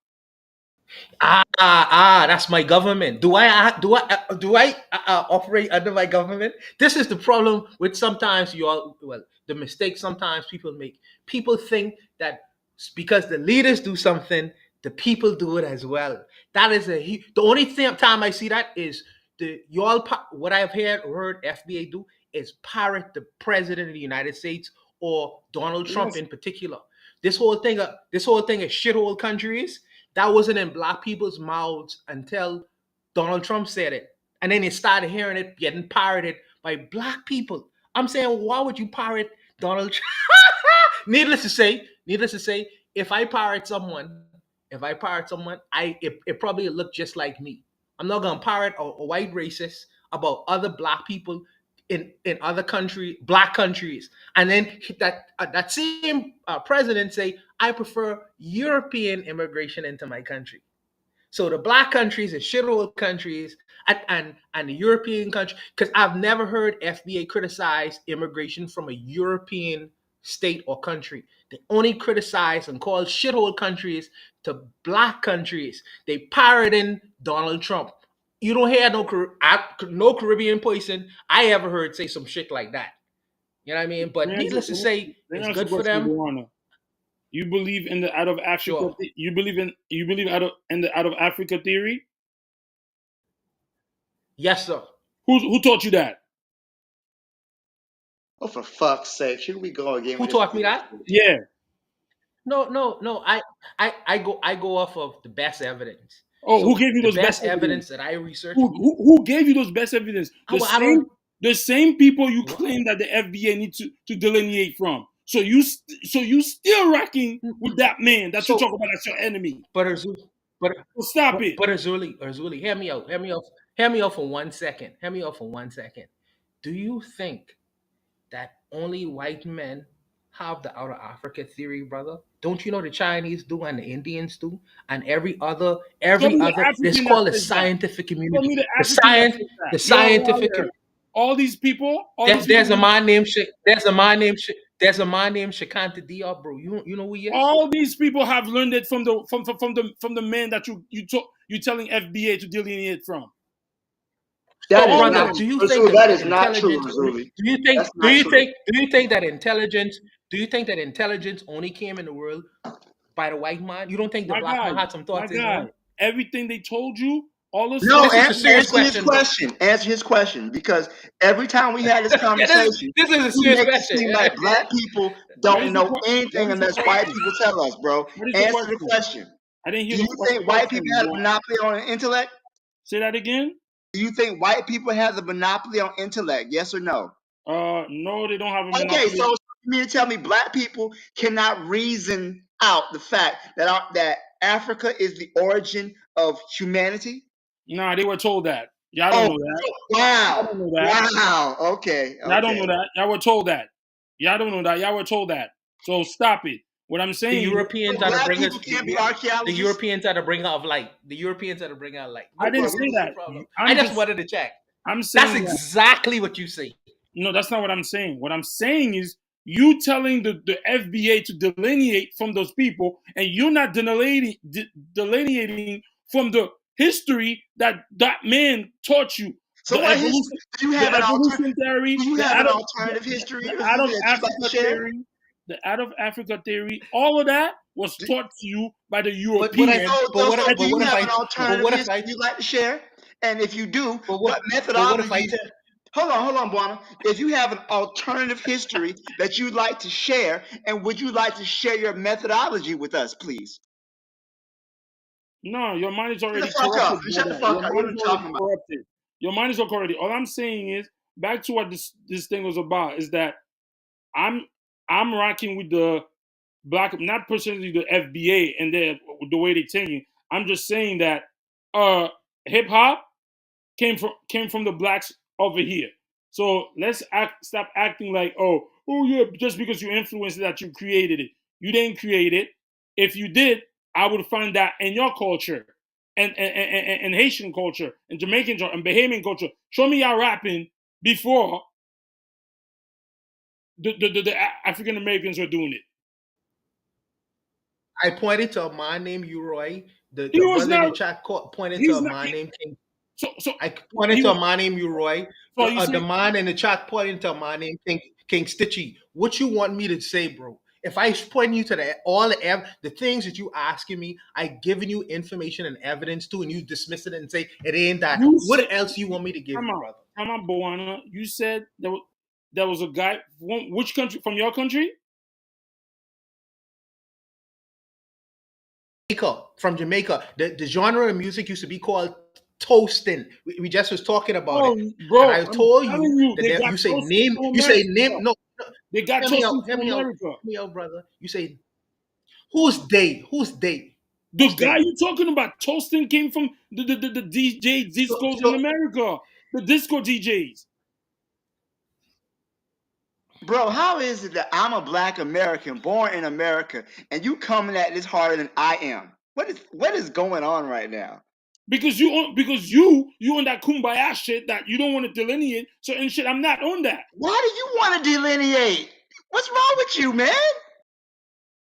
That's my government. Do I operate under my government? This is the problem with sometimes the mistake sometimes people make. People think that because the leaders do something, the people do it as well. That is the only time I see that is what I've heard FBA do is pirate the president of the United States or Donald Trump Yes. in particular. This whole thing is shithole countries. That wasn't in black people's mouths until Donald Trump said it. And then they started hearing it getting pirated by black people. I'm saying, why would you pirate Donald Trump? Needless to say, if I pirate someone, it probably look just like me. I'm not gonna pirate a white racist about other black people in other black countries, and then that same president say, I prefer European immigration into my country. So the black countries and shithole countries and the European country, because I've never heard FBA criticize immigration from a European state or country. They only criticize and call shithole countries to black countries. They pirating Donald Trump. You don't hear no Caribbean person I ever heard say some shit like that. You know what I mean? Let But me ask needless to you, say, let me it's ask you a good for question, them. Luana. You believe in the out of Africa? Sure. You believe in the out of Africa theory? Yes, sir. Who taught you that? Oh, for fuck's sake! Here we go again Who with this taught me that? bullshit. Yeah. No. I go off of the best evidence. Oh, who So gave you the those best best evidence? evidence that I researched. Who gave you those best evidence? The I don't. same people you What? claim that the FBA need to delineate from. So you still rocking with that man that you So, talk about as your enemy. but Azu, So stop it. But Azuli, hear me out for 1 second. Hear me out for 1 second. Do you think that only white men have the outer Africa theory, brother? Don't you know the Chinese do and the Indians do, and Show me the It's African that called the says that. scientific Show community. me the African that says The that. You're a scientific. liar. All these people, There's a man named there's a man named Shakanta Diop, bro. You know who he is? all these people have learned it from the man that you telling FBA to delineate from. That is All not of Brother, them. do you think Rasul, that that is not true, intelligence? Razuli. Do you think? That's not true. Do you think that intelligence? Do you think that intelligence only came in the world by the white man? You don't think the black man had some My thoughts in his guy, own? everything they told you, all those No, This sources. is a serious answer his question, bro. question. Answer his question, because every time we had this Yeah, conversation, this is a you serious make it question. seem like black people What don't is the know what anything is the unless white question? people tell us, bro. What is the Answer the question? question. I didn't hear Do you what's the think white people question. have a monopoly on intellect? Say that again. Do you think white people have the monopoly on intellect? Yes or no? No, they don't have a Okay, monopoly. so you mean to tell me black people cannot reason out the fact that that Africa is the origin of humanity? Nah, they were told that. Y'all don't Oh, know that. Y'all wow. don't know that. Wow. Okay. Y'all don't Okay. know that. Y'all were told that. Y'all don't know that. Y'all were told that. So stop it. What I'm The saying is, Europeans So are the black bringers. people can't be The archaeologists? Europeans are the bringer of light. The Europeans are the bringer of light. I didn't say What's the that. problem? I I'm just just, wanted to check. I'm That's saying that. exactly what you say. No, that's not what I'm saying. What I'm saying is, you telling the FBA to delineate from those people, and you're not delineating from the history that that man taught you. So The what history evolution, do you the have an evolution theory, do you the have out an of alternative history, the out Razuli, of that you'd like to Africa share? theory, the out of Africa theory, all of that was taught to you by the But I European. So do but you what if have I an but alternative what if history I you'd like to share? And if you do, but what what if I methodologies? tell Hold on, Buana. If you have an alternative history that you'd like to share, and would you like to share your methodology with us, please? No, your mind is Shut the already fuck up. corrupted, Shut the brother. fuck Your up. What mind are is we already talking about? corrupted. Your mind is already. All I'm saying is, back to what this thing was about, is that I'm I'm rocking with the black, not personally the FBA and the way they're thinking. I'm just saying that hip hop came from the blacks over here. So stop acting like, oh yeah, just because you influenced it that you created it. You didn't create it. If you did, I would find that in your culture and Haitian culture and Jamaican culture and Bahamian culture. Show me y'all rapping before the African Americans were doing it. I pointed to a man named Uroy. He The was brother in not. the chat pointed to He's a not. man named King. So I pointed he to was. a man named Uroy. So you The say man in the chat pointed to a man named King Stitchy. What you want me to say, bro? If I point you to the things that you asking me, I giving you information and evidence to, and you dismiss it and say it ain't that. you said. What else you want me to give Come you, on, brother? come on, Boana. You said there was a guy from which country? From your country? From Jamaica. The genre of music used to be called toasting. We just was talking about it, Oh, and bro, I I'm told you telling you, that they got toasting from you say America. name. No, They got toasting from America. hear me out, brother. You say who's they? Who's they? The Who's guy they? you talking about toasting came from the DJ discos in So America. The disco DJs. Bro, how is it that I'm a black American born in America and you coming at this harder than I am? What is going on right now? Because you on that kumbaya shit that you don't want to delineate certain shit. I'm not on that. Why do you want to delineate? What's wrong with you, man?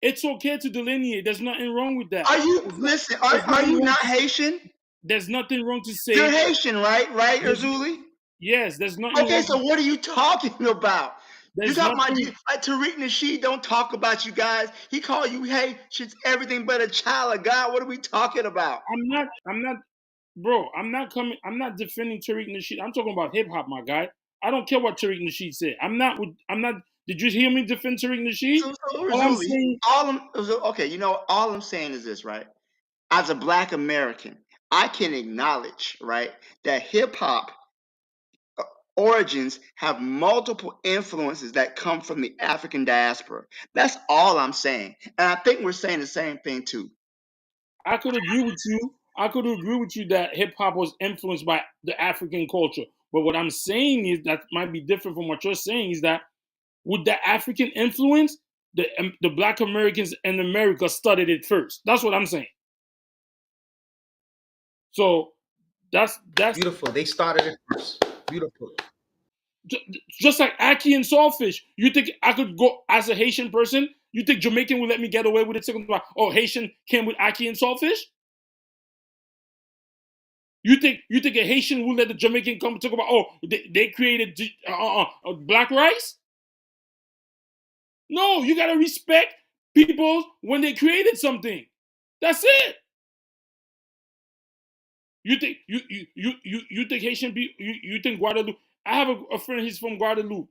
It's okay to delineate. There's nothing wrong with that. Are you listen? There's Are nothing you wrong not to Haitian? there's nothing wrong to You're say. Haitian, right? Right, There's, Erzuli? yes, there's nothing Okay, wrong. so what are you talking about? You There's talking about nothing. like Tariq Nasheed don't talk about you guys. He call you Haitians everything but a child of God. What are we talking about? I'm not. I'm not, bro. I'm not coming. I'm not defending Tariq Nasheed. I'm talking about hip hop, my guy. I don't care what Tariq Nasheed said. I'm not. I'm not. Did you hear me defend Tariq Nasheed? So All I'm Erzuli, saying. okay, all I'm saying is this, right? As a black American, I can acknowledge, right, that hip hop origins have multiple influences that come from the African diaspora. That's all I'm saying. And I think we're saying the same thing too. I could agree with you. I could agree with you that hip hop was influenced by the African culture. But what I'm saying is that might be different from what you're saying is that with the African influence, the Black Americans in America studied it first. That's what I'm saying. So that's Beautiful. They started it first. Beautiful. just like Aki and Saltfish. You think I could go as a Haitian person? You think Jamaican would let me get away with it? Talking about, oh, Haitian came with Aki and Saltfish? You think a Haitian would let the Jamaican come talk about, oh, they created black rice? No, you gotta respect people when they created something. That's it. You think you think Haitian people? You think Guadeloupe? I have a friend. He's from Guadeloupe.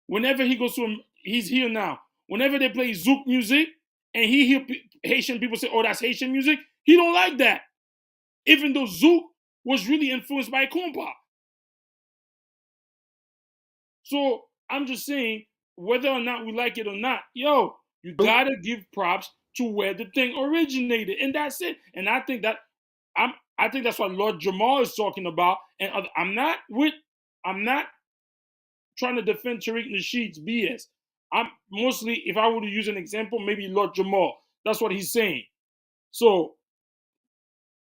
Whenever he goes to, he's here now. Whenever they play Zouk music and he hear Haitian people say, "Oh, that's Haitian music," he don't like that. Even though Zouk was really influenced by compa. So I'm just saying, whether or not we like it or not, yo, you gotta give props to where the thing originated, and that's it. And I think that's what Lord Jamal is talking about. And I'm not trying to defend Tariq Nasheed's BS. I'm mostly, if I were to use an example, maybe Lord Jamal. That's what he's saying. So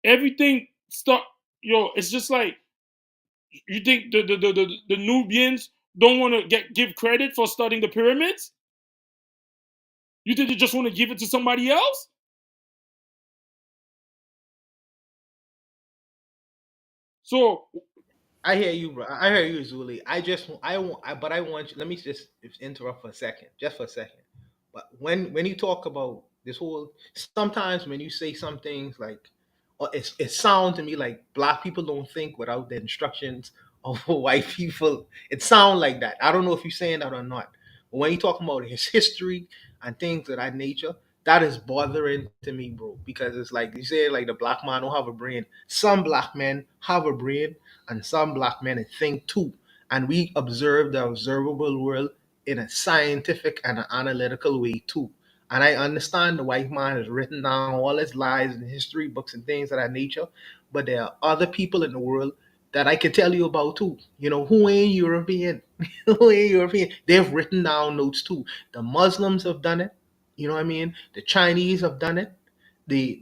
everything stuck, yo, it's just like you think the Nubians don't want to give credit for studying the pyramids? You think they just want to give it to somebody else? So I hear you, bro. I hear you, Zuli. But I want you. Let me just interrupt for a second, just for a second. But when you talk about this whole, sometimes when you say some things like, or it sounds to me like black people don't think without the instructions of white people. It sounds like that. I don't know if you're saying that or not. But when you talk about his history and things of that nature, that is bothering to me, bro. Because it's like you say, like the black man don't have a brain. Some black men have a brain, and some black men think too. And we observe the observable world in a scientific and an analytical way too. And I understand the white man has written down all his lies in history books and things of that nature, but there are other people in the world that I can tell you about too. You know, who ain't European? Who ain't European? They've written down notes too. The Muslims have done it. You know what I mean? The Chinese have done it. The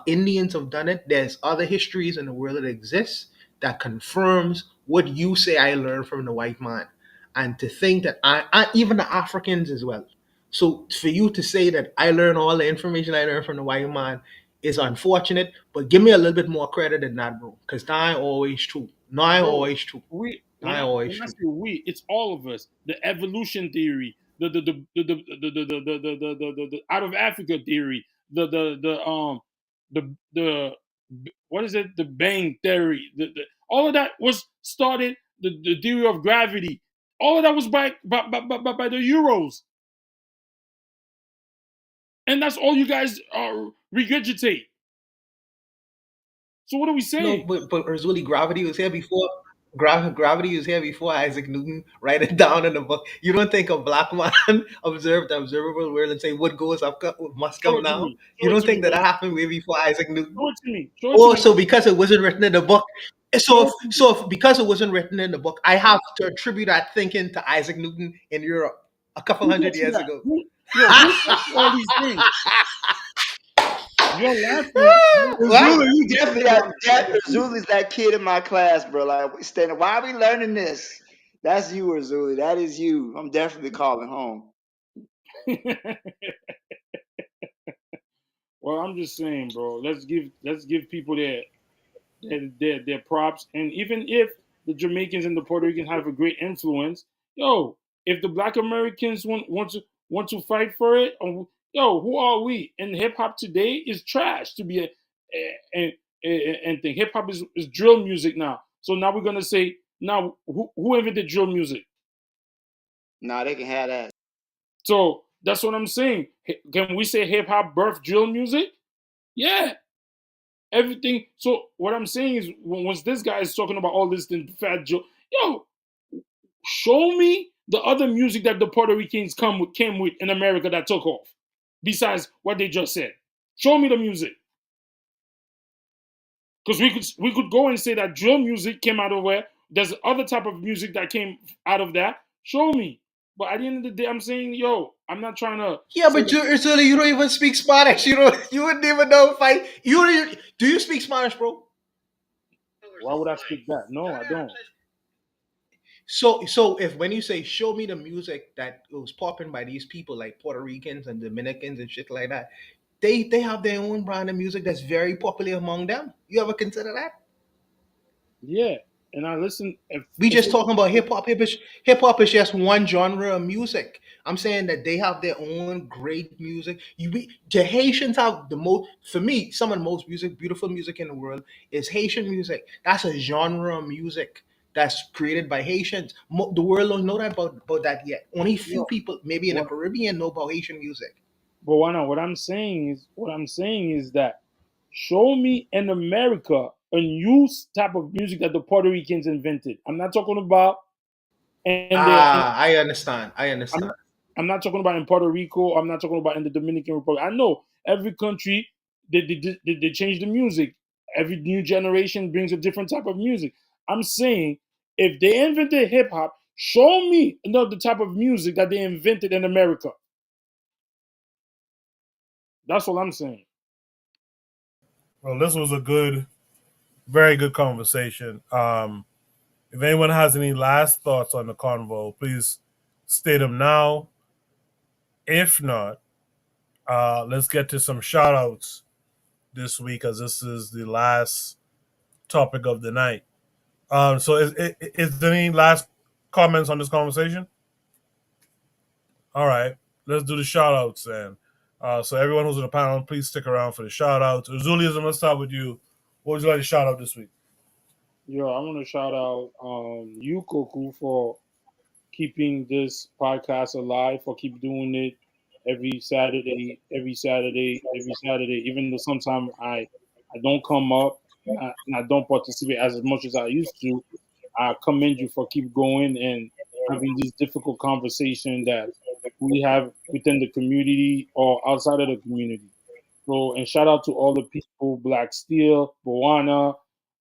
Indians have done it. There's other histories in the world that exist that confirms what you say I learned from the white man. And to think that I even the Africans as well. So for you to say that I learned all the information I learned from the white man is unfortunate, but give me a little bit more credit than that, bro. Because that ain't always true. Not bro, always true. we Not when always I true. say we, it's all of us. The evolution theory, the out of Africa theory, the what is it? The Bang theory. All of that was started. The theory of gravity. All of that was by the Euros, and that's all you guys regurgitate. So what are we No, saying? but Erzuli, gravity was here before. Gravity was here before Isaac Newton. Write it down in the book. You don't think a black man observed the observable world and say what goes up must Show come it to now? me. You Show it don't to me, think that brother. that happened way before Isaac Newton? Show it to me. Show it to Oh, me. so because it wasn't written in the book, Show it to me. because it wasn't written in the book, I have to attribute that thinking to Isaac Newton in Europe a couple Who hundred taught you years that? ago. Who taught you all these things? You're laughing. What? Zulu, you definitely that Zuli's that kid in my class, bro. Like, standing, why are we learning this? That's you, Zuli. That is you. I'm definitely calling home. Well, I'm just saying, bro. Let's give people their props. And even if the Jamaicans and the Puerto Ricans have a great influence, yo, if the Black Americans want to fight for it, yo, who are we? And hip hop today is trash to be and thing. Hip hop is drill music now. So now we're gonna say now who invented drill music? Nah, they can have that. So that's what I'm saying. Can we say hip hop birthed drill music? Yeah, everything. So what I'm saying is, once this guy is talking about all this, then Fat Joe, yo, show me the other music that the Puerto Ricans came with in America that took off, besides what they just said. Show me the music. Because we could go and say that drill music came out of where there's other type of music that came out of that. Show me. But at the end of the day, I'm saying, yo, I'm not trying to Yeah, say but that. you don't even speak Spanish. You wouldn't even know if I do you speak Spanish, bro? Why would I speak that? No, I don't. So if when you say show me the music that was popping by these people like Puerto Ricans and Dominicans and shit like that, they have their own brand of music that's very popular among them. You ever consider that? Yeah, and I listen. We If just talking about hip hop. Hip hop is just one genre of music. I'm saying that they have their own great music. The Haitians have the most. For me, some of the most beautiful music in the world is Haitian music. That's a genre of music that's created by Haitians. The world don't know that about that yet. Only few yo, people, maybe in the what? Caribbean, know about Haitian music. But why not? What I'm saying is that show me in America a new type of music that the Puerto Ricans invented. I'm not talking about and the I understand. I I'm understand. not, I'm not talking about in Puerto Rico. I'm not talking about in the Dominican Republic. I know every country they change the music. Every new generation brings a different type of music. I'm saying if they invented hip hop, show me another type of music that they invented in America. That's what I'm saying. Well, this was a very good conversation. If anyone has any last thoughts on the convo, please state them now. If not, let's get to some shout outs this week as this is the last topic of the night. So, is there any last comments on this conversation? All right, let's do the shout outs then. So, everyone who's in the panel, please stick around for the shout outs. Zulius, I'm going to start with you. What would you like to shout out this week? Yo, I want to shout out you, Koku, for keeping this podcast alive, for keep doing it every Saturday. Even though sometimes I don't come up and I don't participate as much as I used to, I commend you for keep going and having these difficult conversations that we have within the community or outside of the community. So, and shout out to all the people, Black Steel, Boana,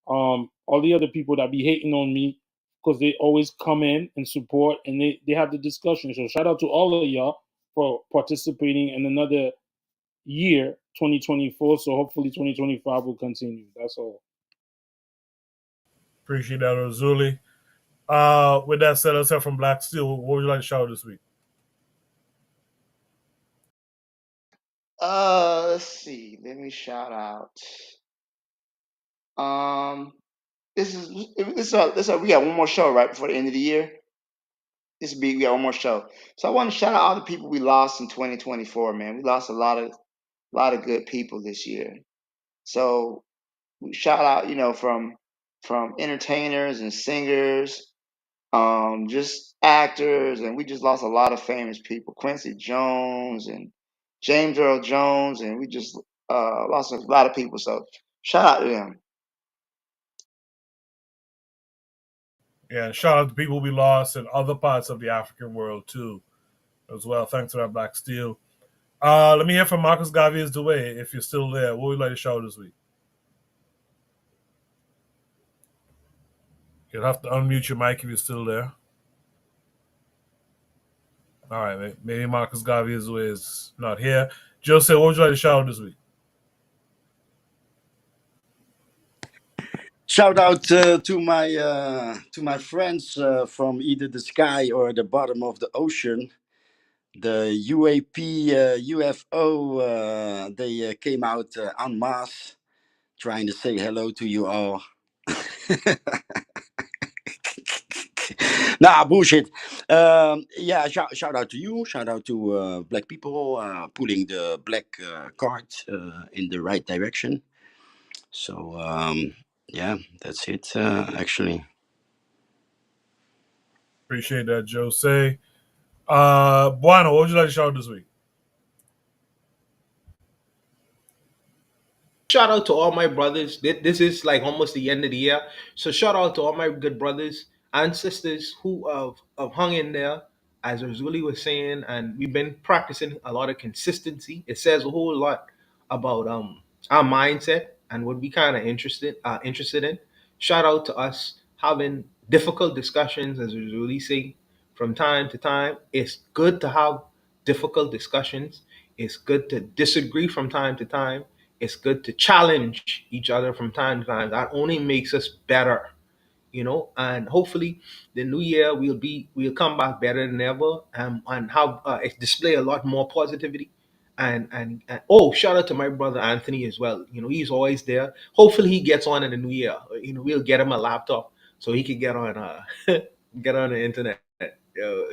all the other people that be hating on me because they always come in and support and they have the discussion. So, shout out to all of y'all for participating in another year, 2024. So, hopefully, 2025 will continue. That's all. Appreciate that, Ozuli. With that said, let's hear from Black Steel. What would you like to shout out this week? Let's see. Let me shout out. Um, we got one more show right before the end of the year. We got one more show. So I want to shout out all the people we lost in 2024. Man, we lost a lot of good people this year. So we shout out, from entertainers and singers, just actors, and we just lost a lot of famous people. Quincy Jones and James Earl Jones, and we just lost a lot of people. So shout out to them. Yeah, and shout out to people we lost in other parts of the African world too, as well. Thanks for that, Black Steel. Let me hear from Marcus Gaviers Dewey. If you're still there, what would you like to shout out this week? You'll have to unmute your mic if you're still there. All right, maybe Marcus Gaviers Dewey is not here. Joseph, what would you like to shout out this week? Shout out to my friends from either the sky or the bottom of the ocean. The UAP UFO they came out en masse, trying to say hello to you all. Nah, bullshit. Yeah, shout out to you. Shout out to black people pulling the black card in the right direction. So yeah, that's it. Actually, Appreciate that, Jose. Bueno, what would you like to shout out this week? Shout out to all my brothers. This is like almost the end of the year. So shout out to all my good brothers and sisters who have hung in there, as Razuli was saying, and we've been practicing a lot of consistency. It says a whole lot about our mindset and what we kind of interested in. Shout out to us having difficult discussions, as we really say, from time to time. It's good to have difficult discussions. It's good to disagree from time to time. It's good to challenge each other from time to time. That only makes us better, and hopefully the new year we'll come back better than ever, and have display a lot more positivity, and oh, shout out to my brother Anthony as well. He's always there. Hopefully he gets on in the new year. We'll get him a laptop so he can get on get on the internet,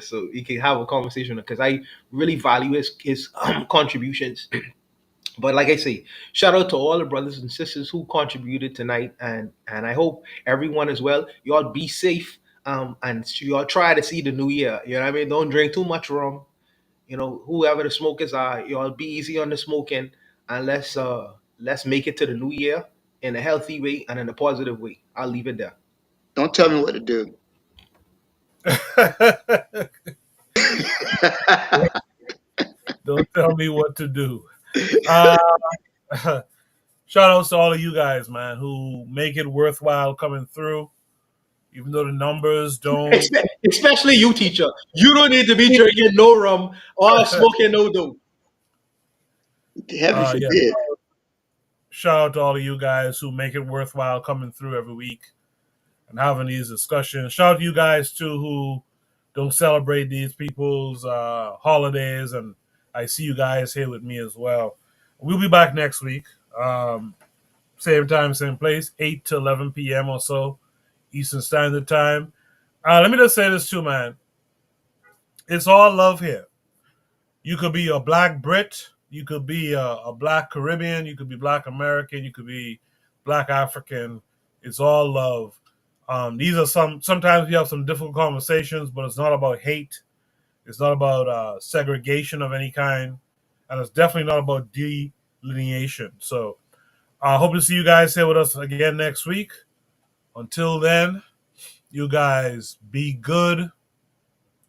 so he can have a conversation, because I really value his contributions. But like I say, shout out to all the brothers and sisters who contributed tonight, and I hope everyone as well. Y'all be safe, and y'all try to see the new year. You know what I mean? Don't drink too much rum. Whoever the smokers are, y'all be easy on the smoking, and let's make it to the new year in a healthy way and in a positive way. I'll leave it there. Don't tell me what to do. Don't tell me what to do. Uh, shout outs to all of you guys, man, who make it worthwhile coming through, even though the numbers don't. Especially you, teacher. You don't need to be drinking no rum or smoking no dope. Heaven Yeah. forbid. Shout out to all of you guys who make it worthwhile coming through every week and having these discussions. Shout out to you guys too who don't celebrate these people's holidays, and I see you guys here with me as well. We'll be back next week, same time, same place, 8 to 11 p.m. or so, Eastern Standard Time. Let me just say this too, man. It's all love here. You could be a black Brit, you could be a black Caribbean, you could be black American, you could be black African. It's all love. These are sometimes we have some difficult conversations, but it's not about hate. It's not about segregation of any kind. And it's definitely not about delineation. So I hope to see you guys here with us again next week. Until then, you guys be good.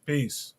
Peace.